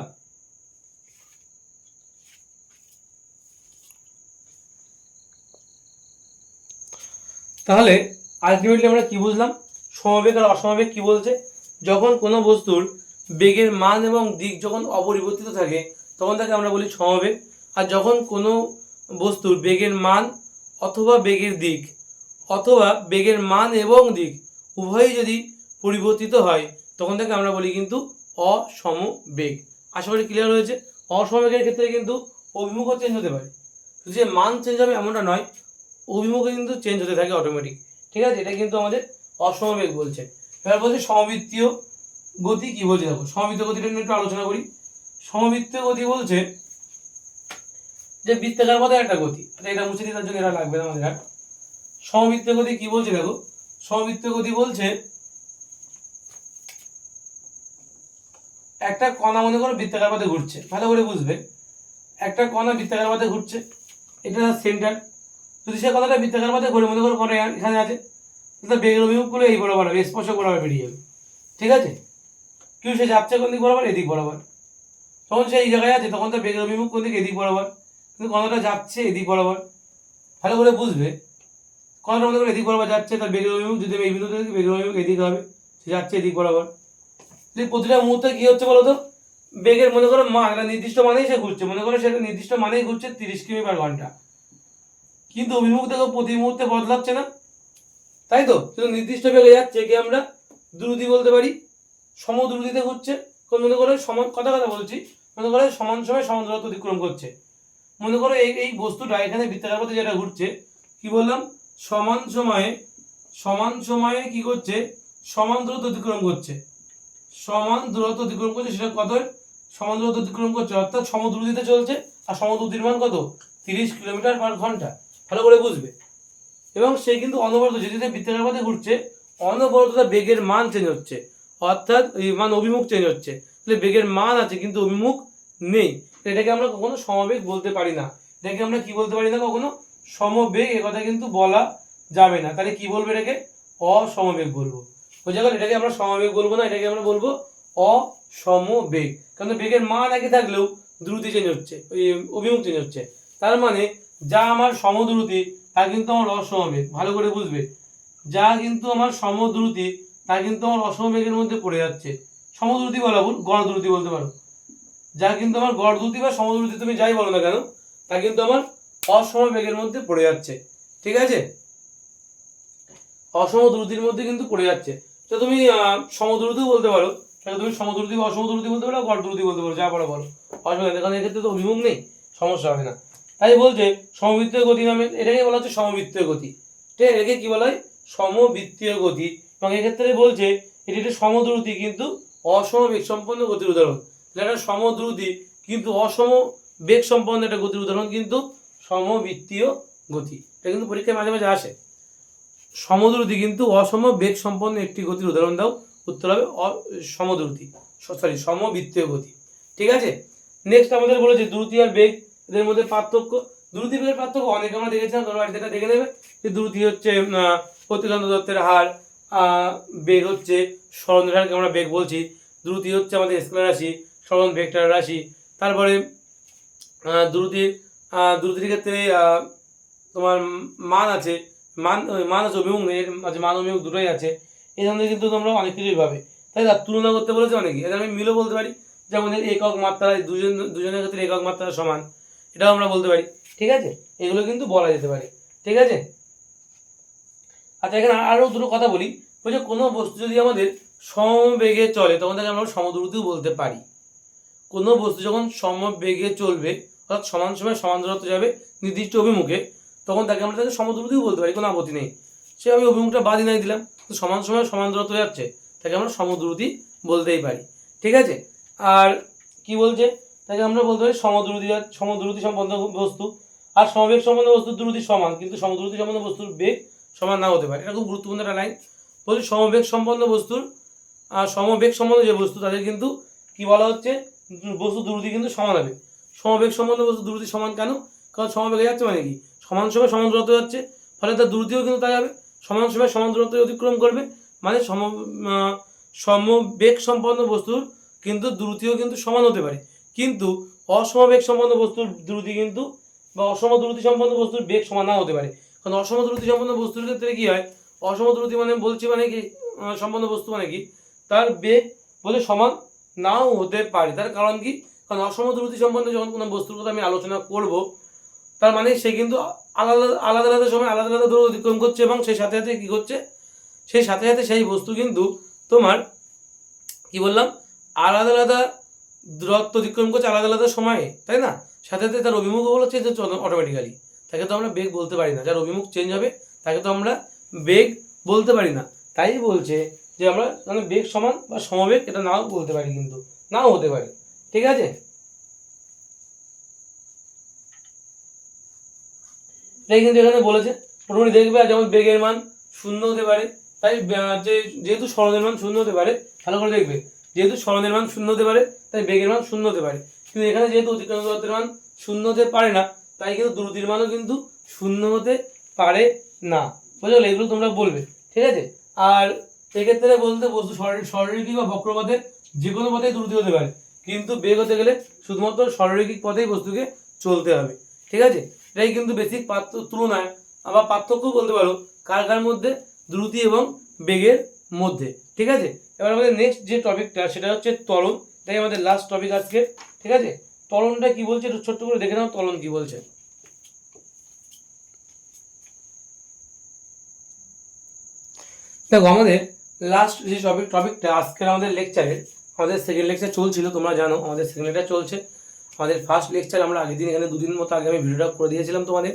তাহলে আলটিমেটলি আমরা কি বুঝলাম, সমবেগ আর অসমবেগ কি বলছে, যখন কোনো বস্তুর বেগের মান এবং দিক যখন অপরিবর্তিত থাকে তখন তাকে আমরা বলি সমবেগ। আর যখন কোনো বস্তুর বেগের মান অথবা বেগের দিক অথবা বেগের মান এবং দিক উভয়ই যদি পরিবর্তিত হয় তখন তাকে আমরা বলি কিন্তু অসমবেগ। আশা করি ক্লিয়ার হয়েছে। অসমবেগের ক্ষেত্রে কিন্তু অভিমুখও চেঞ্জ হতে পারে, যে মান চেঞ্জ হবে এমনটা নয়, অভিমুখে কিন্তু চেঞ্জ হতে থাকে অটোমেটিক। ঠিক আছে, এটা কিন্তু আমাদের অসমবেগ বলছে। এবার বলছে সমবৃত্তীয় গতি কি বলছে, দেখো সমবৃত্তীয় গতিটা নিয়ে একটু আলোচনা করি। সমবৃত্তীয় গতি বলছে যে বৃত্তাকার পথে একটা গতি, এটা মুছে দিই তার জন্য এটা লাগবে না আমাদের আর। সমবৃত্তীয় গতি কি বলছে দেখো, সমবৃত্তীয় গতি বলছে একটা কণা মনে করো বৃত্তাকার পথে ঘুরছে, ভালো করে বুঝবে, একটা কণা বৃত্তাকার পথে ঘুরছে, এটা সেন্টার। যদি সে কথাটা বৃত্তাকার পথে ঘুরে মনে করো কণা এখানে আছে, তাহলে বেগের অভিমুখগুলো এই বরাবর হবে, স্পর্শ বরাবর বেরিয়ে যাবে। ঠিক আছে, কেউ সে যাচ্ছে কোন দিক বরাবর, এদিক বরাবর, তখন সে এই জায়গায় আছে তখন তার বেগের অভিমুখ কোন দিক, এদিক বরাবর, কিন্তু কণাটা যাচ্ছে এদিক বরাবর। ভালো করে বুঝবে, কণাটা মনে করে এদিক বরাবর যাচ্ছে, তার বেগের অভিমুখ যদি এই বিন্দু থেকে বেগের অভিমুখ এদিক হবে, সে যাচ্ছে এদিক বরাবর। প্রতিটা মুহূর্তে কি হচ্ছে বলতো, বেগের মনে করো মান একটা নির্দিষ্ট মানেই সে ঘুরছে, মনে করো সেটা নির্দিষ্ট মানেই ঘুরছে 30 কিমি পার ঘন্টা, কিন্তু অভিমুখ দেখো প্রতি মুহূর্তে বদলাচ্ছে না, তাই তো? কিন্তু নির্দিষ্ট বেগে যাচ্ছে, একে আমরা দ্রুতি বলতে পারি, সমদ্রুতিতে ঘুরছে। মনে করো সমান কথা বলছি, মনে করো সমান সময় সমান দূরত্ব অতিক্রম করছে। মনে করো এই বস্তুটা এখানে বৃত্তাকার পথে যেটা ঘুরছে, কি বললাম, সমান সময়ে কি করছে, সমান দূরত্ব অতিক্রম করছে, সমান দূরত্ব অতিক্রম করছে, সেটা কত সমান দূরত্ব অতিক্রম করছে, অর্থাৎ সমদ্রুতিতে চলছে, আর সমদ্রুতির মান কত 30 কিলোমিটার পার ঘন্টা। ভালো করে বুঝবে। এবং সে কিন্তু অনবরত যেদিকে বৃত্তাকার পথে ঘুরছে অনবরত তার বেগের মান চেঞ্জ হচ্ছে, অর্থাৎ এই মান অভিমুখ চেঞ্জ হচ্ছে, তাহলে বেগের মান আছে কিন্তু অভিমুখ নেই, এটাকে আমরা কখনো সমবেগ বলতে পারি না। এটাকে আমরা কি বলতে পারি না কখনো, সমবেগ এ কথা কিন্তু বলা যাবে না। তাহলে কি বলবো, এটাকে অসমবেগ বলবো। বোঝা গেল? এটাকে আমরা সমবেগ বলবো না, এটাকে আমরা বলবো অসমবেগ। কারণ বেগের মান একই থাকলেও দ্রুতি চেঞ্জ হচ্ছে, ওই অভিমুখ চেঞ্জ হচ্ছে, তার মানে যা আমার সমদ্রুতি তা কিন্তু আমার অসমবেগ। ভালো করে বুঝবে, যা কিন্তু আমার সমদ্রুতি তা কিন্তু আমার অসমবেগের মধ্যে পড়ে যাচ্ছে। সমদ্রুতি বলা ভুল, গড় দ্রুতি বলতে পারো। যা কিন্তু আমার গড় দ্রুতি বা সমদ্রুতি তুমি যাই বলো না কেন, তা কিন্তু আমার অসমবেগের মধ্যে পড়ে যাচ্ছে। ঠিক আছে, অসমদ্রুতির মধ্যে কিন্তু পড়ে যাচ্ছে। তো তুমি সমদ্রুতিও বলতে পারো, তাহলে তুমি সমদ্রুতি বা অসমদ্রুতি বলতে পারো, গড় দ্রুতি বলতে পারো, যা পারো বলো, অসুবিধা নেই, কারণ এক্ষেত্রে তো অভিমুখ নেই, সমস্যা হবে না। তাই বলছে সমবৃত্তীয় গতি নামে, এটাকে বলা হচ্ছে সমবৃত্তীয় গতি। ঠিক আছে, এটাকে কি বলা হয়, সমবৃত্তীয় গতি। এবং এক্ষেত্রে বলছে এটি একটি সমদ্রুতি কিন্তু অসম বেগ সম্পন্ন গতির উদাহরণ। এটা সমদ্রুতি কিন্তু অসম বেগ সম্পন্ন একটা গতির উদাহরণ কিন্তু সমবৃত্তীয় গতি। এটা কিন্তু পরীক্ষায় মাঝে মাঝে আসে, সমদ্রুতি কিন্তু অসম বেগ সম্পন্ন একটি গতির উদাহরণ দাও, উত্তর হবে সমবৃত্তীয় গতি। ঠিক আছে, নেক্সট আমাদের বলেছে দ্রুতি আর বেগ এদের মধ্যে পার্থক্য। দ্রুতি বেগের পার্থক্য অনেক আমরা দেখেছিলাম, তোমার বাড়িতে এটা দেখে নেবে যে দ্রুতি হচ্ছে প্রতিদ্বন্দ্ব দত্তের হার, বেগ হচ্ছে সরণের হারকে আমরা বেগ বলছি, দ্রুতি হচ্ছে আমাদের স্কেলার রাশি, সরণ ভেক্টর রাশি। তারপরে দ্রুতির ক্ষেত্রে তোমার মান আছে, মান আছে, অভিমুখ নেই, আছে মান অভিমুখ দুটোই আছে। এই ধরনের কিন্তু তোমরা অনেক কিছুই পাবে। তাই না, তুলনা করতে বলেছে অনেকে, এদের আমি মিলও বলতে পারি, যেমন একক মাত্রা দুজনের ক্ষেত্রে একক মাত্রা সমান, এটাও আমরা বলতে পারি। ঠিক আছে, এগুলো কিন্তু বলা যেতে পারে। ঠিক আছে, আচ্ছা এখানে আরও দুটো কথা বলি। বলছে কোনো বস্তু যদি আমাদের সমবেগে চলে তখন তাকে আমরা সমদ্রুতিও বলতে পারি। কোনো বস্তু যখন সমবেগে চলবে অর্থাৎ সমান সময় সমান দূরত্ব যাবে নির্দিষ্ট অভিমুখে, তখন তাকে আমরা তাকে সমদ্রুতিও বলতে পারি, কোনো আপত্তি নেই। সে আমি অভিমুখটা বাদ নাই দিলাম, তো সমান সময় সমান দূরত্ব যাচ্ছে, তাকে আমরা সমদ্রুতি বলতেই পারি। ঠিক আছে, আর কি বলছে, তাকে আমরা বলতে পারি সমদ্রুতি সম্পন্ন বস্তু। আর সমবেগ সম্পন্ন বস্তুর দ্রুতি সমান, কিন্তু সমদ্রুতি সম্পন্ন বস্তুর বেগ সমান না হতে পারে। এটা খুব গুরুত্বপূর্ণ একটা লাইন। বলছি সমবেগ সম্পন্ন বস্তুর সমবেগ সম্পন্ন যে বস্তু তাদের কিন্তু কি বলা হচ্ছে, বস্তু দ্রুতি কিন্তু সমান হবে। সমবেগ সম্পন্ন বস্তু দ্রুতি সমান কেন? কারণ সমবেগে যাচ্ছে মানে কি সমান সময় সমান দূরত্ব যাচ্ছে, ফলে তার দ্রুতিও কিন্তু তাই হবে, সমান সময় সমান দূরত্ব অতিক্রম করবে, মানে সমবেগ সম্পন্ন বস্তুর কিন্তু দ্রুতিও কিন্তু সমান হতে পারে। কিন্তু অসমবেগ সম্পন্ন বস্তুর দ্রুতি কিন্তু বা অসমদ্রুতি সম্পন্ন বস্তুর বেগ সমান না হতে পারে। কারণ অসমদ্রুতি সম্পন্ন বস্তুর ক্ষেত্রে কি হয়, অসমদ্রুতি মানে বলছি মানে কি সম্পন্ন বস্তু মানে কি তার বেগ বলে সমান নাও হতে পারে। তার কারণ কি, কারণ অসমদ্রুতি সম্বন্ধে যখন কোনো বস্তুর কথা আমি আলোচনা করব, তার মানে সে কিন্তু আলাদা আলাদা আলাদা সময় আলাদা আলাদা দূরত্ব অতিক্রম করছে, এবং সেই সাথে সাথে কী করছে, সেই সাথে সাথে সেই বস্তু কিন্তু তোমার কি বললাম আলাদা আলাদা দূরত্ব অতিক্রম করছে আলাদা আলাদা সময়ে, তাই না? সাথে সাথে তার অভিমুখও বলো চেঞ্জ হচ্ছে অটোমেটিক্যালি, তাকে তো আমরা বেগ বলতে পারি না। যার অভিমুখ চেঞ্জ হবে তাকে তো আমরা বেগ বলতে পারি না। তাই বলছে যে আমরা মানে বেগ সমান বা সমবেগ এটা নাও বলতে পারি, কিন্তু নাও হতে পারে। ঠিক আছে, এটাই কিন্তু এখানে বলেছে। মোটামুটি দেখবে যেমন বেগের মান শূন্য হতে পারে, তাই যেহেতু সরণের মান শূন্য হতে পারে, ভালো করে দেখবে, যেহেতু সরণের মান শূন্য হতে পারে তাই বেগের মান শূন্য হতে পারে। কিন্তু এখানে যেহেতু অতিক্রান্ত দূরত্বের মান শূন্য হতে পারে না, তাই কিন্তু দ্রুতির মানও কিন্তু শূন্য হতে পারে না। বুঝতে পারলে? এগুলো তোমরা বলবে। ঠিক আছে, আর এক্ষেত্রে বলতে বস্তু সরলরৈখিক বা বক্রপথে যে কোনো পথেই দ্রুতি হতে পারে, কিন্তু বেগ হতে গেলে শুধুমাত্র সরলরৈখিক পথেই বস্তুকে চলতে হবে। ঠিক আছে, এটাই কিন্তু বেসিক তুলনায় আবার পার্থক্য বলতে পারো কার কার মধ্যে, দ্রুতি এবং বেগের মধ্যে। ঠিক আছে, এবার আমাদের নেক্সট যে টপিকটা সেটা হচ্ছে ত্বরণ। এটাই আমাদের লাস্ট টপিক আজকে। ঠিক আছে, ত্বরণটা কি বলছে একটু ছোট্ট করে দেখে নাও, ত্বরণ কি বলছে। দেখো আমাদের লাস্ট যে টপিকটা আজকের আমাদের লেকচারের, আমাদের সেকেন্ড লেকচার চলছিল, তোমরা জানো আমাদের সেকেন্ড লেকচার চলছে। আমাদের ফার্স্ট লেকচার আমরা আগের দিন এখানে দুদিন মতো আগে আমি ভিডিওটা করে দিয়েছিলাম তোমাদের।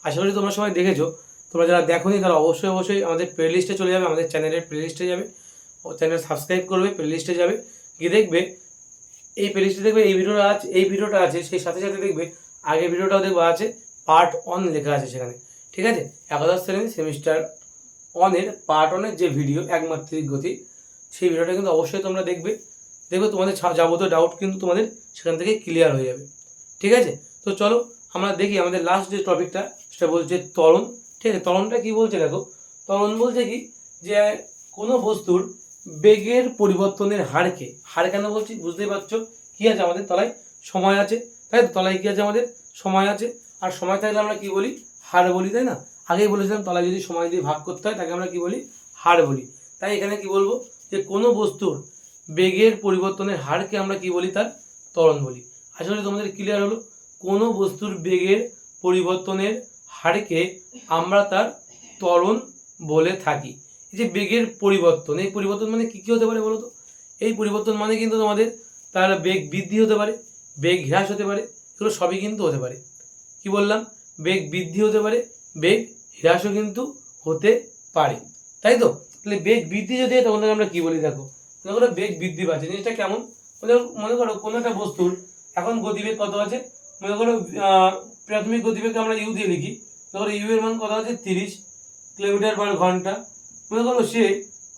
আশা করি তোমরা সবাই দেখেছো। তোমরা যারা দেখোনি তারা অবশ্যই অবশ্যই আমাদের প্লে লিস্টে চলে যাবে, আমাদের চ্যানেলের প্লে লিস্টে যাবে, ও চ্যানেল সাবস্ক্রাইব করবে, প্লে লিস্টে যাবে, গিয়ে দেখবে এই প্লে লিস্টে দেখবে এই ভিডিওটা আছে, সেই সাথে সাথে দেখবে আগের ভিডিওটাও দেখবে আছে, পার্ট 1 লেখা আছে সেখানে। ঠিক আছে, একাদশ শ্রেণী সেমিস্টার 1-এর পার্ট 1-এর যে ভিডিও একমাত্রিক গতি, সেই ভিডিওটা কিন্তু অবশ্যই তোমরা দেখবে। তোমাদের যাবতীয় ডাউট কিন্তু তোমাদের সেখান থেকে ক্লিয়ার হয়ে যাবে। ঠিক আছে, তো চলো আমরা দেখি আমাদের লাস্ট যে টপিকটা সেটা বলছে ত্বরণ। ঠিক আছে, ত্বরণটা কি বলছে দেখো, ত্বরণ বলছে কি যে কোনো বস্তুর বেগের পরিবর্তনের হার কেন বলছি বুঝতেই পারছো, কি আছে আমাদের তলায় সময় আছে, তাই তো? তলায় কি আছে আমাদের সময় আছে, আর সময় থাকলে আমরা কি বলি, হার বলি, তাই না? আগেই বলেছিলাম তলায় যদি সময় দিয়ে ভাগ করতে হয় তাকে আমরা কি বলি, হার বলি। তাই এখানে কি বলবো যে কোনো বস্তুর বেগের পরিবর্তনের হারকে আমরা কি বলি, তার ত্বরণ বলি। আসলে তোমাদের ক্লিয়ার হলো, কোনো বস্তুর বেগের পরিবর্তনের হারকে আমরা তার ত্বরণ বলে থাকি। এই যে বেগের পরিবর্তন, এই পরিবর্তন মানে কি কি হতে পারে বলো তো? এই পরিবর্তন মানে কিন্তু তোমাদের তার বেগ বৃদ্ধি হতে পারে, বেগ হ্রাস হতে পারে, এগুলো সবই কিন্তু হতে পারে। কি বললাম, বেগ বৃদ্ধি হতে পারে, বেগ হ্রাসও কিন্তু হতে পারে, তাই তো? তাহলে বেগ বৃদ্ধি যদি হয় তখন আমরা কি বলি, দেখো মনে করো বেগ বৃদ্ধি পাচ্ছে, জিনিসটা কেমন, মনে করো কোনো একটা বস্তুর এখন গতিবেগ কত আছে, মনে করো প্রাথমিক গতিবেগকে আমরা ইউ দিয়ে লিখি, মনে করো ইউ এর মান কত আছে 30 কিলোমিটার পার ঘন্টা। মনে করো সে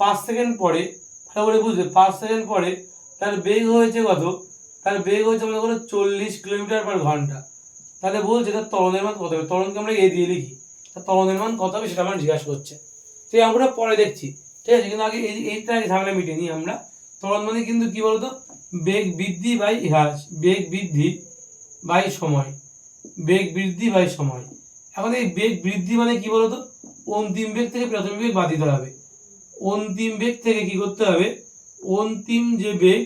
5 সেকেন্ড পরে, ভালো করে বুঝবে, 5 সেকেন্ড পরে তার বেগ হয়েছে কত, তার বেগ হয়েছে মনে করো 40 কিলোমিটার পার ঘন্টা। তাহলে বলছে তার ত্বরণের মান কত হবে, ত্বরণকে আমরা এ দিয়ে লিখি, তার ত্বরণের মান কত হবে সেটা আমরা জিজ্ঞাসা করছে। সেই আমরা পরে দেখছি, ঠিক আছে? কিন্তু আগে এইটা আগে ঝামেলা মিটে নিই আমরা। ত্বরণ মানে কিন্তু কি বলতো, বেগ বৃদ্ধি বাই হ্রাস, বেগ বৃদ্ধি বাই সময়, বেগ বৃদ্ধি বাই সময়। এখন এই বেগ বৃদ্ধি মানে কি বলতো, অন্তিম বেগ থেকে প্রাথমিক বেগ বাদ দিতে হবে। অন্তিম বেগ থেকে কি করতে হবে, অন্তিম যে বেগ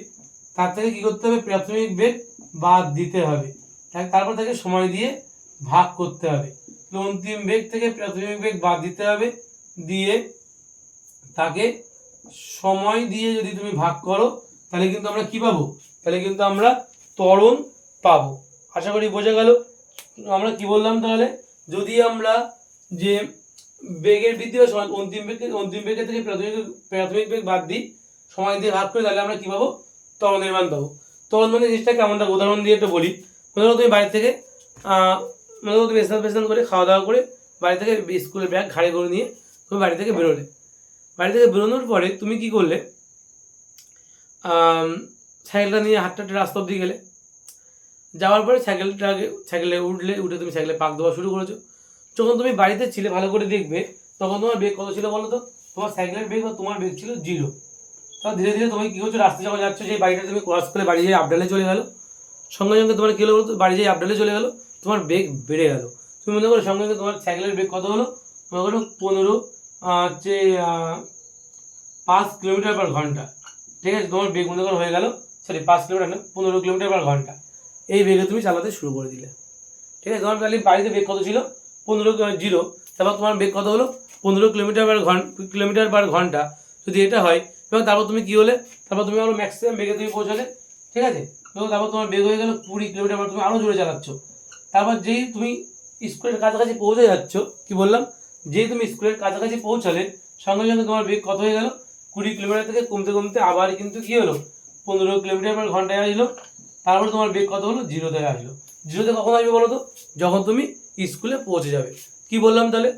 তার থেকে কি করতে হবে, প্রাথমিক বেগ বাদ দিতে হবে, তারপর তাকে সময় দিয়ে ভাগ করতে হবে। তো অন্তিম বেগ থেকে প্রাথমিক বেগ বাদ দিতে হবে, দিয়ে তাকে সময় দিয়ে যদি তুমি ভাগ করো তাহলে কিন্তু আমরা কি পাবো, তাহলে কিন্তু আমরা ত্বরণ পাবো। আশা করি বোঝা গেল। আমরা কি বললাম তাহলে, যদি আমরা যে বেগের বৃদ্ধি বা সময় অন্তিম বেগের থেকে প্রাথমিক বেগ বাদ দিই, সময় দিয়ে ভাগ করে, তাহলে আমরা কি পাবো, ত্বরণের মান পাবো। ত্বরণ মানে জিনিসটা কেমন, উদাহরণ দিয়ে একটু বলি। মনে করো তুমি বাড়ি থেকে মনে করো তুমি স্নান করে খাওয়া দাওয়া করে বাড়ি থেকে স্কুলের ব্যাগ ঘাড়ে করে নিয়ে তুমি বাড়ি থেকে বেরোলে। বাড়ি থেকে বেরোনোর পরে তুমি কি করলে, সাইকেলটা নিয়ে হাঁটতে রাস্তা অব্দি গেলে। যাওয়ার পরে সাইকেলে উঠে তুমি সাইকেলে পাক দেওয়া শুরু করেছো। যখন তুমি বাড়িতে ছিলে ভালো করে দেখবে, তখন তোমার বেগ কত ছিল বলো তো? তোমার সাইকেলের বেগ বা তোমার বেগ ছিল 0। তাহলে ধীরে ধীরে তুমি কি করছো, রাস্তায় যখন যাচ্ছ সেই বাড়িটা তুমি ক্রস করে বাড়ি যেয়ে আপডালে চলে গেলো। সঙ্গে সঙ্গে তোমার কী হলো বলতো, বাড়ি যেয়ে আপডালে চলে গেলো, তোমার বেগ বেড়ে গেল। তুমি মনে করো সঙ্গে সঙ্গে তোমার সাইকেলের বেগ কত হলো, মনে করো 5 কিলোমিটার/ঘন্টা। ঠিক আছে, তোমার বেগ মনে করো হয়ে গেল 5 কিলোমিটার না, 15 কিলোমিটার/ঘন্টা। এই বেগে তুমি চালাতে শুরু করে দিলে। ঠিক আছে, তোমার তাহলে বাড়িতে বেগ কত ছিল, 0। তারপর তোমার বেগ কত হলো, 15 কিলোমিটার/ঘন্টা। যদি এটা হয়, এবং তারপর তুমি কি হলে, তারপর তুমি আরো ম্যাক্সিমাম বেগে তুমি পৌঁছালে। ঠিক আছে, এবং তারপর তোমার বেগ হয়ে গেল 20 কিলোমিটার, তুমি আরো জোরে চালাচ্ছ। তারপর যেই তুমি স্কুলের কাছাকাছি পৌঁছে যাচ্ছ, কি বললাম, যেই তুমি স্কুলের কাছাকাছি পৌঁছালে সঙ্গে সঙ্গে তোমার বেগ কত হয়ে গেল, 20 কিলোমিটার থেকে কমতে কমতে আবার কিন্তু কি হলো, 15 কিলোমিটার/ঘন্টায় আসলো। তারপরে তোমার বেগ কত হলো, 0-তে আসলো। 0-তে কখন আসবে বলো তো, যখন তুমি স্কুলে পৌঁছে যাবে। কি বললাম তাহলে,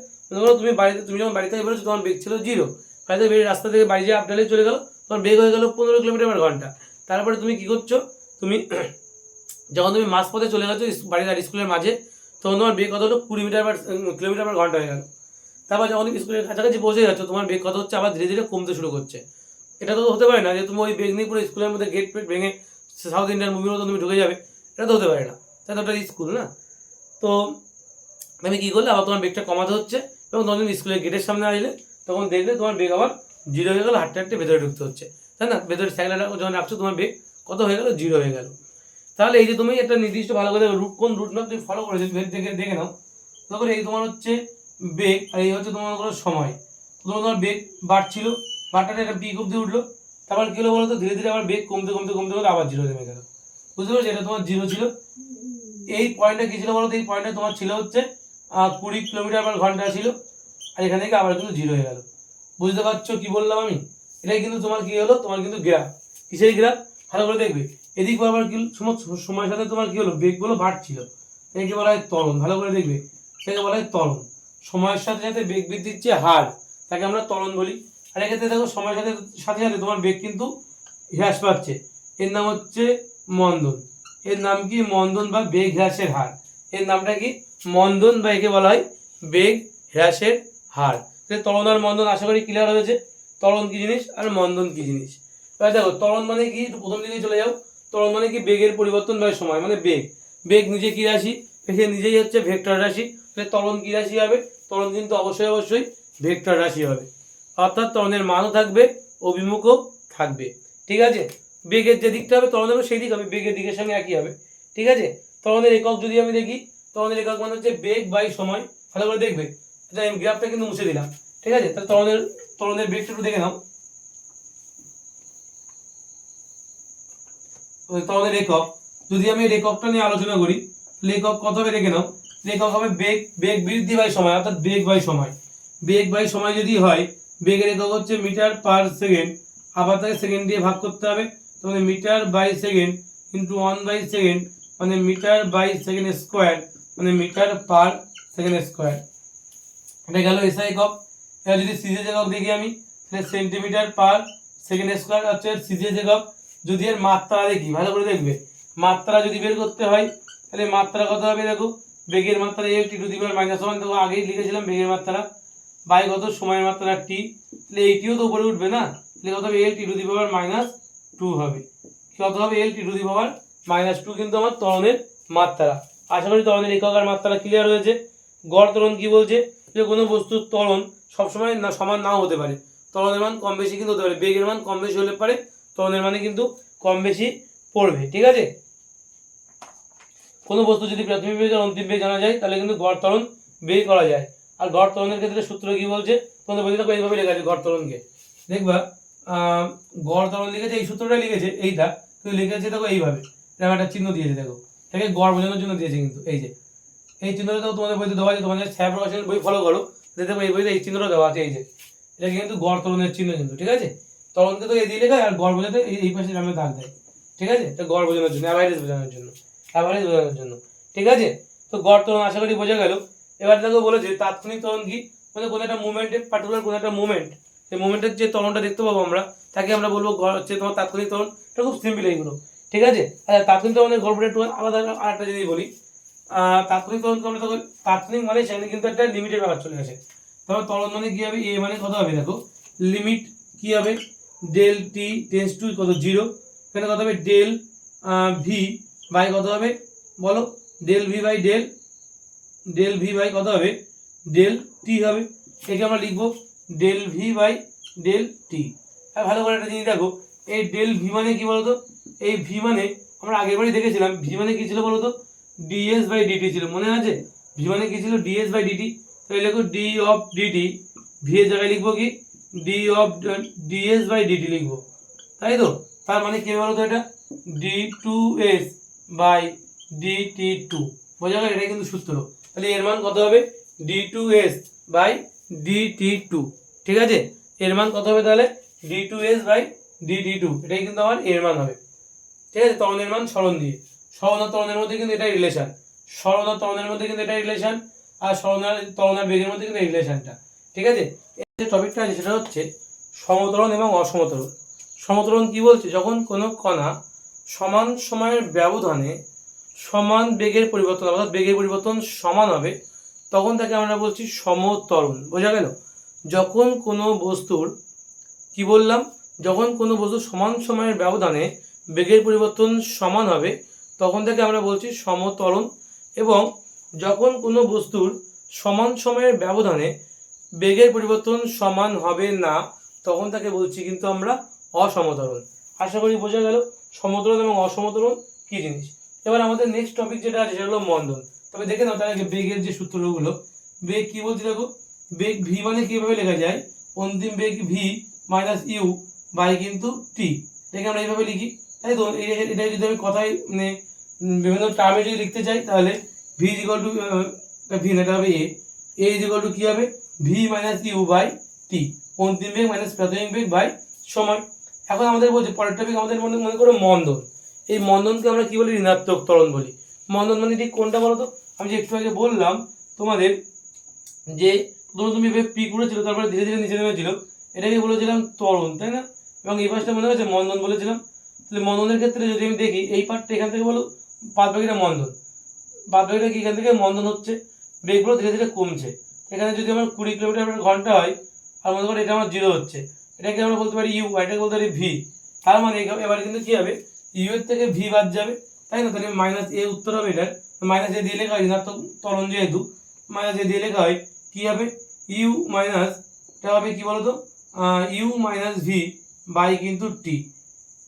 তুমি যখন বাড়ি থেকে বেরোছো তোমার বেগ ছিল 0। বাড়ি থেকে বেরিয়ে রাস্তা থেকে বাড়ি যেয়ে আপডালে চলে গেলো, তোমার বেগ হয়ে গেল 15 কিলোমিটার/ঘন্টা। তারপরে তুমি কি করছো, তুমি যখন তুমি মাঝপথে চলে গেছো বাড়ির আর স্কুলের মাঝে, তখন তোমার বেগ কত হলো, 20 কিলোমিটার/ঘন্টা হয়ে গেল। তারপর যখন তুমি স্কুলের কাছাকাছি পৌঁছে যাচ্ছ, তোমার বেগ কত হচ্ছে, আবার ধীরে ধীরে কমতে শুরু করছে। এটা তো হতে পারে না যে তুমি ওই বেগ নিয়ে পুরো স্কুলের মধ্যে গেট ফেট ভেঙে সাউথ ইন্ডিয়ান মুভির মতো তুমি ঢুকে যাবে, এটা তো হতে পারে না। তাই তো ওটা স্কুল না। তো তুমি কী করলে, আবার তোমার বেগটা কমাতে হচ্ছে, এবং তখন তুমি স্কুলের গেটের সামনে আসলে তখন দেখলে তোমার বেগ আবার 0 হয়ে গেলো, হাঁটতে হাঁটতে ভেতরে ঢুকতে হচ্ছে, তাই না? ভেতরে সাইকেলটা যখন রাখছো তোমার বেগ কত হয়ে গেল, 0 হয়ে গেল। তাহলে এই যে তুমি একটা নির্দিষ্ট ভালো করে কোন রুট ম্যাপ তুমি ফলো করেছো দেখে নাও। তখন এই তোমার হচ্ছে বেগ, আর এই হচ্ছে তোমার কোনো সময়। তোমার বেগ বাড়ছিল, বাড়টাটা একটা পিক অব্দি উঠলো, তারপর কী হলো বলো তো, ধীরে ধীরে আবার বেগ কমতে কমতে কমতে কমতে আবার 0 নেমে গেল। বুঝতে পারছো, এটা তোমার 0 ছিল। এই পয়েন্টটা কী ছিল বলো তো, এই পয়েন্টটা তোমার ছিল হচ্ছে 20 কিলোমিটার/ঘন্টা ছিল, আর এখান থেকে আবার কিন্তু 0 হয়ে গেল। বুঝতে পারছো কি বললাম আমি? এটাই কিন্তু তোমার কি হলো, তোমার কিন্তু গ্রাফ। কিসের গ্রাফ, ভালো করে দেখবে। এদিক বরাবর কি সময়ের সাথে তোমার কি হলো, বেগগুলো বাড়ছিল, এটাকে বলা হয় ত্বরণ। ভালো করে দেখবে, এটাকে বলা হয় ত্বরণ। সময়ের সাথে সাথে বেগ বৃদ্ধির যে হার, তাকে আমরা ত্বরণ বলি। আর এক্ষেত্রে দেখো সময়ের সাথে সাথে সাথে তোমার বেগ কিন্তু হ্রাস পাচ্ছে, এর নাম হচ্ছে মন্দন। এর নাম কি, মন্দন বা বেগ হ্রাসের হার। এর নামটা কি, মন্দন, বা একে বলা হয় বেগ হ্রাসের হার। ত্বরণ আর মন্দন আশা করি ক্লিয়ার হয়েছে। ত্বরণ কি জিনিস আর মন্দন কি জিনিস। এবার দেখো ত্বরণ মানে কি, প্রথম দিকে চলে যাও। ত্বরণ মানে কি, বেগের পরিবর্তন বা সময়, মানে বেগ নিজে কি রাশি, সে নিজেই হচ্ছে ভেক্টর রাশি। তাহলে ত্বরণ কি রাশি হবে, ত্বরণ কিন্তু অবশ্যই ভেক্টর রাশি হবে। অর্থাৎ ত্বরণের মানও থাকবে, অভিমুখও থাকবে। ঠিক আছে, বেগের যে দিকটা হবে ত্বরণের সেই দিক হবে, বেগের দিকের সঙ্গে একই হবে। ঠিক আছে, ত্বরণের একক যদি আমি দেখি, ত্বরণের একক মানে হচ্ছে বেগ বাই সময়। ভালো করে দেখবে, আমি গ্রাফটা কিন্তু মুছে দিলাম। ঠিক আছে, তাহলে ত্বরণের বেগটা একটু দেখে নাও। ত্বরণের একক, যদি আমি এককটা নিয়ে আলোচনা করি, একক কত হবে দেখে নাও। একক হবে বেগ বৃদ্ধি বাই সময়, অর্থাৎ বেগ বাই সময়। বেগ বাই সময় যদি হয়, বেগের একক হচ্ছে মিটার/সেকেন্ড। আবার তাকে সেকেন্ড দিয়ে ভাগ করতে হবে, তাহলে মিটার/সেকেন্ড ইন্টু 1/সেকেন্ড, মানে মিটার/সেকেন্ড স্কোয়ার, মানে মিটার/সেকেন্ড স্কোয়ার। এটা গেল এসআই একক। এবার যদি সিজিএস একক দেখি আমি, তাহলে সেন্টিমিটার/সেকেন্ড স্কোয়ার হচ্ছে সিজিএস একক। যদি এর মাত্রা দেখি, ভালো করে দেখবে, মাত্রা যদি বের করতে হয়, তাহলে মাত্রা কত হবে দেখো, বেগের মাত্রা L/-1 দেখো আগেই লিখেছিলাম বেগের মাত্রা বাই কত, সময়ের মাত্রা t। তাহলে এইটিও তো উপরে উঠবে না, তাহলে কত হবে, L/-2 হবে। কত হবে, L/-2 কিন্তু আমার ত্বরণের মাত্রা। আশা করি ত্বরণের একক আর মাত্রা ক্লিয়ার হয়েছে। গড় ত্বরণ কি বলছে, যে কোনো বস্তুর ত্বরণ সবসময় সমান নাও হতে পারে, ত্বরণের মান কম বেশি কিন্তু হতে পারে। বেগের মান কম বেশি হলে পারে, ত্বরণের মানে কিন্তু কম বেশি পড়বে। ঠিক আছে, কোনো বস্তু যদি প্রাথমিক বেগ আর অন্তিম বেগ জানা যায় তাহলে কিন্তু গড় ত্বরণ বের করা যায়। আর গড় ত্বরণের ক্ষেত্রে সূত্র কি বলছে তোমাদের বলতে থাকো, এইভাবে লেখা আছে গড় ত্বরণকে, দেখবা গড় ত্বরণ লিখেছে, এই সূত্রটা লিখেছে এইটা, কিন্তু লিখেছে দেখো এইভাবে, এরকম একটা চিহ্ন দিয়েছে, দেখো এটাকে গড় বোঝানোর জন্য দিয়েছে, কিন্তু এই যে এই চিহ্নটা তো তোমাদের বইতে দেওয়া আছে, তোমাদের ছায়া প্রকাশের বই ফলো করো, দেখো এই বইতে এই চিহ্নটা দেওয়া আছে, এই যে এটা কিন্তু গড় ত্বরণের চিহ্ন কিন্তু। ঠিক আছে, ত্বরণকে তো এই দিয়ে লেখা, আর গড় বোঝাতে এই পাশে নামে দাগ দেয়। ঠিক আছে, এটা গড় বোঝানোর জন্য, অ্যাভারেজ বোঝানোর জন্য, অ্যাভারেজ বোঝানোর জন্য। ঠিক আছে, তো গড় ত্বরণ আশা করি বোঝা গেল। এবার দেখো বলেছে তাৎক্ষণিক ত্বরণ কি, মানে কোনো একটা মুভমেন্টে, পার্টিকুলার কোনো একটা মুভমেন্ট, সেই মুভমেন্টের যে ত্বরণটা দেখতে পাবো আমরা, তাকে আমরা বলবো হচ্ছে তোমার তাৎক্ষণিক ত্বরণ। এটা খুব সিম্পল এইগুলো। ঠিক আছে, আচ্ছা তাৎক্ষণিক ত্বরণের গল্পটা একটু আলাদা আরেকটা জিনিস বলি। তাৎক্ষণিক ত্বরণকে আমরা তখন তাৎক্ষণিক মানে সেখানে কিন্তু একটা লিমিটের ব্যাপার চলে আসে। তবে ত্বরণ মানে কি হবে, এ মানে কত হবে, দেখো লিমিট কি হবে, ডেল টি টেন্স টু কত 0, এখানে কত হবে ডেল ভি বাই কত হবে বলো, del V by del V by কত হবে, ডেল টি হবে। একে আমরা লিখবো del V by del T. আর ভালো করে একটা জিনিস দেখো, এই ডেল ভি মানে কি বলতো, এই ভি মানে আমরা আগের বারই দেখেছিলাম, ভি মানে কি ছিল বলতো, ডিএস বাই ডিটি ছিল, মনে আছে? ভি মানে কি ছিল, ডিএস বাই ডিটি। তাহলে লিখো ডি অফ ডিটি, ভি এর জায়গায় লিখবো কি D of DS by DT লিখবো, তাই তো? তার মানে কি বলতো, এটা D two S by DT two, বোঝা গেল? এটা কিন্তু সূত্র। তাহলে এর মান কত হবে, D two S by DT two. ঠিক আছে, এর মান কত হবে তাহলে, D two S by DT two, এটাই কিন্তু আমার এর মান হবে। ঠিক আছে, ত্বরণের মান সরণ দিয়ে, সরণ আর ত্বরণের মধ্যে কিন্তু এটাই রিলেশন, সরণ আর ত্বরণের মধ্যে কিন্তু এটাই রিলেশন, আর সরণ আর ত্বরণ আর বেগের মধ্যে কিন্তু এই রিলেশনটা। ঠিক আছে, এই যে টপিকটা আছে সেটা হচ্ছে সমত্বরণ এবং অসমত্বরণ। সমত্বরণ কি বলছে, যখন কোনো কণা সমান সময়ের ব্যবধানে সমান বেগের পরিবর্তন, অর্থাৎ বেগের পরিবর্তন সমান হবে, তখন তাকে আমরা বলছি সমত্বরণ। বোঝা গেল? যখন কোনো বস্তুর কি বললাম, যখন কোনো বস্তু সমান সময়ের ব্যবধানে বেগের পরিবর্তন সমান হবে, তখন তাকে আমরা বলছি সমত্বরণ। এবং যখন কোনো বস্তুর সমান সময়ের ব্যবধানে বেগের পরিবর্তন সমান হবে না, তখন তাকে বলছি কিন্তু আমরা অসমত্বরণ। আশা করি বোঝা গেল সমত্বরণ এবং অসমত্বরণ কি জিনিস। এবার আমাদের নেক্সট টপিক যেটা আছে সেটা হলো মন্দন। তবে দেখে নাও তার আগে বেগের যে সূত্রগুলো, বেগ কি বলছি দেখো, বেগ ভি মানে কিভাবে লেখা যায়, অন্তিম বেগ ভি মাইনাস ইউ বাই কিন্তু টি, এটাকে আমরা এইভাবে লিখি, তাই তো? এটা যদি আমি কথায় মানে বিভিন্ন টার্মে যদি লিখতে চাই, তাহলে V is equal two V, এটা হবে এ ইজ ইকুয়াল টু কি হবে, V minus you by T, অন্তিম বেগ মাইনাস প্রাথমিক বেগ বাই সময়। এখন আমাদের বলছে পরের টপিক, আমাদের মনে করো মন্দন। এই মন্দনকে আমরা কি বলি, ঋণাত্মক ত্বরণ বলি। মন্দন মানে ঠিক কোনটা বলো তো? আমি যে একটু আগে বললাম তোমাদের যে তুমি পি করেছিল, তারপরে ধীরে ধীরে নিচে নেমেছিল, এটাকে বলেছিলাম ত্বরণ, তাই না? এবং এই পাশটা মনে আছে মন্দন বলেছিলাম। তাহলে মন্দনের ক্ষেত্রে যদি আমি দেখি, এই পার্টটা এখান থেকে বলো, বাদ বাকিটা মন্দন, বাদ বাকিটা কি এখান থেকে মন্দন হচ্ছে, বেগগুলো ধীরে ধীরে কমছে। এখানে যদি আমার 20 কিলোমিটার ঘন্টা হয়, আর মনে করো এটা আমার 0 হচ্ছে, এটাকে আমরা বলতে পারি ইউ, এটাকে বলতে পারি ভি। তার মানে এবার কিন্তু কি হবে, ইউ এর থেকে ভি বাদ যাবে, তাই না? তাহলে মাইনাস এ উত্তর হবে এটার, মাইনাস এ দিয়ে লেখা হয় ঋণাত্মক ত্বরণ যেহেতু, মাইনাস এ দিয়ে লেখা হয় কি হবে, ইউ মাইনাস, এটা হবে কি বলতো, ইউ মাইনাস ভি বাই কিন্তু টি।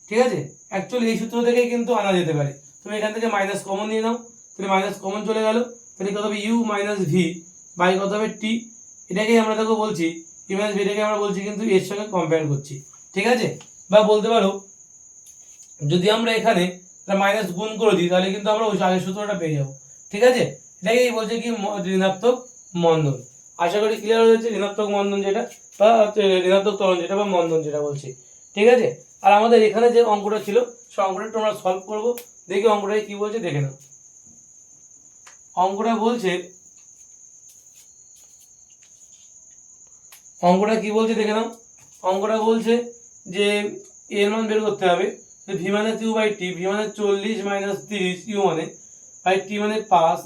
ঠিক আছে, অ্যাকচুয়ালি এই সূত্র থেকে কিন্তু আনা যেতে পারে। তুমি এখান থেকে মাইনাস কমন নিয়ে নাও, তাহলে মাইনাস কমন চলে গেল, তাহলে কত হবে ইউ মাইনাস ভি বাই কত হবে টি। এটাকেই আমরা দেখো বলছি ইউ মাইনাস ভি, এটাকে আমরা বলছি কিন্তু এর সঙ্গে কম্পেয়ার করছি। ঠিক আছে, বা বলতে পারো যদি আমরা এখানে মাইনাস গুণ করে দিই, তাহলে কিন্তু আমরা ওই আগের সূত্রটা পেয়ে যাবো। ঠিক আছে, এটাকেই বলছে কি ঋণাত্মক মন্দন। আশা করি ক্লিয়ার হয়েছে, ঋণাত্মক মন্দন যেটা, বা ঋণাত্মক ত্বরণ যেটা, বা মন্দন যেটা বলছি। ঠিক আছে, আর আমাদের এখানে যে অঙ্কটা ছিল সেই অঙ্কটা একটু আমরা সলভ করবো, দেখি অঙ্কটা কি বলছে দেখে নাও। অঙ্কটা কি বলছে দেখে নাও। অঙ্কটা বলছে যে এর মান বের করতে হবে, ভি মানে ইউ বাই টি, ভি মানে 40 মাইনাস 30, ইউ মানে বাই টি মানে 5,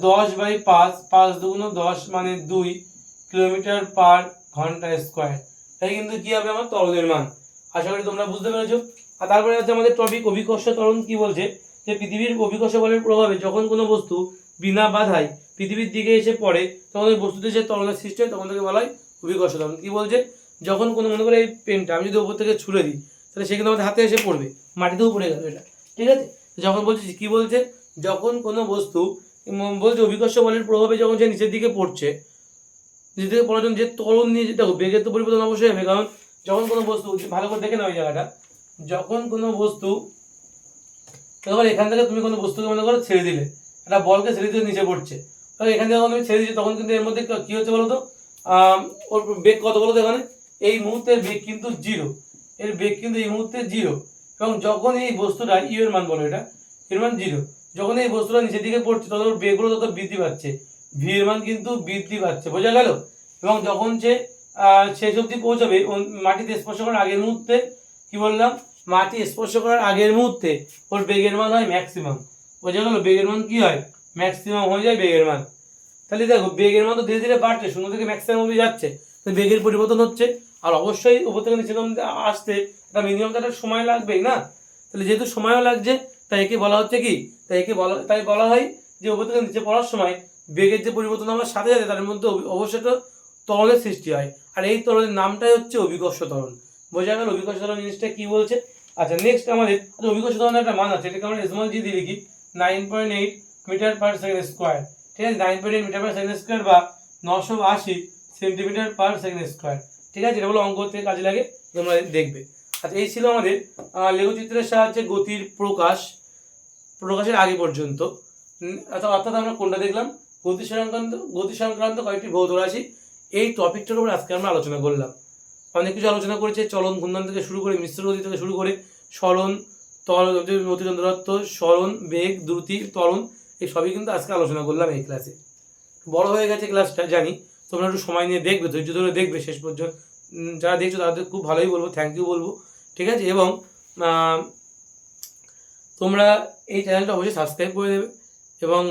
10 বাই 5, 5 দুগুণ 10 মানে 2 কিলোমিটার পার ঘন্টা স্কোয়ার। তাই কিন্তু কি হবে আমার ত্বরণের মান। আশা করি তোমরা বুঝতে পেরেছো। আর তারপরে আছে আমাদের টপিক অভিকর্ষ ত্বরণ। কি বলছে যে পৃথিবীর অভিকর্ষ বলের প্রভাবে যখন কোনো বস্তু বিনা বাধায় পৃথিবীর দিকে এসে পড়ে, তখন ওই বস্তুতে যে ত্বরণের সৃষ্টি হয়, তখন তাকে বলা হয় অভিকর্ষ ত্বরণ। কি বলছে, যখন কোনো, মনে করে এই পেনটা আমি যদি ওপর থেকে ছুঁড়ে দিই, তাহলে সে কিন্তু আমাদের হাতে এসে পড়বে, মাটিতেও পড়ে গেল এটা, ঠিক আছে। যখন বলছে কি বলছে, যখন কোনো বস্তু বলছে অভিকর্ষ বলের প্রভাবে যখন সে নিচের দিকে পড়ছে, নিচের দিকে পড়ার জন্য যে ত্বরণ নিয়ে যেতে হবে, বেগের তো পরিবর্তন অবশ্যই হবে, কারণ যখন কোনো বস্তু, ভালো করে দেখে নাও এই জায়গাটা, যখন কোনো বস্তু, এবার এখান থেকে তুমি কোনো বস্তুকে মনে করো ছেড়ে দিলে, একটা বলকে ছেড়ে দিয়ে নিচে পড়ছে, তাহলে এখান থেকে যখন তুমি ছেড়ে দিচ্ছ তখন কিন্তু এর মধ্যে কি হচ্ছে বলো তো, ওর বেগ কত বলো তো এখানে, এই মুহূর্তে বেগ কিন্তু 0, এর বেগ কিন্তু এই মুহূর্তে 0, এবং যখন এই বস্তুটা ইউ এর মান বলো, এটা এর মান 0, যখন এই বস্তুটা নিচের দিকে পড়ছে তখন ওর বেগগুলো তত বৃদ্ধি পাচ্ছে, ভি এর মান কিন্তু বৃদ্ধি পাচ্ছে, বোঝা গেল। এবং যখন সে শেষ অবধি পৌঁছাবে মাটিতে স্পর্শ করার আগের মুহূর্তে, কি বললাম, মাটি স্পর্শ করার আগের মুহূর্তে ওর বেগের মান হয় ম্যাক্সিমাম, বোঝা গেল, বেগের মান কি হয়, ম্যাক্সিমাম হয়ে যায় বেগের মান। তাহলে দেখো বেগের মান তো ধীরে ধীরে বাড়ছে, 0 থেকে ম্যাক্সিমাম অবধি যাচ্ছে, তো বেগের পরিবর্তন হচ্ছে, আর অবশ্যই উপর থেকে নিচে আসতে একটা মিনিমাম একটা সময় লাগবেই না, তাহলে যেহেতু সময়ও লাগছে তাই একে বলা হচ্ছে কি, তাই বলা হয় যে উপর থেকে নিচে পড়ার সময় বেগের যে পরিবর্তন হওয়ার সাথে সাথে তার মধ্যে অবশ্যই একটা ত্বরণের সৃষ্টি হয়, আর এই ত্বরণের নামটাই হচ্ছে অভিকর্ষ ত্বরণ, বোঝা গেল অভিকর্ষ ত্বরণ জিনিসটা কি বলছে। আচ্ছা নেক্সট আমাদের অভিকর্ষ ত্বরণের একটা মান আছে, এটাকে আমরা স্মল জি দিয়ে লিখি, 9.8 মিটার পার সেকেন্ড স্কোয়ার, ঠিক আছে, 9.8 মিটার পার সেকেন্ড স্কোয়ার বা 980 সেন্টিমিটার পার সেকেন্ড স্কোয়ার, ঠিক আছে, এটা বলো অঙ্ক করতে কাজে লাগে, তোমরা দেখবে। আচ্ছা এই ছিল আমাদের লেখচিত্রের সাহায্যে গতির প্রকাশের আগে পর্যন্ত, অর্থাৎ আমরা কোনটা দেখলাম, গতি সংক্রান্ত কয়েকটি ভৌত রাশি, এই টপিকটার উপর আজকে আমরা আলোচনা করলাম। অনেক কিছু আলোচনা করেছে, চলন ঘূর্ণন থেকে শুরু করে মিশ্র গতি থেকে শুরু করে সরণ, অতিচন্দ্র দত্ত, সরণ, বেগ, দ্রুতি, ত্বরণ, এই সবই কিন্তু আজকে আলোচনা করলাম এই ক্লাসে। বড় হয়ে গেছে ক্লাসটা জানি, তোমরা একটু সময় নিয়ে দেখবে, ধৈর্য ধরে দেখবে শেষ পর্যন্ত, যারা দেখছো তাদের খুব ভালোই বলবো, থ্যাংক ইউ বলবো, ঠিক আছে। এবং তোমরা এই চ্যানেলটা অবশ্যই সাবস্ক্রাইব করে দেবে, এবং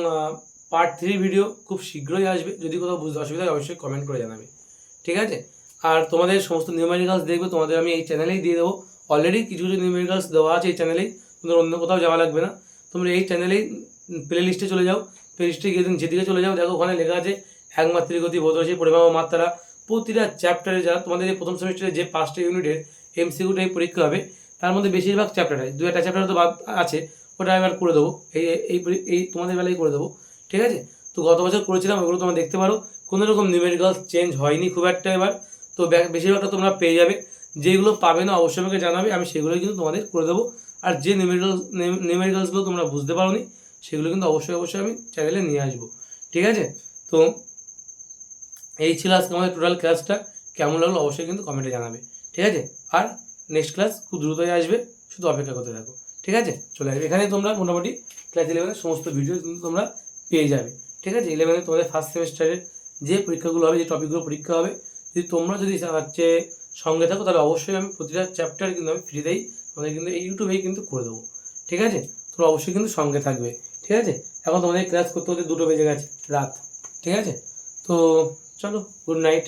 পার্ট 3 ভিডিও খুব শীঘ্রই আসবে, যদি কোথাও বুঝতে অসুবিধা হয় অবশ্যই কমেন্ট করে জানাবে, ঠিক আছে। আর তোমাদের সমস্ত নিউমেরিক্যালস দেখবে তোমাদের আমি এই চ্যানেলেই দিয়ে দেবো, অলরেডি কিছু কিছু নিউমেরিক্যালস দেওয়া আছে এই চ্যানেলেই, তোমাদের অন্য কোথাও যাওয়া লাগবে না, তোমরা এই চ্যানেলেই প্লে লিস্টে চলে যাও, প্লে লিস্টে গিয়ে যেদিকে চলে যাও দেখো ওখানে লেখা আছে একমাত্রিক গতি, ভৌত রাশি, পরিমাপ ও মাত্রা, প্রতিটা চ্যাপ্টারে যা তোমাদের এই প্রথম সেমিস্টারে যে 5টা ইউনিটের এমসিকিউটা এই পরীক্ষা হবে, তার মধ্যে বেশিরভাগ চ্যাপ্টারে 2-1টা চ্যাপ্টার তো বাদ আছে, ওটা এবার করে দেবো, এই তোমাদের বেলায় করে দেবো, ঠিক আছে। তো গত বছর করেছিলাম, ওগুলো তোমরা দেখতে পারো, কোনো রকম নিউমেরিক্যালস চেঞ্জ হয়নি খুব একটা এবার, তো বেশিরভাগটা তোমরা পেয়ে যাবে, যেগুলো পাবে না অবশ্যই আমাকে জানাবে, আমি সেগুলোই কিন্তু তোমাদের করে দেবো, আর যে নিউমেরিক্যালসগুলো তোমরা বুঝতে পারোনি সেগুলো কিন্তু অবশ্যই আমি চ্যানেলে নিয়ে আসবো, ঠিক আছে। তো এই ছিল আজকে আমাদের টোটাল ক্লাসটা, কেমন লাগলো অবশ্যই কিন্তু কমেন্টে জানাবে, ঠিক আছে। আর নেক্সট ক্লাস খুব দ্রুতই আসবে, শুধু অপেক্ষা করতে থাকো, ঠিক আছে, চলে আসবে। এখানে তোমরা মোটামুটি ক্লাস 11-এর সমস্ত ভিডিও কিন্তু তোমরা পেয়ে যাবে, ঠিক আছে। 11-এ তোমাদের ফার্স্ট সেমিস্টারের যে পরীক্ষাগুলো হবে, যে টপিকগুলো পরীক্ষা হবে, তোমরা যদি হচ্ছে সঙ্গে থাকো তাহলে অবশ্যই আমি প্রতিটা চ্যাপ্টার কিন্তু আমি ফ্রিতেই তোমাদের কিন্তু এই ইউটিউবেই কিন্তু করে দেবো, ঠিক আছে। তোমরা অবশ্যই কিন্তু সঙ্গে থাকবে, ঠিক আছে। এখন তোমাদের ক্লাস করতে 2টো বেজে গেছে রাত, ঠিক আছে। তো চলো, গুড নাইট।